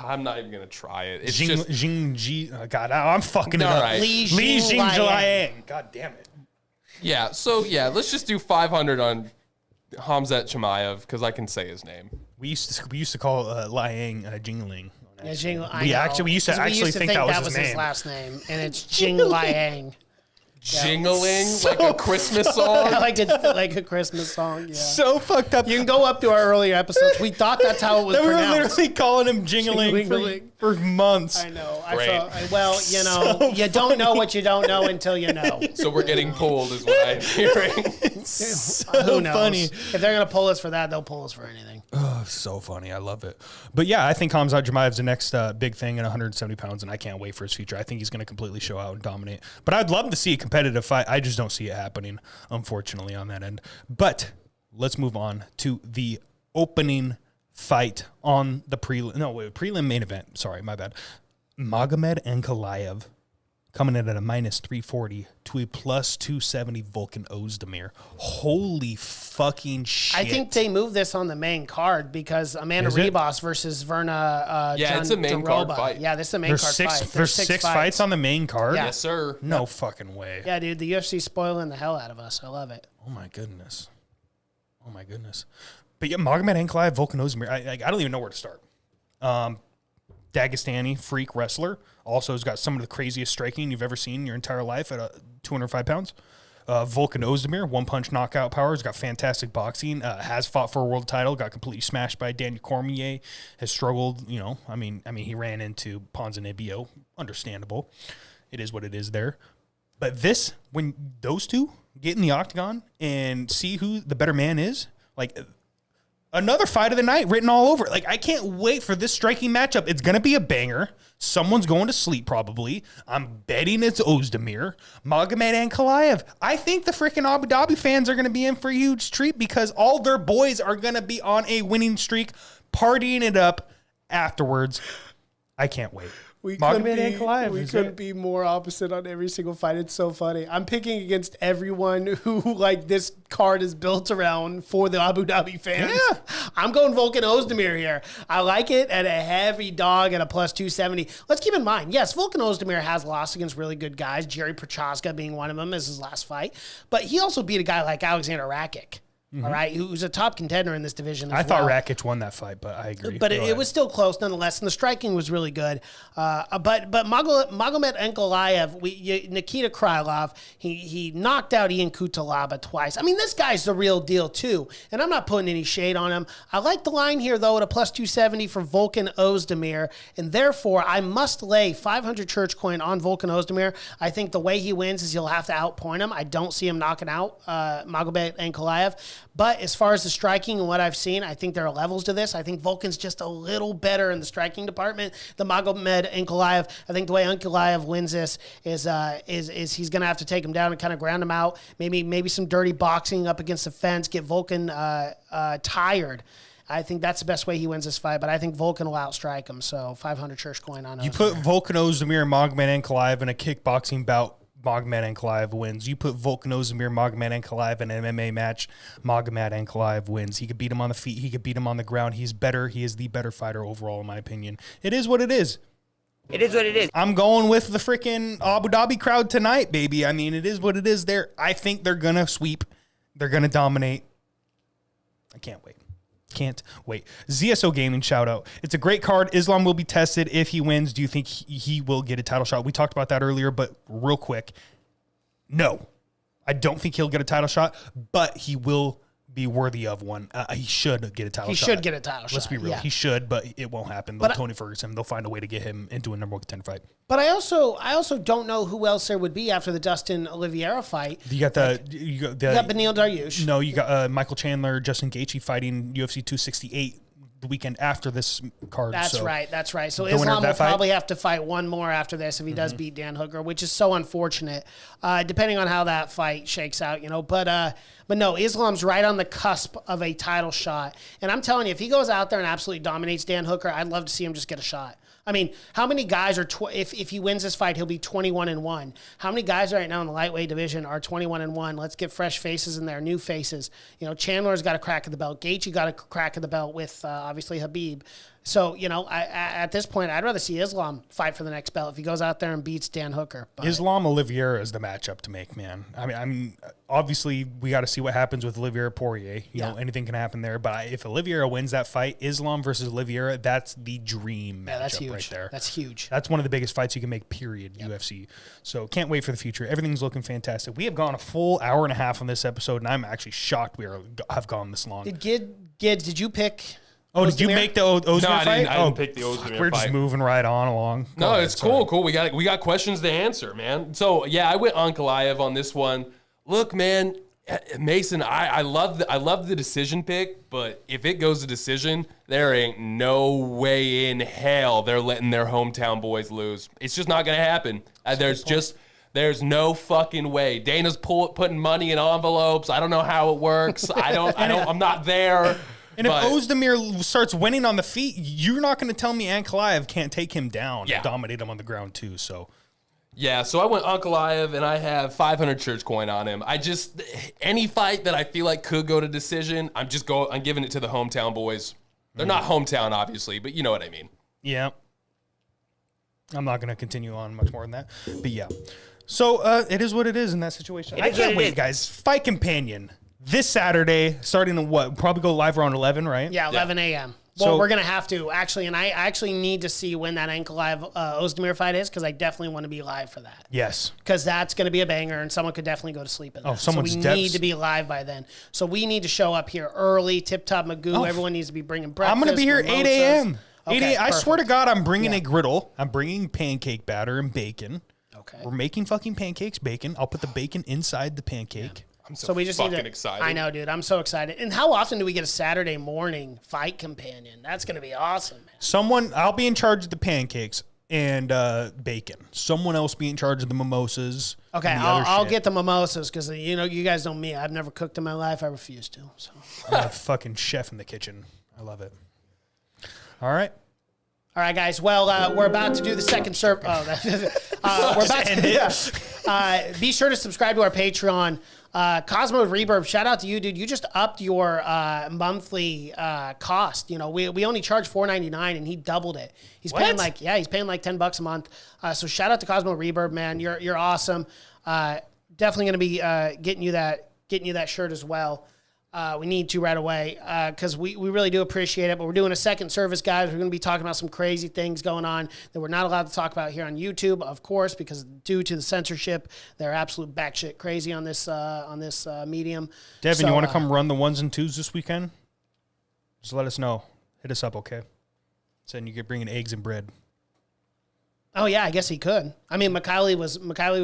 [SPEAKER 4] I'm not even going to try it. It's
[SPEAKER 2] God, I'm fucking it up.
[SPEAKER 4] Right.
[SPEAKER 3] Li Jingliang.
[SPEAKER 2] God damn it.
[SPEAKER 4] Yeah, so yeah, let's just do 500 on Khamzat Chimaev because I can say his name.
[SPEAKER 2] We used to call Liang Jingling.
[SPEAKER 3] Yeah,
[SPEAKER 2] we used to think that was
[SPEAKER 3] his last name, and it's Jing Liang.
[SPEAKER 4] Jingling like a Christmas song.
[SPEAKER 3] I like a Christmas song. Yeah.
[SPEAKER 2] So fucked up.
[SPEAKER 3] You can go up to our earlier episodes. We thought that's how it was
[SPEAKER 2] we were
[SPEAKER 3] pronounced.
[SPEAKER 2] literally calling him Jingling for months.
[SPEAKER 3] I know.
[SPEAKER 4] Great.
[SPEAKER 3] You know, you don't know what you don't know until you know.
[SPEAKER 4] So we're getting pulled is what I'm hearing.
[SPEAKER 2] So
[SPEAKER 3] Who knows?
[SPEAKER 2] funny.
[SPEAKER 3] If they're going to pull us for that, they'll pull us for anything.
[SPEAKER 2] Oh, so funny. I love it. But yeah, I think Khamzat Chimaev's the next big thing at 170 pounds, and I can't wait for his future. I think he's going to completely show out and dominate. But I'd love to see a competitive fight. I just don't see it happening, unfortunately, on that end. But let's move on to the opening fight on the prelim main event. Sorry, my bad. Magomed Ankalaev coming in at a minus 340 to a plus 270 Volkan Ozdemir. Holy fucking shit.
[SPEAKER 3] I think they moved this on the main card because Amanda Ribas versus Verna
[SPEAKER 4] it's a main card
[SPEAKER 3] Jaroba.
[SPEAKER 4] fight.
[SPEAKER 3] Yeah, this is a main
[SPEAKER 2] There's
[SPEAKER 3] card
[SPEAKER 2] six,
[SPEAKER 3] fight.
[SPEAKER 2] There's six fights on the main card?
[SPEAKER 3] Yeah.
[SPEAKER 4] Yes, sir.
[SPEAKER 2] No fucking way.
[SPEAKER 3] Yeah, dude, the UFC spoiling the hell out of us. I love it.
[SPEAKER 2] Oh, my goodness. But yeah, Magomed Ankalaev, Volkan Ozdemir, I don't even know where to start. Dagestani freak wrestler. Also has got some of the craziest striking you've ever seen in your entire life at 205 pounds. Volkan Ozdemir, one-punch knockout power. Has got fantastic boxing. Has fought for a world title. Got completely smashed by Daniel Cormier. Has struggled, I mean, he ran into Ponzinibbio. Understandable. It is what it is there. But this, when those two get in the octagon and see who the better man is, like... Another fight of the night written all over it. Like, I can't wait for this striking matchup. It's going to be a banger. Someone's going to sleep, probably. I'm betting it's Ozdemir. Magomed Ankalaev. I think the freaking Abu Dhabi fans are going to be in for a huge treat because all their boys are going to be on a winning streak, partying it up afterwards. I can't wait.
[SPEAKER 3] We
[SPEAKER 2] Magomed
[SPEAKER 3] couldn't be more opposite on every single fight. It's so funny. I'm picking against everyone who like this card is built around for the Abu Dhabi fans.
[SPEAKER 2] Yeah.
[SPEAKER 3] I'm going Volkan Ozdemir here. I like it at a heavy dog at a plus 270. Let's keep in mind, yes, Volkan Ozdemir has lost against really good guys, Jerry Prochazka being one of them as his last fight. But he also beat a guy like Alexander Rakic. All right, who's a top contender in this division as
[SPEAKER 2] thought
[SPEAKER 3] well.
[SPEAKER 2] Rakic won that fight, but I agree.
[SPEAKER 3] But it was still close nonetheless, and the striking was really good. But Magomed Ankalaev, Nikita Krylov, he knocked out Ian Kutalaba twice. I mean, this guy's the real deal too, and I'm not putting any shade on him. I like the line here though at a plus 270 for Volkan Ozdemir, and therefore I must lay 500 church coin on Volkan Ozdemir. I think the way he wins is he'll have to outpoint him. I don't see him knocking out Magomed Ankalaev. But as far as the striking and what I've seen, I think there are levels to this. I think Volkan's just a little better in the striking department than Magomed Ankalaev. I think the way Ankalaev wins this is he's going to have to take him down and kind of ground him out. Maybe some dirty boxing up against the fence, get Volkan tired. I think that's the best way he wins this fight, but I think Volkan will outstrike him. So 500 church coin on Ozdemir.
[SPEAKER 2] You put Volkan Ozdemir and Magomed Ankalaev in a kickboxing bout, Magomed Ankalaev wins. You put Volkan Ozdemir, Magomed Ankalaev in an MMA match, Magomed Ankalaev wins. He could beat him on the feet. He could beat him on the ground. He's better. He is the better fighter overall, in my opinion. It is what it is.
[SPEAKER 5] It is what it is.
[SPEAKER 2] I'm going with the freaking Abu Dhabi crowd tonight, baby. I mean, it is what it is there. I think they're going to sweep. They're going to dominate. I can't wait. Can't wait. ZSO Gaming shout out. It's a great card. Islam will be tested. If he wins, do you think he will get a title shot? We talked about that earlier, but real quick, no. I don't think he'll get a title shot, but he will be worthy of one. He should get a title shot.
[SPEAKER 3] He should get a title shot.
[SPEAKER 2] Let's be real.
[SPEAKER 3] Yeah.
[SPEAKER 2] He should, but it won't happen. Tony Ferguson, they'll find a way to get him into a number one contender fight.
[SPEAKER 3] But I also don't know who else there would be after the Dustin Oliveira fight.
[SPEAKER 2] You got
[SPEAKER 3] Beneil Dariush.
[SPEAKER 2] No, you got Michael Chandler, Justin Gaethje fighting UFC 268 the weekend after this card.
[SPEAKER 3] That's
[SPEAKER 2] so
[SPEAKER 3] right. That's right. So
[SPEAKER 2] the winner of
[SPEAKER 3] Islam
[SPEAKER 2] that
[SPEAKER 3] will
[SPEAKER 2] fight?
[SPEAKER 3] probably have to fight one more after this if he does beat Dan Hooker, which is so unfortunate, depending on how that fight shakes out, But no, Islam's right on the cusp of a title shot. And I'm telling you, if he goes out there and absolutely dominates Dan Hooker, I'd love to see him just get a shot. I mean, how many guys are, if he wins this fight, he'll be 21-1. How many guys right now in the lightweight division are 21-1? Let's get fresh faces in there, new faces. Chandler's got a crack at the belt. Gaethje got a crack at the belt with, obviously, Habib. So, at this point, I'd rather see Islam fight for the next belt if he goes out there and beats Dan Hooker. But
[SPEAKER 2] Islam Oliveira is the matchup to make, man. I mean, obviously, we got to see what happens with Oliveira Poirier. You know, anything can happen there. But if Oliveira wins that fight, Islam versus Oliveira, that's the dream matchup
[SPEAKER 3] that's huge.
[SPEAKER 2] right there.
[SPEAKER 3] That's huge.
[SPEAKER 2] That's one of the biggest fights you can make, period, UFC. So can't wait for the future. Everything's looking fantastic. We have gone a full hour and a half on this episode, and I'm actually shocked have gone this long.
[SPEAKER 3] Did you pick...
[SPEAKER 2] Oh, did you make the Ozdemir fight?
[SPEAKER 4] I didn't pick the Ozdemir
[SPEAKER 2] We're
[SPEAKER 4] fight.
[SPEAKER 2] just moving right on along.
[SPEAKER 4] No, it's cool. We got questions to answer, man. So yeah, I went Ankalaev on this one. Look, man, Mason, I love the decision pick, but if it goes to decision, there ain't no way in hell they're letting their hometown boys lose. It's just not gonna happen. There's no fucking way. Dana's putting money in envelopes. I don't know how it works. I'm not there.
[SPEAKER 2] And if Ozdemir starts winning on the feet, you're not going to tell me Ankalaev can't take him down and dominate him on the ground too. So,
[SPEAKER 4] Yeah, so I went Ankalaev, and I have 500 church coin on him. Any fight that I feel like could go to decision, I'm giving it to the hometown boys. They're not hometown, obviously, but you know what I mean.
[SPEAKER 2] Yeah. I'm not going to continue on much more than that. But yeah. So it is what it is in that situation. I can't wait, guys. Fight Companion. This Saturday, starting at what? Probably go live around 11, right?
[SPEAKER 3] Yeah, 11 a.m. Well, we're going to have to, actually, and I actually need to see when that Ankalaev Ozdemir fight is, because I definitely want to be live for that.
[SPEAKER 2] Yes.
[SPEAKER 3] Because that's going to be a banger, and someone could definitely go to sleep in that. So we need to be live by then. So we need to show up here early, tip-top Magoo. Everyone needs to be bringing breakfast.
[SPEAKER 2] I'm going to be here at 8 a.m.
[SPEAKER 3] Okay,
[SPEAKER 2] I swear to God, I'm bringing a griddle. I'm bringing pancake batter and bacon.
[SPEAKER 3] Okay.
[SPEAKER 2] We're making fucking pancakes, bacon. I'll put the bacon inside the pancake.
[SPEAKER 4] Yeah. I'm
[SPEAKER 3] so we just
[SPEAKER 4] fucking
[SPEAKER 3] need to,
[SPEAKER 4] excited.
[SPEAKER 3] I know, dude. I'm so excited. And how often do we get a Saturday morning Fight Companion? That's going to be awesome, man.
[SPEAKER 2] I'll be in charge of the pancakes and bacon. Someone else be in charge of the mimosas.
[SPEAKER 3] Okay, I'll get the mimosas because, you guys know me. I've never cooked in my life. I refuse to. So
[SPEAKER 2] I'm a fucking chef in the kitchen. I love it. All right.
[SPEAKER 3] All right, guys. Well, we're about to do the second serve. We're about to. Be sure to subscribe to our Patreon. Cosmo Reverb, shout out to you, dude. You just upped your monthly cost. We only charge $4.99, and he doubled it. He's paying he's paying like $10 a month. So shout out to Cosmo Reverb, man. You're awesome. Definitely gonna be getting you that shirt as well. We need to right away because we really do appreciate it. But we're doing a second service, guys. We're going to be talking about some crazy things going on that we're not allowed to talk about here on YouTube, of course, because due to the censorship, they're absolute batshit crazy on this medium.
[SPEAKER 2] Devin, you want to come run the 1s and 2s this weekend? Just let us know. Hit us up, okay? So then you could bring in eggs and bread.
[SPEAKER 3] Oh yeah, I guess he could. I mean, Mikhaili was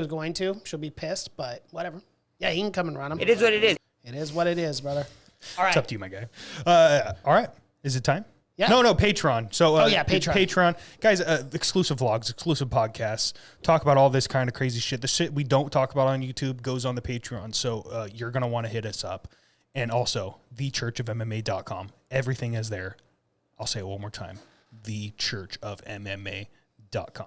[SPEAKER 3] going to. She'll be pissed, but whatever. Yeah, he can come and run them.
[SPEAKER 5] It is what it is.
[SPEAKER 3] It is what it is, brother. All right.
[SPEAKER 2] It's up to you, my guy. All right. Is it time?
[SPEAKER 3] Yeah.
[SPEAKER 2] No, Patreon. So,
[SPEAKER 3] Patreon.
[SPEAKER 2] Patreon. Guys, exclusive vlogs, exclusive podcasts, talk about all this kind of crazy shit. The shit we don't talk about on YouTube goes on the Patreon. So you're going to want to hit us up. And also, thechurchofmma.com. Everything is there. I'll say it one more time. thechurchofmma.com.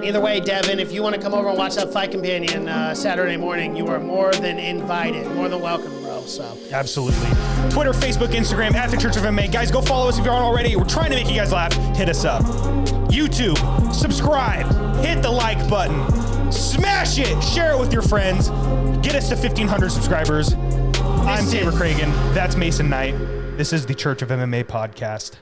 [SPEAKER 3] Either way, Devin, if you want to come over and watch that Fight Companion Saturday morning, you are more than invited, more than welcome, bro. So
[SPEAKER 2] Absolutely. Twitter, Facebook, Instagram, at the Church of MMA. Guys, go follow us if you aren't already. We're trying to make you guys laugh. Hit us up. YouTube, subscribe, hit the like button, smash it, share it with your friends. Get us to 1,500 subscribers. I'm Tabor Cragen. That's Mason Knight. This is the Church of MMA podcast.